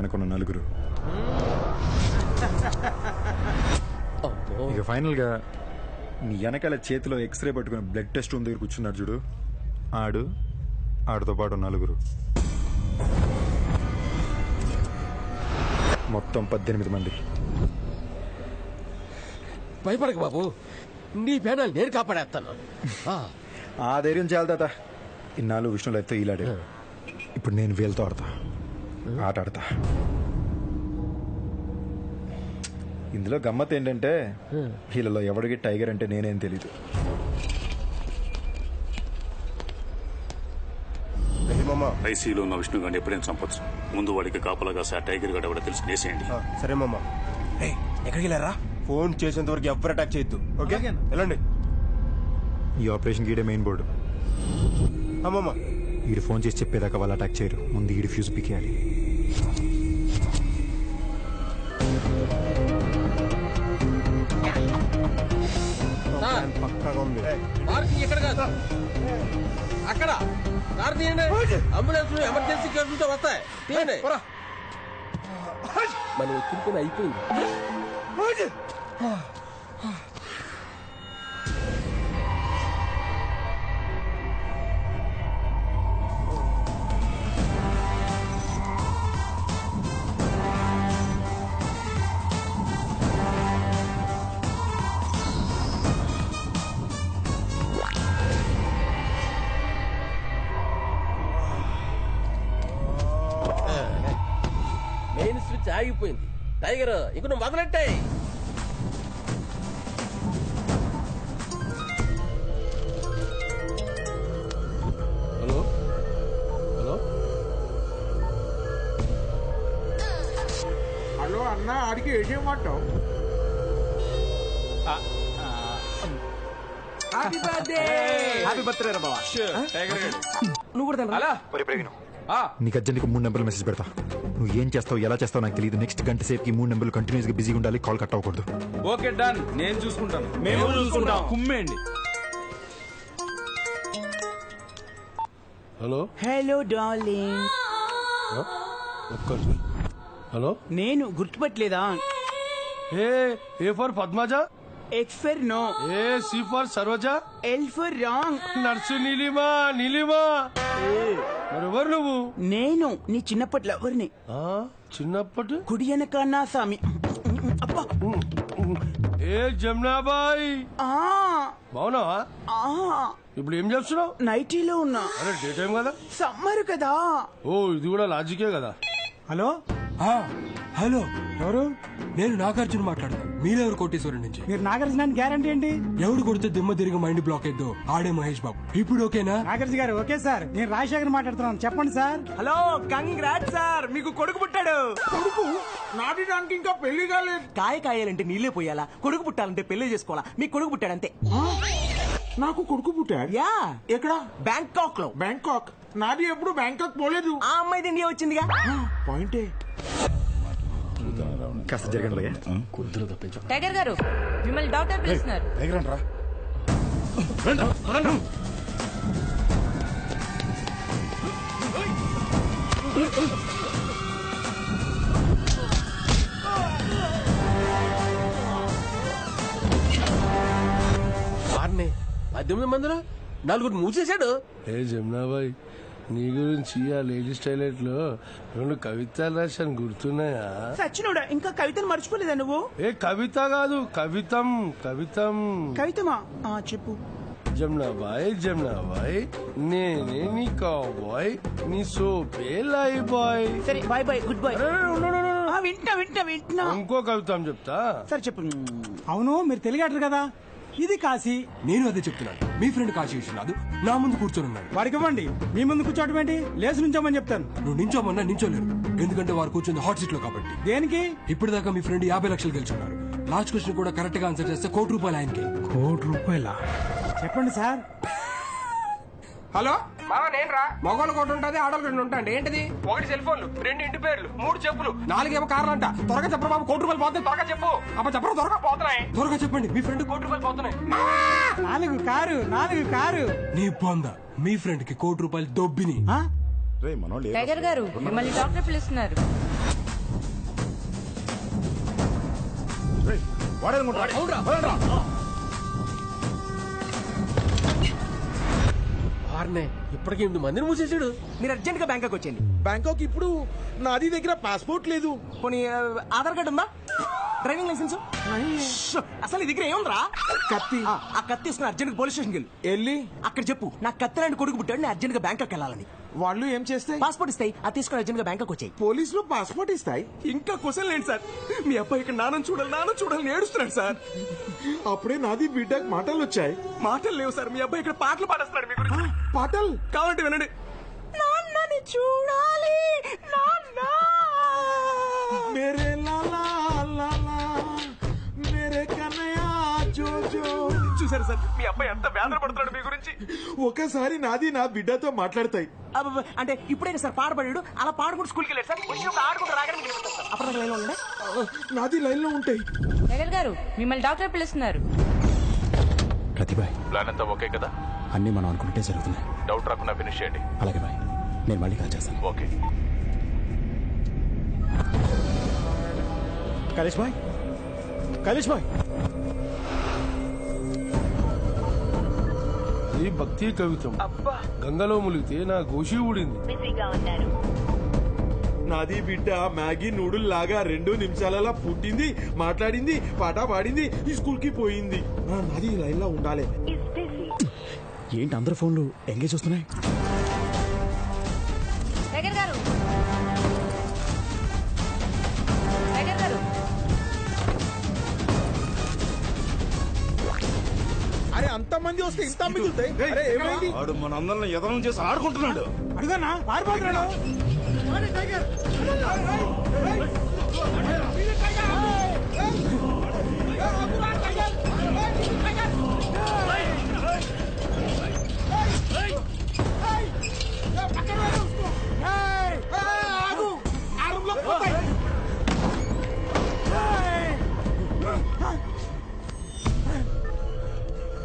అనుకున్న 4. ఇక ఫైనల్ గా నీ వెనకాల చేతిలో ఎక్స్రే పట్టుకుని బ్లడ్ టెస్ట్ రూమ్ దగ్గర కూర్చున్నాడు చూడు. ఆడితో పాటు 4. మొత్తం 18 మంది. భయపడక బాబు, నీ పేడాలు నేను కాపాడేస్తాను. ఆ ధైర్యం చాలు తాత. ఇన్నాళ్ళు విష్ణు లైఫ్తో ఈలాడే, ఇప్పుడు నేను వీళ్ళతో ఆట ఆడతా. ఇందులో గమ్మత్ ఏంటంటే వీళ్ళలో ఎవడికి టైగర్ అంటే నేనేం తెలీదు. ఐసీలో ఉన్న విష్ణు గారిని ఎప్పుడైనా చంపొచ్చు. ముందు వాడికి కాపలాగా సార్ టైగర్ గడ ఎవడో తెలిసి వేసేయండి. సరే మామ. ఎక్కడికి వెళ్ళారా? ఫోన్ చేసేంత వరకు ఎవరు అటాక్ చేయొద్దు. ఓకే, వెళ్ళండి. ఈ ఆపరేషన్ గీడే మెయిన్ బోర్డు. అమ్మమ్మ, ఈడు ఫోన్ చేసి చెప్పేదాకా వాళ్ళు అటాక్ చేయరు. ముందు ఈడు ఫ్యూజ్ పికేయాలి. పక్కాగా ఉంది. ఇక్కడ కాదు, అక్కడ. కారు తీయండి. అంబులెన్స్ ఎమర్జెన్సీ కేసులతో వస్తాయి. తీయండి. మనం వచ్చిన పని అయిపోయింది. మెయిన్ స్విచ్ ఆగిపోయింది. టైగర్, ఇంక నువ్వు మొదలెట్టాయి. హలో హలో హలో అన్న, ఆడికి ఏం చేయమంటావు? హ్యాపీ బర్త్డే రా బావా. నువ్వు కూడా నీకు అర్జెంట్గా 3 నెంబర్లు మెసేజ్ పెడతా. నువ్వు ఏం చేస్తావు, ఎలా చేస్తావు నాకు తెలియదు. నెక్స్ట్ గంట సేపుకి 3 నెంబర్లు కంటిన్యూస్ గా బిజీగా ఉండాలి. కాల్ కట్ అవ్వకూడదు. ఓకే డన్, నేను చూసుకుంటాను. మేము చూసుకుంటాం. కుమ్మేండి. Hello hello darling. హలో, నేను గుర్తుపట్టలేదా? A for Padmaja, X for no, A C for Saroja, L for wrong. Nurse Neelima. మరెవరు నువ్వు? నేను నీ చిన్నప్పటి లవర్ని. చిన్నప్పటి కుడి వెనకన్నా సామి. అబ్బా, ఏ జమునాబాయ్, బావునావా? ఇప్పుడు ఏం చేస్తున్నావు? నైటీలో ఉన్నా. అరే డే టైం కదా. సమ్మర్ కదా. ఓ, ఇది కూడా లాజికే కదా. హలో హలో ఎవరు? నేను నాగార్జున మాట్లాడుతాను. మీరెవరు? కోటేశ్వరం నుంచి. మీరు నాగార్జున గ్యారంటీ ఏంటి? ఎవడు కొడితే దిమ్మ తిరిగి మైండ్ బ్లాక్ అయిద్దో ఆడే మహేష్ బాబు. ఇప్పుడు ఓకేనా? నాగార్జున గారు ఓకే సార్. నేను రాజశేఖర్ మాట్లాడుతున్నాను. చెప్పండి సార్. హలో, కంగ్రాట్స్ సార్, మీకు కొడుకు పుట్టాడు. కొడుకు నాటిడానికి ఇంకా పెళ్లి కాలేదు. కాయ కాయాలంటే నీళ్లే పోయాలా, కొడుకు పుట్టాలంటే పెళ్లి చేసుకోవాలా? మీకు కొడుకు పుట్టాడు అంతే. నాకు కొడుకు పుట్టాడు. యా. ఎక్కడ? బ్యాంకాక్ లో. బ్యాంకాక్? నాది ఎప్పుడు బ్యాంకాక్ పోలేదు. ఆ అమ్మాయి ఇండియా వచ్చిందిగా. పాయింటే. కాస్త జరగండి. కుదురు తప్పించు. టైగర్ గారు మిమ్మల్ని డాక్టర్ పిలుస్తున్నారు. వారిని 18 మందిలో 4 మూసేశాడు. ఏ జమునాబాయ్, నీ గురించి ఆ లేడీస్ టాయిలెట్ లో 2 కవితలు రాశాను, గుర్తున్నాయా? సచ్చినోడా, ఇంకా కవితను మర్చిపోలేదా నువ్వు? ఏ కవిత కాదు, కవితం. కవితమా? చెప్పు. జమునాబాయ్ జమునాబాయ్, నేనే నీ కాబాయ్, నీ సోపే లై బాయ్. సరే బాయ్ బాయ్, గుడ్ బాయ్. వింటున్నా. ఇంకో కవితం చెప్తా. సరే చెప్పు. అవును, మీరు తెలియటరు కదా, ఇది కాశీ. నేను అదే చెప్తున్నాను. మీ ఫ్రెండ్ కాశీ విశ్వనాథ్ నా ముందు కూర్చొని ఉన్నాడు. వాడికి ఇవ్వండి. మీ ముందు కూర్చోవటం ఏంటి? లేచి నుంచోమని చెప్తాను. నువ్వు నించోమన్నా నించోలేరు, ఎందుకంటే వారు కూర్చుంది హాట్ సీట్ లో కాబట్టి. దేనికి? ఇప్పటిదాకా మీ ఫ్రెండ్ 50 లక్షలు గెలుచున్నారు. లాస్ట్ క్వశ్చన్ కూడా కరెక్ట్ గా ఆన్సర్ చేస్తే ₹1,00,00,000 ఆయనకి. ₹1,00,00,000? చెప్పండి సార్. హలో మావా, నేను రా. మగవాళ్ళు ఒకటి ఉంటుంది, ఆడవాళ్ళు 2 ఉంటాయండి. ఏంటిది? 1 సెల్ ఫోన్లు, 2 ఇంటి పేర్లు, 3 చెప్పులు, 4 ఏమో కార్లు అంట. త్వరగా చెప్పరు బాబు, ₹1,00,00,000 పోతుంది. త్వరగా చెప్పు. అబ్బా చెప్పరు, త్వరగా పోతున్నాయి. త్వరగా చెప్పండి, మీ ఫ్రెండ్ ₹1,00,00,000 పోతున్నాయి. 4 కారు. నీ పొంద, మీ ఫ్రెండ్ కి ₹1,00,00,000 దొబ్బిని. టైగర్ గారు మిమ్మల్ని డాక్టర్ పిలుస్తున్నారు. ఇప్పటికి 8 మందిని మూసేశాడు. మీరు అర్జెంట్ గా బ్యాంకాక్ వచ్చేయండి. బ్యాంకాక్ ఇప్పుడు నాది దగ్గర పాస్పోర్ట్ లేదు. పోనీ ఆధార్ కార్డు ఉందా? Driving licence? అసలు నీ దగ్గర ఏముందిరా? కత్తి. ఆ కత్తి తీసుకుని అర్జెంట్ గా పోలీస్ స్టేషన్కి వెళ్ళి అక్కడ చెప్పు, నా కత్తి లాంటి కొడుకు పుట్టాడు, నేను అర్జెంట్ గా బ్యాంకాక్ వెళ్ళాలని. వాళ్ళు ఏం చేస్తాయి? పాస్పోర్ట్ ఇస్తాయి. అది తీసుకుని అర్జెంట్ గా బ్యాంకాక్ వచ్చాయి. పోలీసులు పాస్పోర్ట్ ఇస్తాయి. ఇంకా క్వశ్చన్ లేండి సార్. మీ అబ్బాయి ఇక్కడ నాన్న చూడాలని ఏడుస్తున్నాడు సార్. అప్పుడే నాది బిడ్డకు మాటలు వచ్చాయి. మాటలు లేవు సార్. మీ అబ్బాయి ఇక్కడ పాటలు పాడేస్తున్నాడు మీ గురించి. పాటలు కావాలంటే వినండి. నాన్నని చూడాలి నాన్న, మేరే లాలా లాలా, మేరే కన్నయ్య జో జో. చూసారు సార్, మీ అబ్బాయి ఎంత వేదన పడుతున్నాడు మీ గురించి. ఒకసారి నాది నా బిడ్డతో మాట్లాడతాయి. అంటే ఇప్పుడైనా సార్ పాడబడాడు, అలా పాడుకుంటూ స్కూల్కి వెళ్ళాడు సార్. ఆడుకుంటూ రాగానే అప్పుడు లైన్ లో ఉండే నాది లైన్ లో ఉంటాయి. టైగర్ గారు మిమ్మల్ని డాక్టర్ పిలుస్తున్నారు. ప్రతిభాయ్, ప్లాన్ అంతా ఓకే కదా? అన్ని మనం అనుకుంటే జరుగుతున్నాయి. డౌట్ రాకుండా ఫినిష్ చేయండి. అలాగే బాయ్, నేను మళ్ళీ కాల్ చేస్తాను. ఓకే. కలేష్ బాయ్, ఈ భక్తి కవితం. గంగలో ములిగితే నా గోషి ఊడింది. నాది బిడ్డ మ్యాగీ నూడుల్ లాగా 2 నిమిషాలలో పుట్టింది, మాట్లాడింది, పాట పాడింది, ఈ స్కూల్ కి పోయింది. నాది లైన్ లో ఉండాలి. ఏంటి అందరు ఫోన్లు ఎంగేజ్ వస్తున్నాయి? టైగర్ గారు, టైగర్ గారు. అరే అంతమంది వస్తే ఇంత మిగులుతాయి. అరే ఏమైంది? వాడు మనందరిని ఎదనం చేసి ఆడుకుంటున్నాడు. అడుగన్నా పారిపోతున్నాడు.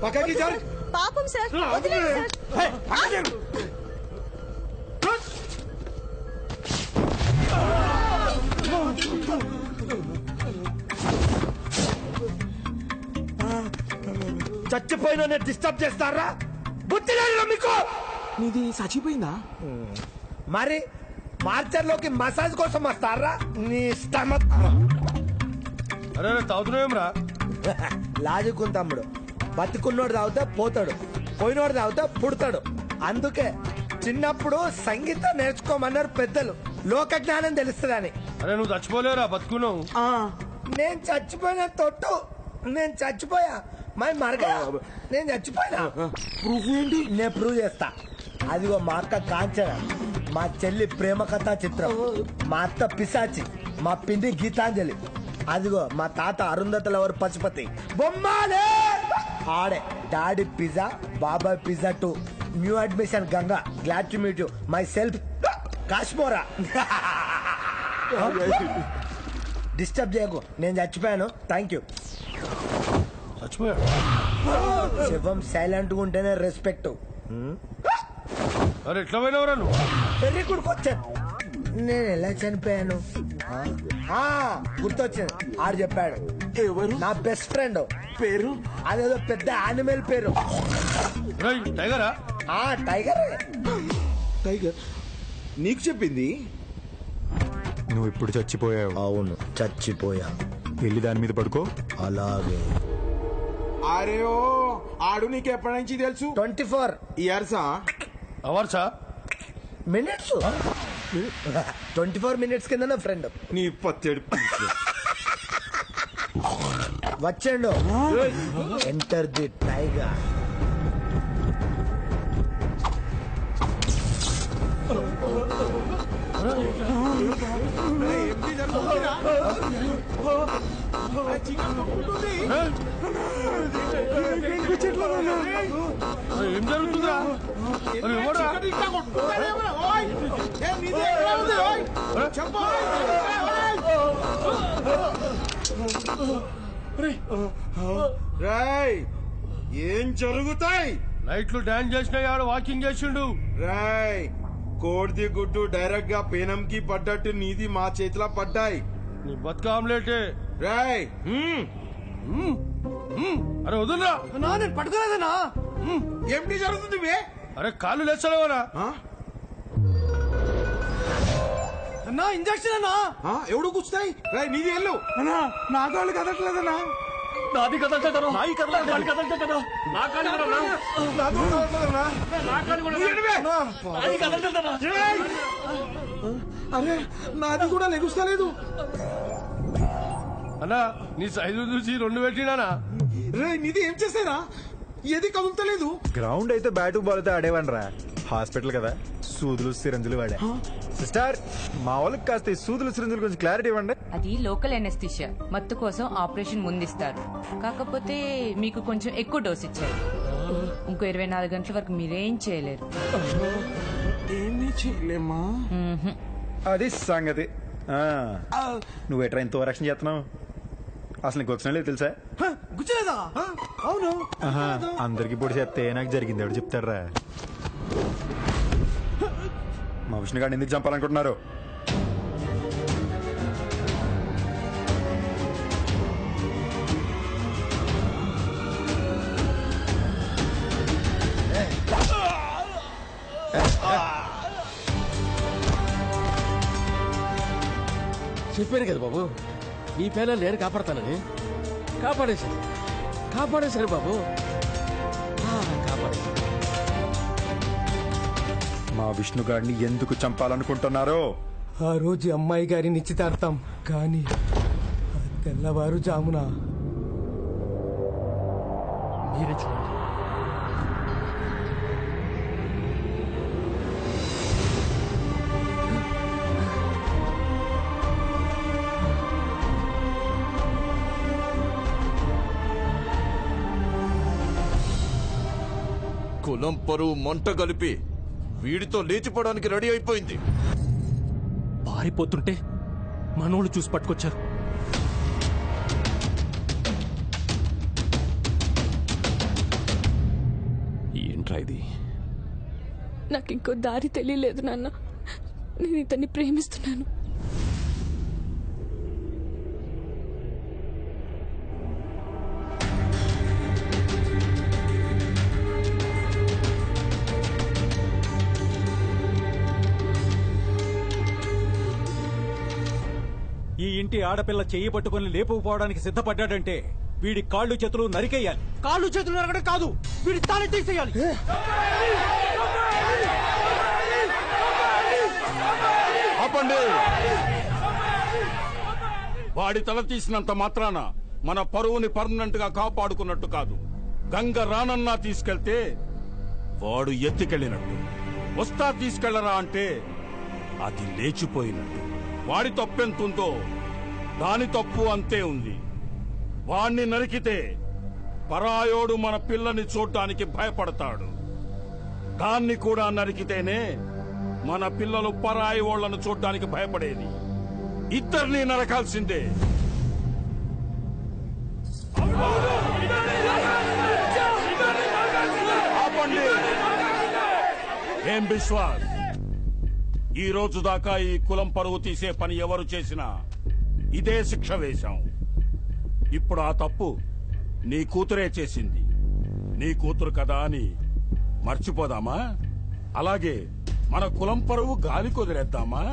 పక్కకి సార్. పాపం సార్, వదిలేండి సార్. చచ్చిపోయిన డిస్టర్బ్ చేస్తారా? బుద్ధి లేదా మీకు? నీది చచ్చిపోయిందా? మరి మార్చర్లోకి మసాజ్ కోసం వస్తారా? నీ స్టమక్. అరే తాగుతున్నావేమ్రా? లాజుకుని తమ్ముడు, బతుకున్నోడు తాగితే పోతాడు, పోయినోడు తాగితే పుడతాడు. అందుకే చిన్నప్పుడు సంగీతం నేర్చుకోమన్నారు పెద్దలు, లోక జ్ఞానం తెలుస్తుందని. అరే నువ్వు చచ్చిపోలేరా, బతుకున్నావు. నేను చచ్చిపోయిన తొట్టు, నేను చచ్చిపోయా మై మరగ, నేను చచ్చిపోయినా. ప్రూఫ్ ఏంటి? నేను ప్రూవ్ చేస్తా. అదిగో మా అక్క కాంచన, మా చెల్లి ప్రేమ కథా చిత్రం, మా అత్త పిశాచి, మా పిండి గీతాంజలి, అదిగో మా తాత అరుంధతలవరు పశుపతి. బొమ్మాలే ఆడే డాడీ పిజ్జా, బాబాయ్ pizza 2, new admission Ganga, glad to meet you, myself Kashmora. Disturb చేయకు, నేను చచ్చిపోయాను. Thank you. శివం సైలెంట్ గా ఉంటేనే రెస్పెక్ట్. అరే ఎట్లా పోయినవరా నువ్వు? పెళ్లి కొడుకు వచ్చాను. నేను ఎలా చనిపోయాను? గుర్తొచ్చింది, ఆడు చెప్పాడు. ఎవరు? నా బెస్ట్ ఫ్రెండ్. పేరు? అదేదో పెద్ద యానిమల్ పేరు. టైగరా? టైగర్. టైగర్ నీకు చెప్పింది? నువ్వు ఇప్పుడు చచ్చిపోయావు. అవును, చచ్చిపోయా. వెళ్ళి దాని మీద పడుకో. అలాగే. అరే ఓ ఆడు నీకు ఎప్పటి నుంచి తెలుసు? 24 ఇయర్సా? అవర్సా? మినిట్స్. 24 minutes కింద నా ఫ్రెండ్. నీ పత్తేడు వచ్చాడు. Enter the tiger. ఏం జరుగుతుందా? ఏం జరుగుతాయి? నైట్లు డాన్స్ చేసినాయి, ఆడ వాకింగ్ చేసిండు. రాయ్ కోడిది గుడ్డు డైరెక్ట్ గా పేనంకి పడ్డట్టు నీది మా చేతిలో పడ్డాయి. నీ బతుక ఆమ్లెటే. రాయ్ అరే వదులురా. నేను పట్టుకోలేదనా? ఏమిటి జరుగుతుంది? అరే కాళ్ళు లేచలేవరా? అన్నా ఇంజక్షన్ అన్నా. ఎవడు కూర్చుతాయి? రాయ్ నీది ఎల్లు. అన్నా నా కాళ్ళు కదట్లేదన్నా. నాది కదలటనా? నాయి కదలటనా? నా కాళ్ళు అరే నాది కూడా లెగుస్తలేదు. అన్నా నీ సైజు చూసి 2 పెట్టినానా? రే నీది ఏం చేసేనా? ఏది కదులుతలేదు. గ్రౌండ్ అయితే బ్యాటు బాల్ అయితే ఆడేవనరా. హాస్పిటల్ కదా, సూదులు సిరంజులు వాడా. సిస్టర్, మా వాళ్ళకి కాస్త ఈ సూదులు సిరంజుల గురించి క్లారిటీ ఇవ్వండి. అది లోకల్ ఎనెస్థిషియా, మత్తు కోసం ఆపరేషన్ ముందిస్తారు. కాకపోతే మీకు కొంచెం ఎక్కువ డోస్ ఇచ్చారు. ఇంకో 24 గంటల వరకు మీరేం చేయలేరు. ఏమీ చేయలేమా? అది సంగతి. నువ్వు ఎట్రా ఇంత రక్షణ చేస్తున్నావు? అసలు నీకు వచ్చిన లేదు తెలుసా? గుచ్చలేదా? అవును. అందరికి పొడి చెప్తే నాకు జరిగింది ఎవడు చెప్తారా? మా విష్ణుగాడిని ఎందుకు చంపాలనుకుంటున్నారు? చెప్పాను కదా బాబు, నీ పిల్లలు నేను కాపాడతానని. కాపాడేశారు బాబు, కాపాడేశారు. మా విష్ణుగాడిని ఎందుకు చంపాలనుకుంటున్నారో? ఆ రోజు అమ్మాయి గారి నిశ్చితార్థం, కానీ తెల్లవారు జామున మీరే చూడండి. కులం పరువు మంట కలిపి వీడితో లేచిపోవడానికి రెడీ అయిపోయింది. పారిపోతుంటే మనోళ్ళు చూసి పట్టుకొచ్చారు. ఏంట్రా ఇది? నాకు ఇంకో దారి తెలియలేదు నాన్న. నేను ఇతన్ని ప్రేమిస్తున్నాను. ఈ ఇంటి ఆడపిల్ల చెయ్యి పట్టుకుని లేపుకుపోవడానికి సిద్ధపడ్డాడంటే వీడి కాళ్ళు చేతులు నరికేయాలి. కాళ్ళు చేతులు నరకడం కాదు, వీడి తాళి తీసేయాలి. వాడి తల తీసినంత మాత్రాన మన పరువుని పర్మనెంట్ గా కాపాడుకున్నట్టు కాదు. గంగ రానన్నా తీసుకెళ్తే వాడు ఎత్తికెళ్ళినట్టు. వస్తా తీసుకెళ్లరా అంటే అది లేచిపోయినట్టు. వాడి తప్పెంతుందో దాని తప్పు అంతే ఉంది. వాణ్ణి నరికితే పరాయోడు మన పిల్లని చూడ్డానికి భయపడతాడు. దాన్ని కూడా నరికితేనే మన పిల్లలు పరాయి ఓళ్లను చూడ్డానికి భయపడేది. ఇద్దరిని నరకాల్సిందే. ఆపండి. ఏం విశ్వాస్, ఈ రోజు దాకా ఈ కులం పరువు తీసే పని ఎవరు చేసినా ఇదే శిక్ష వేశాం. ఇప్పుడు ఆ తప్పు నీ కూతురే చేసింది. నీ కూతురు కదా అని మర్చిపోదామా? అలాగే మన కులం పరువు గాలి కుదిరేద్దామా?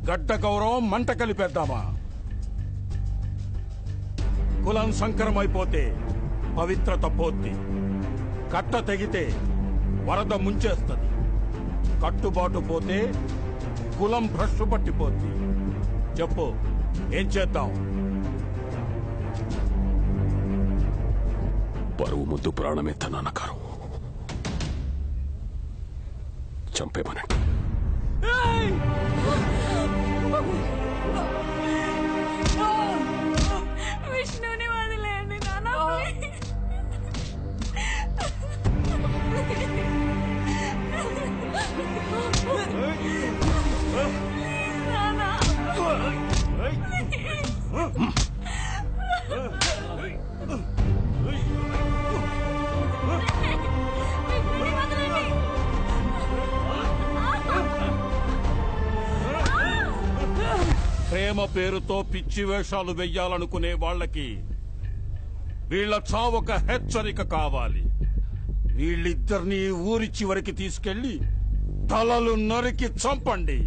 గడ్డ గౌరవం మంట కలిపేద్దామా? కులం సంకరమైపోతే పవిత్రత పోద్ది. కట్ట తెగితే వరద ముంచేస్తుంది. కట్టుబాటు పోతే కులం భ్రష్టు పట్టిపోద్ది. చెప్పు, ఏం చేద్దాం? పరువు ముద్దు ప్రాణమెత్తనన్నకారం చంపేమనండి. విష్ణుని వదిలేయండి నాన్న. ప్రేమ పేరుతో పిచ్చి వేషాలు వెయ్యాలనుకునే వాళ్ళకి వీళ్ల చావొక హెచ్చరిక కావాలి. వీళ్ళిద్దరినీ ఊరి చివరికి తీసుకెళ్లి తలలు నరికి చంపండి.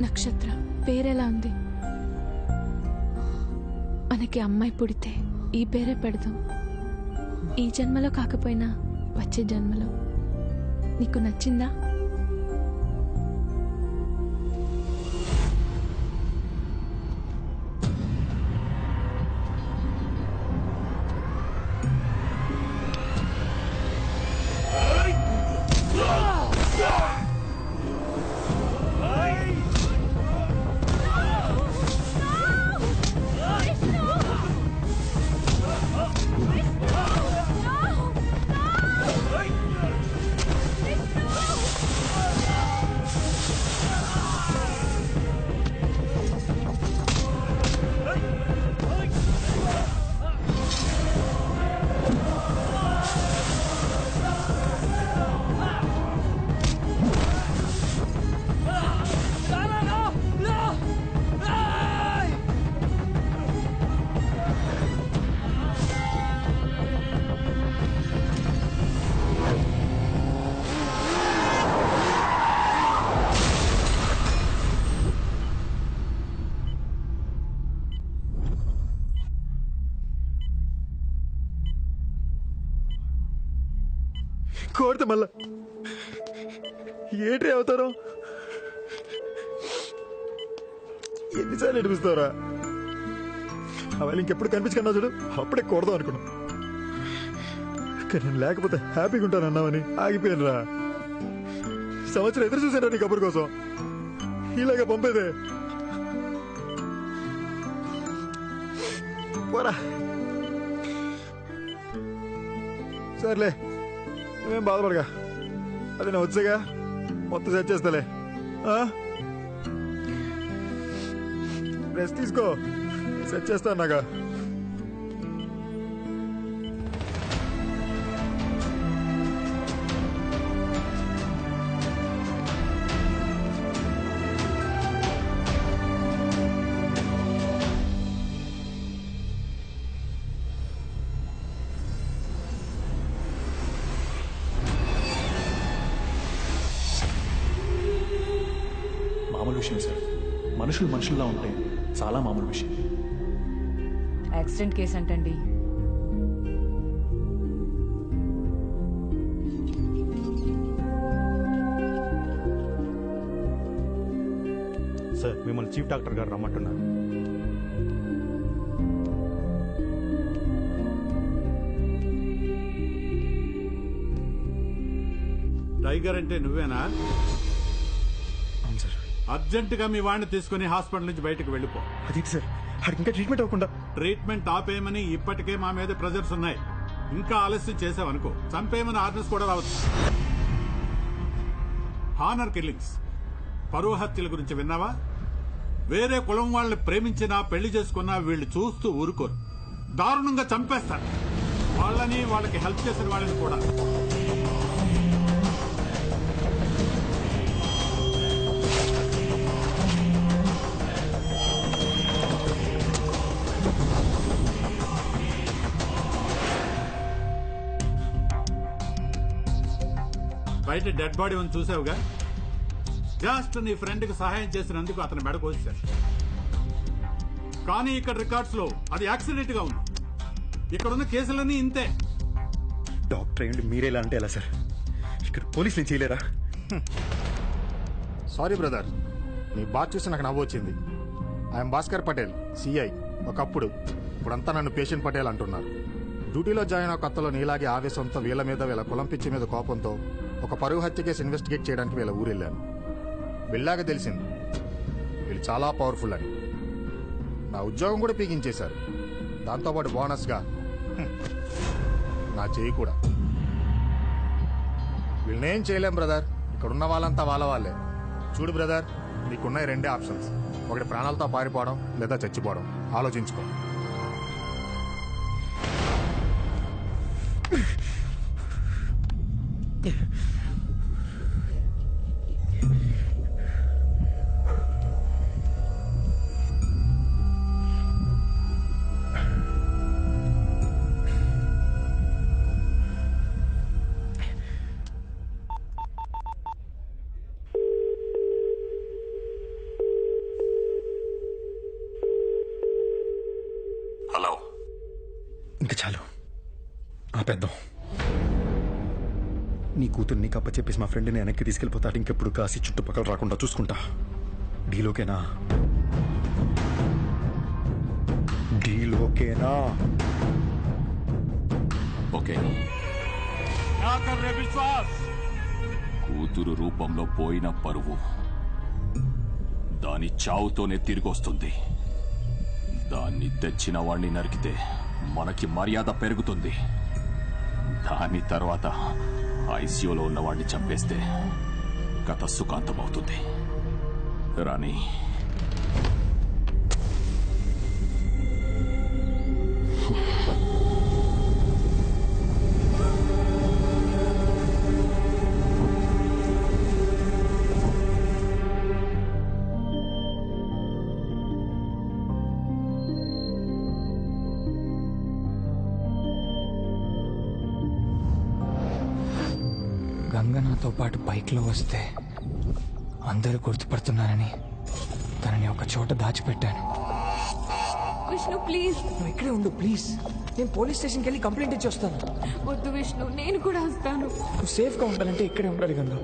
నక్షత్ర పేరెలా ఉంది? మనకి అమ్మాయి పుడితే ఈ పేరే పెడదాం. ఈ జన్మలో కాకపోయినా వచ్చే జన్మలో. నీకు నచ్చిందా? కోరితే మళ్ళా ఏంటి అవుతారు? ఎన్నిసార్లు ఏడిపిస్తారా? అవన్నీ ఇంకెప్పుడు కనిపించుకున్నా చూడు, అప్పుడే కొడదాం అనుకున్నా. నేను లేకపోతే హ్యాపీగా ఉంటాను అన్నామని ఆగిపోయాను రా. సంవత్సరం ఎదురు చూసారా నీ కబుర్ కోసం. ఇలాగా పంపేదే పోరా. సర్లే, నువ్వేం బాధపడగా. అది నేను వచ్చాగా మొత్తం సెట్ చేస్తాలే. రెస్ట్ తీసుకో, సెట్ చేస్తాను నాగా. మామూలు విషయం సార్. మనుషులు మనుషుల్లా ఉంటే చాలా మామూలు విషయం. యాక్సిడెంట్ కేసు అంటండి. సార్ మిమ్మల్ని చీఫ్ డాక్టర్ గారు రమ్మంటున్నారు. టైగర్ అంటే నువ్వేనా? అవును సార్. అర్జెంట్ గా మీ వాడిని తీసుకుని హాస్పిటల్ నుంచి బయటకు వెళ్ళిపో. అదేంటి సార్, వాడికి ఇంకా ట్రీట్మెంట్ అవ్వకుండా? ట్రీట్మెంట్ ఆపేయమని ఇప్పటికే మా మీద ప్రెజర్స్ ఉన్నాయి. ఇంకా ఆలస్యం చేసావనుకో చంపేయమని ఆర్డర్స్ కూడా రావచ్చు. హానర్ కిల్లింగ్స్, పరువు హత్యల గురించి విన్నావా? వేరే కులం వాళ్ళని ప్రేమించినా పెళ్లి చేసుకున్నా వీళ్ళు చూస్తూ ఊరుకోరు, దారుణంగా చంపేస్తారు. వాళ్ళని వాళ్ళకి హెల్ప్ చేసిన వాళ్ళని కూడా. బయట డెడ్ బాడీ ఉంది చూసావుగా? జస్ట్ నీ ఫ్రెండ్ కి సహాయం చేసినందుకు అతని మెడ కోసారు. కానీ ఇక్కడ రికార్డ్స్ లో అది యాక్సిడెంట్ గా ఉంది. ఇక్కడున్న కేసులన్నీ ఇంతే. డాక్టర్ ఏంటి మీరేలా అంటే ఎలా సార్? ఇక్కడ పోలీసులు చేయలేరా? సారీ బ్రదర్, నీ బాధ చూసి నాకు నవ్వు వచ్చింది. I'm Bhaskar Patel, CI. ఒకప్పుడు, ఇప్పుడంతా నన్ను పేషెంట్ పటేల్ అంటున్నారు. డ్యూటీలో జాయిన్ అయిన కొత్తలో నీలాగే ఆవేశంతో వీళ్ళ మీద వీళ్ళ కులం పిచ్చి మీద కోపంతో ఒక పరువు హత్య కేసు ఇన్వెస్టిగేట్ చేయడానికి వీళ్ళ ఊరు వెళ్ళాను. వెళ్ళాక తెలిసింది వీళ్ళు చాలా పవర్ఫుల్ అని. నా ఉద్యోగం కూడా పీకించేశారు. దాంతోపాటు బోనస్గా నా చేయి కూడా. వీళ్ళనేం చేయలేం బ్రదర్, ఇక్కడున్న వాళ్ళంతా వాళ్ళే. చూడు బ్రదర్, నీకున్న రెండే ఆప్షన్స్. ఒకటి ప్రాణాలతో పారిపోవడం, లేదా చచ్చిపోవడం. ఆలోచించుకో. హలో. ఇంకా చాలు, ఆపేద్దాం. నీ కూతురు నీకు అప్పచెప్పేసి మా ఫ్రెండ్ని వెనక్కి తీసుకెళ్ళిపోతాడు. ఇంకెప్పుడు కాసి చుట్టుపక్కల రాకుండా చూసుకుంటా. డీలోకేనా? డీలోకేనా? ఓకే. విశ్వాస్, కూతురు రూపంలో పోయిన పరువు దాని చావుతోనే తిరిగొస్తుంది. దాన్ని తెచ్చిన వాణ్ణి నరికితే మనకి మర్యాద పెరుగుతుంది. దాని తర్వాత ఐసీయూలో ఉన్న వాడిని చంపేస్తే కథ సుఖాంతమవుతుంది. రాణి, గంగ నాతో పాటు బైక్లో వస్తే అందరూ గుర్తుపడుతున్నారని తనని ఒక చోట దాచిపెట్టాను. విష్ణు ప్లీజ్. నువ్వు ఇక్కడే ఉండు ప్లీజ్. నేను పోలీస్ స్టేషన్కి వెళ్ళి కంప్లైంట్ ఇచ్చి వస్తాను. వద్దు విష్ణు, నేను కూడా వస్తాను. నువ్వు సేఫ్గా ఉండాలంటే ఇక్కడే ఉండాలి గంగ.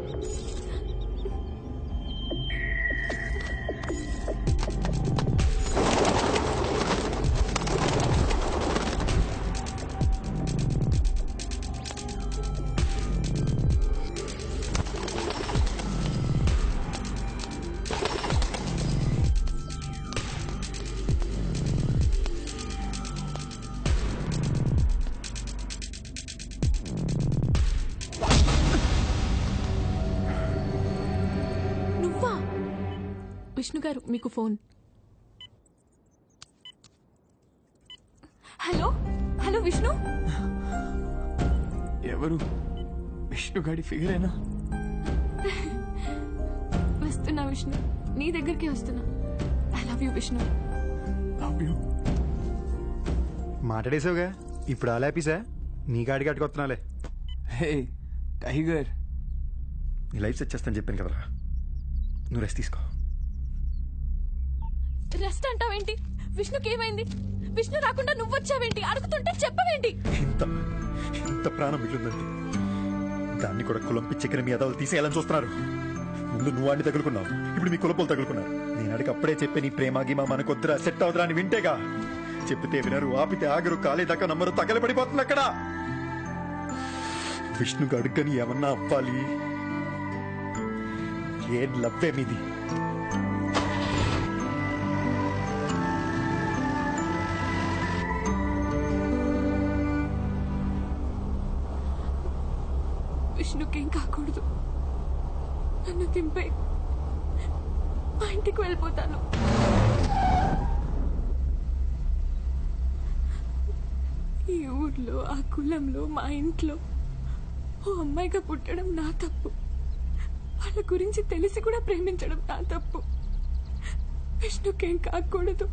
విష్ణు గారు, మీకు ఫోన్. Hello hello Vishnu. ఎవరు? విష్ణు గాడి ఫిగరేనా? వస్తున్నా విష్ణు, నీ దగ్గరికి వస్తున్నా. I love you Vishnu. Love you. మాట్లాడేసావుగా, ఇప్పుడు ఆలాపీసా? నీ గాడికి అట్టుకొస్తున్నాలే. హే టైగర్, నీ లైఫ్ సెట్ చేస్తాను చెప్పాను కదరా. నువ్వు రెస్ట్ తీసుకో. రెస్ట్ అంటావేంటి? విష్ణుకి ఏమైంది? విష్ణు రాకుండా నువ్వు వచ్చావేంటి? అడుగుతుంటే చెప్పవేంటి? ఇంత ప్రాణం మిగిలిందండి. దాన్ని కూడా కులం పిచ్చెక్కిన మీ అదవులు తీసేయాలని చూస్తున్నారు. ముందు నువ్వు వాడిని తగులుకున్నావు, ఇప్పుడు మీ కులపోలు తగులుకున్నారు. నేను అడిగి అప్పుడే చెప్పే నీ ప్రేమ గీమా మనకొద్దురా, సెట్ అవుతురా అని వింటేగా. చెప్తే వినరు, ఆపితే ఆగరు, కాలేదాకా నమ్మరు, తగలబడిపోతుంది అక్కడ. విష్ణుకు అడుగని ఏమన్నా అవ్వాలి. ఏం లవ్వే మీది? విష్ణుకేం కాకూడదు. నన్ను దింపే, మా ఇంటికి వెళ్ళిపోతాను. ఈ ఊర్లో, ఆ కులంలో, మా ఇంట్లో ఓ అమ్మాయిగా పుట్టడం నా తప్పు. వాళ్ళ గురించి తెలిసి కూడా ప్రేమించడం నా తప్పు. విష్ణుకేం కాకూడదు.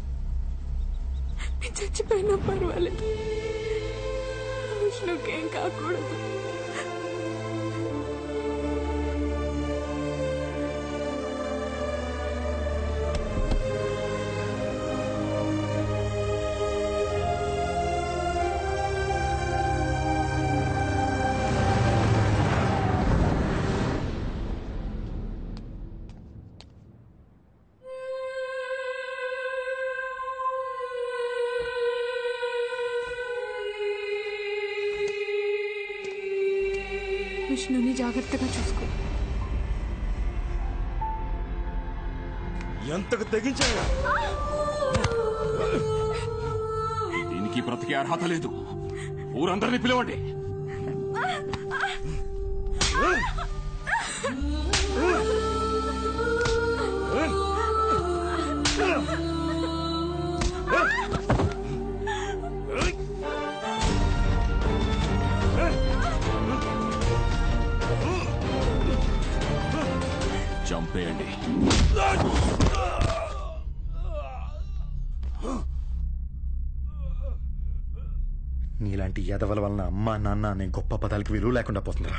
నేను చచ్చిపోయినా పర్వాలేదు. విష్ణుకేం కాకూడదు. విష్ణుని జాగ్రత్తగా చూసుకో. ఎంతకు తెగించాయా? దీనికి బ్రతికే అర్హత లేదు. ఊరందరినీ పిలవండి. చంపేయండి. నీలాంటి ఎదవల వలన అమ్మా నాన్న అనే గొప్ప పదాలకి విలువ లేకుండా పోతుందిరా.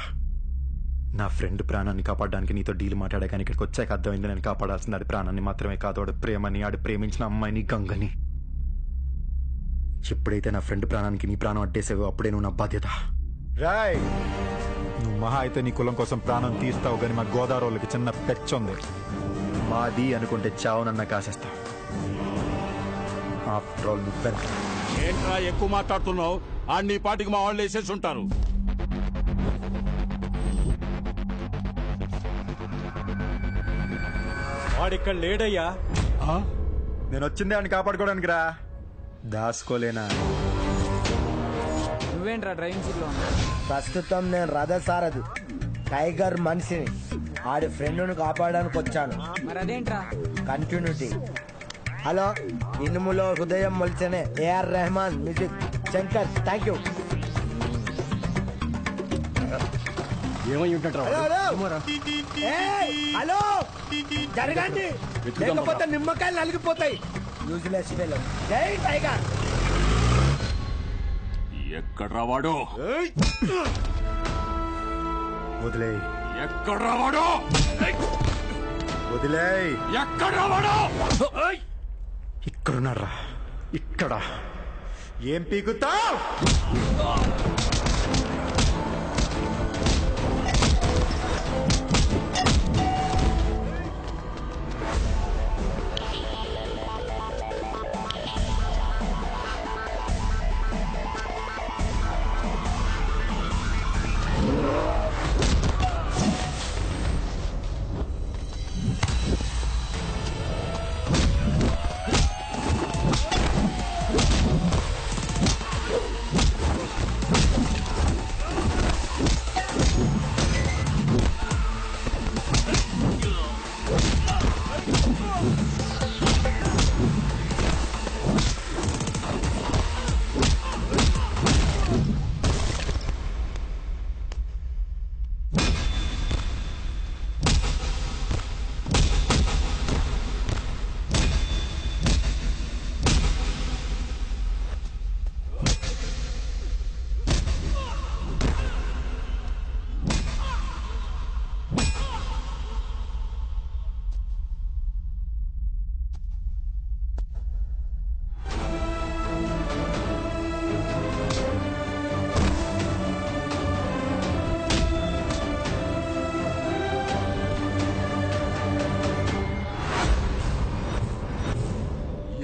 నా ఫ్రెండ్ ప్రాణాన్ని కాపాడడానికి నీతో డీల్ మాట్లాడే కానీ ఇక్కడికి వచ్చాక అర్థమైంది. నేను కాపాడాల్సింది ఆడి ప్రాణాన్ని మాత్రమే కాదు, ఆడు ప్రేమని, ఆడు ప్రేమించిన అమ్మాయిని, గంగని. ఎప్పుడైతే నా ఫ్రెండ్ ప్రాణానికి నీ ప్రాణం అడ్డేసావో అప్పుడే నువ్వు నా బాధ్యత. రాయ్, నువ్వు మహా అయితే నీ కులం కోసం ప్రాణం తీస్తావు, కానీ మా గోదావరికి చిన్న పెచ్చ ఉంది. మాది అనుకుంటే చావునన్నా కాసేస్తా. ఆఫ్టర్ ఆల్ నువ్వు ఏంట్రా ఎక్కువ మాట్లాడుతున్నావు? ఆడి నీ పాటికి మా వాళ్ళు వేసేసి ఉంటారు. వాడిక్కడ లేడయ్యా. నేను వచ్చిందే అని కాపాడుకోవడానికి రా, దాసుకోలేనా? నువ్వేంట్రా డ్రైవింగ్ సీట్ లో? ప్రస్తుతం నేను రథసారథి, టైగర్ మనిషిని. ఆడి ఫ్రెండ్ను కాపాడడానికి వచ్చాను. మరి అదేంట్రా? కంటిన్యూటీ. హలో, ఇనుములో హృదయం మొలిచనే AR Rahman music. Shankar, thank you. ఏమై ఉంటాడు? హలో, జరగండి, లేకపోతే నిమ్మకాయలు నలిగిపోతాయి. Useless fellow. జై టైగర్. ఎక్కడ రావాడో? వదిలే. ఎక్కడ రావాడో? వదిలే. ఎక్కడ రావాడో? ఇక్కడున్నారా? ఇక్కడ ఏం పీకుతావ్?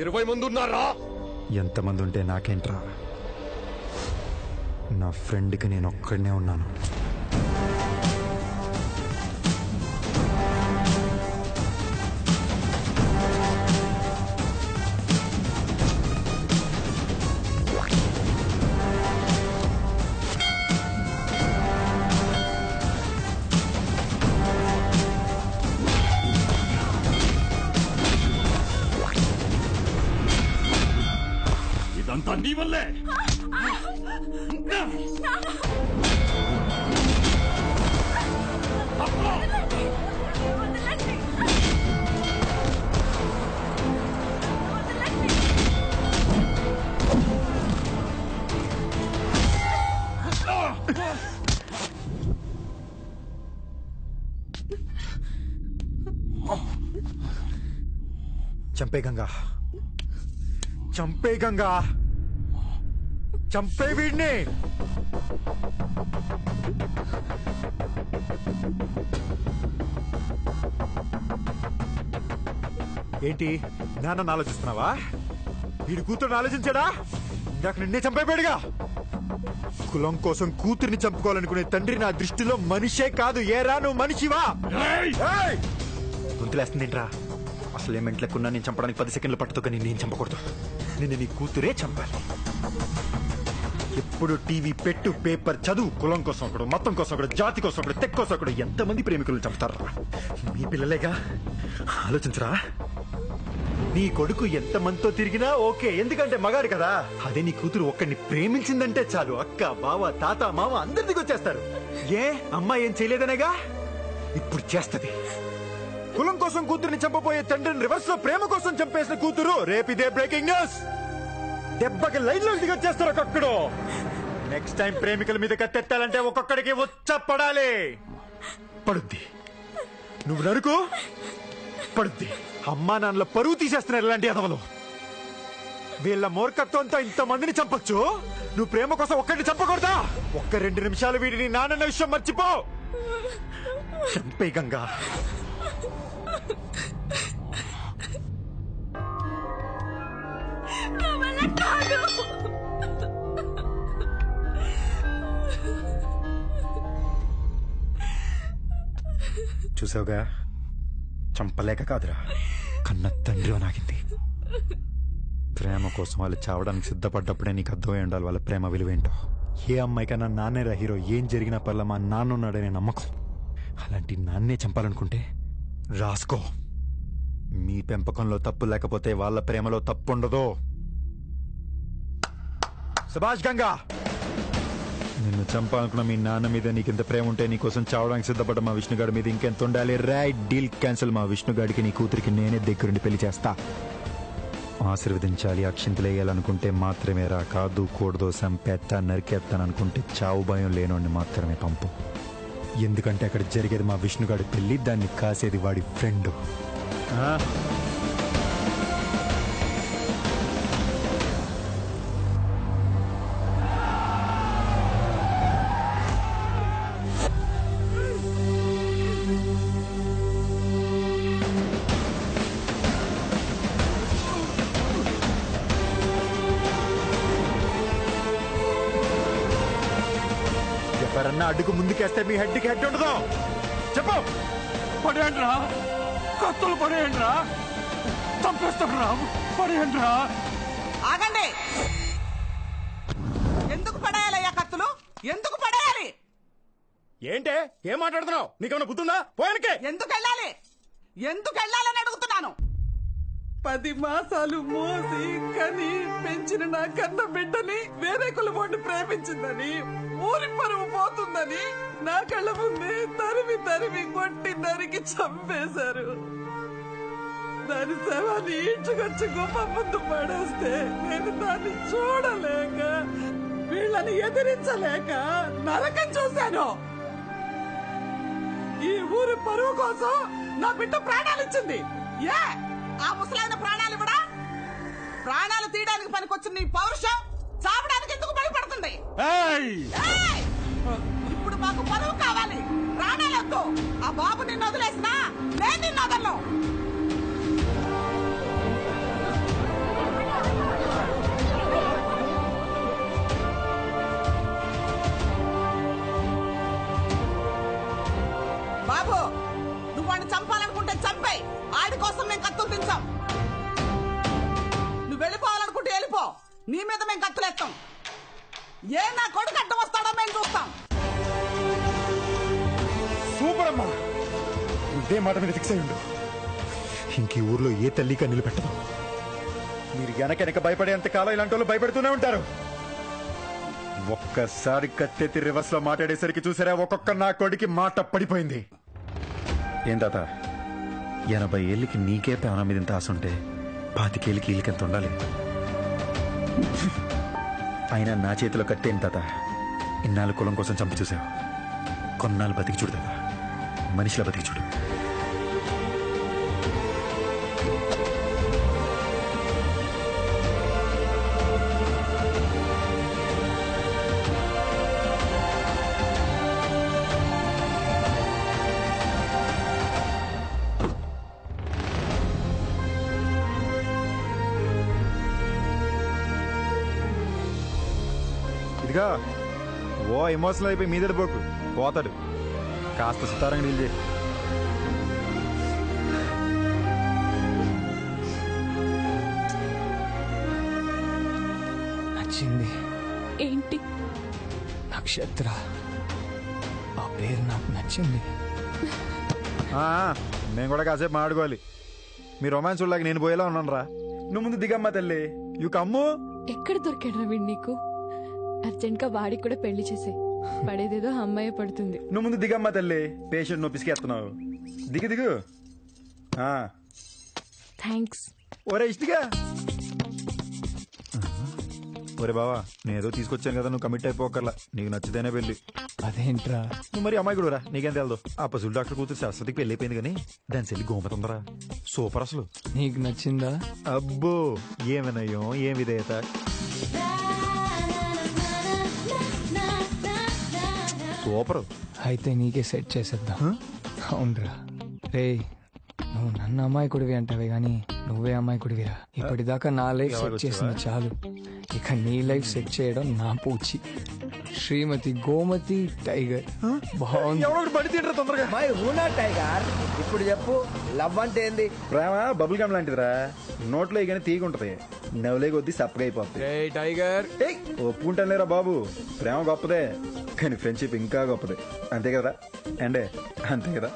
20 మంది ఉన్నారా? ఎంతమంది ఉంటే నాకేంట్రా, నా ఫ్రెండ్కి నేను ఒక్కడనే ఉన్నాను. ఇదంతా నీ వల్లే. చంపే గంగా, చంపే గంగా, చంపే వీడిని. ఏంటి నాన్న ఆలోచిస్తున్నావా? వీడి కూతురుని ఆలోచించాడా? ఇందాక నిన్నే చంపేపాడుగా. కులం కోసం కూతురిని చంపుకోవాలనుకునే తండ్రి నా దృష్టిలో మనిషే కాదు. ఏరా నువ్వు మనిషివా? గొంతులేస్తుందేంట్రా? అసలు ఏమెంట్లకున్నా నేను చంపడానికి 10 సెకండ్లు పట్టుతో కానీ నేను చంపకూడదు. నిన్ను నీ కూతురే చంపాలి. ఎప్పుడు టీవీ పెట్టు, పేపర్ చదువు, కులం కోసం ఒకడు, మతం కోసం ఒకడు, జాతి కోసం ఒకడు, తెక్క కోసం ఒకడు. ఎంతమంది ప్రేమికులు చంపుతారా? మీ పిల్లలేగా. ఆలోచించరా? నీ కొడుకు ఎంతమందితో తిరిగినా ఓకే, ఎందుకంటే మగాడు కదా. అదే నీ కూతురు ఒక్కడిని ప్రేమించిందంటే చాలు, అక్క, బావ, తాత, మామ అందరి దిగొచ్చేస్తారు. ఏ అమ్మాయి ఏం చేయలేదనేగా, ఇప్పుడు చేస్తది. కులం కోసం కూతురిని చంపబోయే తండ్రిని రివర్స్ లో ప్రేమ కోసం చంపేసిన కూతురు రేపిదే బ్రేకింగ్ న్యూస్. దెబ్బకి లైన్ లో దిగొచ్చేస్తారు ఒక్కొక్కడు. నెక్స్ట్ టైం ప్రేమికుల మీద కత్తెత్తాలంటే ఒక్కొక్కడికి ఉచ్చ పడాలి. పడుద్ది. నువ్వు నరుకు, పడుద్ది. అమ్మా నాన్నల పరువు తీసేస్తున్నారు ఇలాంటి ఎదవలు. వీళ్ళ మూర్ఖత్వంతో ఇంతమందిని చంపొచ్చు, నువ్వు ప్రేమ కోసం ఒక్కడిని చంపకూడదా? 1-2 నిమిషాలు వీడిని నాన్న విషయం మర్చిపో. చంపే గంగా. చూసావుగా, చంపలేక కాదురా, కన్న తండ్రి నాగింది. ప్రేమ కోసం వాళ్ళు చావడానికి సిద్ధపడ్డప్పుడే నీకు అర్థమై ఉండాలి వాళ్ళ ప్రేమ విలువేంటో. ఏ అమ్మాయికన్నా నాన్నేరా హీరో. ఏం జరిగినా పర్లా మా నాన్న ఉన్నాడనే నమ్మకం. అలాంటి నాన్నే చంపాలనుకుంటే రాసుకో. మీ పెంపకంలో తప్పు లేకపోతే వాళ్ళ ప్రేమలో తప్పు ఉండదు. సుభాష్ గంగా, నిన్ను చంపాలనుకున్న మీ నాన్న మీద నీకింత ప్రేమ ఉంటే నీకోసం చావడానికి సిద్ధపడ్డ మా విష్ణుగాడి మీద ఇంకెంత ఉండాలి? Right, deal cancel. మా విష్ణుగాడికి నీ కూతురికి నేనే దగ్గరుండి పెళ్లి చేస్తా. ఆశీర్వదించాలి, అక్షింతలేయాలనుకుంటే మాత్రమే రా. కాదు కూడదు, సంపేత్తా, నరికేస్తాననుకుంటే చావు భయం లేనోడిని మాత్రమే పంపు. ఎందుకంటే అక్కడ జరిగేది మా విష్ణుగాడి పెళ్లి, దాన్ని కాసేది వాడి ఫ్రెండ్. ఎవరన్నా అడుగు ముందుకేస్తే మీ హెడ్కి హెడ్ ఉండదు. చెప్పు. పడేయండిరా, కత్తులు పడేయండిరా, చంపేస్తాడురా, పడేయండిరా. ఆగండి. ఎందుకు పడేయాలయ్యా కత్తులు? ఎందుకు పడేయాలి? ఏంటే ఏం మాట్లాడుతున్నావు? నీకేమైనా బుద్ధుందా? పోయానికే. ఎందుకు వెళ్ళాలి? ఎందుకు వెళ్ళాలని అడుగుతున్నాను. 10 మాసాలు మోసి కని పెంచిన నా కన్న బిడ్డని వేరే కులమోడిని ప్రేమించిందని, ఊరి పరువు పోతుందని నా కళ్ళ ముందే తరిమి తరిమి కొట్టి నరికి చంపేశారు. దాని శవాన్ని ఇంటికొచ్చి గొప్ప ముందు పడేస్తే నేను దాన్ని చూడలేక, వీళ్ళని ఎదిరించలేక నరకం చూశాను. ఈ ఊరి పరువు కోసం నా బిడ్డ ప్రాణాలిచ్చింది. ఏ ఆ ముసలైన ప్రాణాలు కూడా? ప్రాణాలు తీయడానికి పనికొచ్చిన నీ పౌరుషం చావడానికి ఎందుకు భయపడుతుంది? ఇప్పుడు మాకు పరువు కావాలి, ప్రాణాలొద్దు. ఆ బాబు నిన్ను వదిలేసినా నేను నిన్ను వదలను. నీ మీద మేము కత్తులేస్తాం. ఏ నా కొడుకు అడ్డం వస్తాడో మేము చూస్తాం. సూపర్ అమ్మా, ఇదే మాట మీద ఫిక్స్ అయ్యిండు. ఇంక ఈ ఊర్లో ఏ తల్లిగా నిలబెట్టదు. మీరు వెనక భయపడేంత కాలం ఇలాంటి వాళ్ళు భయపడుతూనే ఉంటారు. ఒక్కసారి కత్తెత్తి రివర్స్ లో మాట్లాడేసరికి చూసారా, ఒక్కొక్క నా కొడుకి మాట పడిపోయింది. ఏం తాత, 80 ఏళ్ళకి నీకే ప్రాణం మీద ఇంత ఆశ ఉంటే 25 ఏళ్ళకి వీళ్ళకెంత ఉండాలి? అయినా నా చేతిలో కట్టేం తాత. ఇన్నాళ్ళు కులం కోసం చంపి చూసావు, కొన్నాళ్ళు బతికి చూడు తాత, మనిషిలా బతికి చూడు. ఇదిగా ఓ ఎమోషనల్ అయిపోయి మీదడి పోకు, పోతాడు. కాస్త సుతారంగా డీల్ చేయి. నచ్చింది. ఏంటి? నక్షత్ర. ఆ పేరు నాకు నచ్చింది. మేము కూడా కాసేపు మాడుకోవాలి. మీ రొమాన్స్ చూడలేక నేను పోయేలా ఉన్నాను రా. నువ్వు ముందు దిగమ్మా తల్లి. యూ కమ్ము. ఎక్కడ దొరికాడు వీడు నీకు? అర్జెంట్ గా వాడికి కూడా పెళ్లి చేసే, పడేదేదో అమ్మాయి పడుతుంది. నువ్వు ముందు దిగమ్మా తల్లి. పేషెంట్ నువ్వు పిసికేస్తున్నావు. దిగు దిగు. థ్యాంక్స్. ఒరే ఇష్టిగా. ఒరే బావా, నేనేదో తీసుకొచ్చాను కదా, నువ్వు కమిట్ అయిపోకర్లా. నీకు నచ్చితేనే పెళ్లి. అదేంట్రా? నువ్వు మరి అమ్మాయి కూడా నీకేం తెలదు. ఆ పసులు డాక్టర్ కూతురు సరస్వతికి పెళ్లి అయిపోయింది కానీ దాని చెల్లి గోమతి ఉందరా. సూపర్ అసలు. నీకు నచ్చిందా? అబ్బో, ఏం వినయం, ఏం విధేయత. సూపర్. అయితే నీకే సెట్ చేసేద్దాం. అవునరా. రే, నువ్వు నన్ను అమ్మాయికుడివి అంటావే గానీ నువ్వే అమ్మాయికుడివిరా. ఇప్పటిదాకా నా లైఫ్ సెట్ చేసింది చాలు. ఇక నీ లైఫ్ సెట్ చేయడం నా పూచి. శ్రీమతి గోమతి టైగర్. బాగుంది. తొందరగా మై హూనా టైగర్. ఇప్పుడు చెప్పు, లవ్ అంటే ఏంది? ప్రేమ బబుల్ గమ్ లాంటిదిరా. నోట్లో ఇక తీగుంటది, నవ్వులే కొద్దీ సప్పగా అయిపోతుంది. టైగర్ ఒప్పుకుంటాను లేరా బాబు, ప్రేమ గొప్పదే కానీ ఫ్రెండ్షిప్ ఇంకా గొప్పదే. అంతే కదా అండే, అంతే కదా.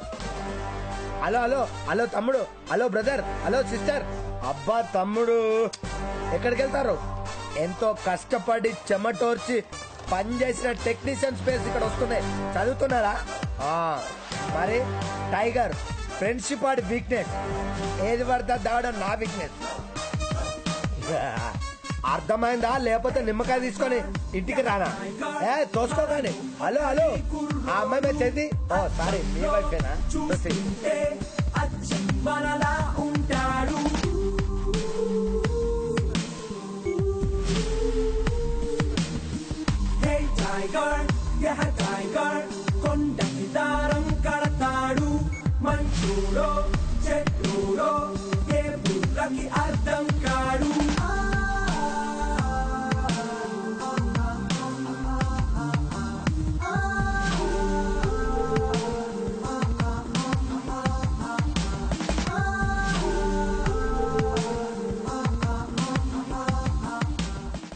హలో హలో హలో తమ్ముడు, హలో బ్రదర్, హలో సిస్టర్. అబ్బా తమ్ముడు, ఎక్కడికి వెళ్తారు? ఎంతో కష్టపడి చెమటోర్చి పనిచేసిన టెక్నీషియన్ స్పేస్ ఇక్కడ వస్తున్నాయి. చదువుతున్నారా? మరి టైగర్ ఫ్రెండ్షిప్ ఆడి వీక్నెస్. ఏది పడతా దావడం నా వీక్నెస్. అర్థమైందా? లేకపోతే నిమ్మకాయ తీసుకొని ఇంటికి రానా? తోసుకోగాని. హలో హలో, ఆ అమ్మాయి మీద చేతి. ఓ సారీ, మీ వైఫేనా?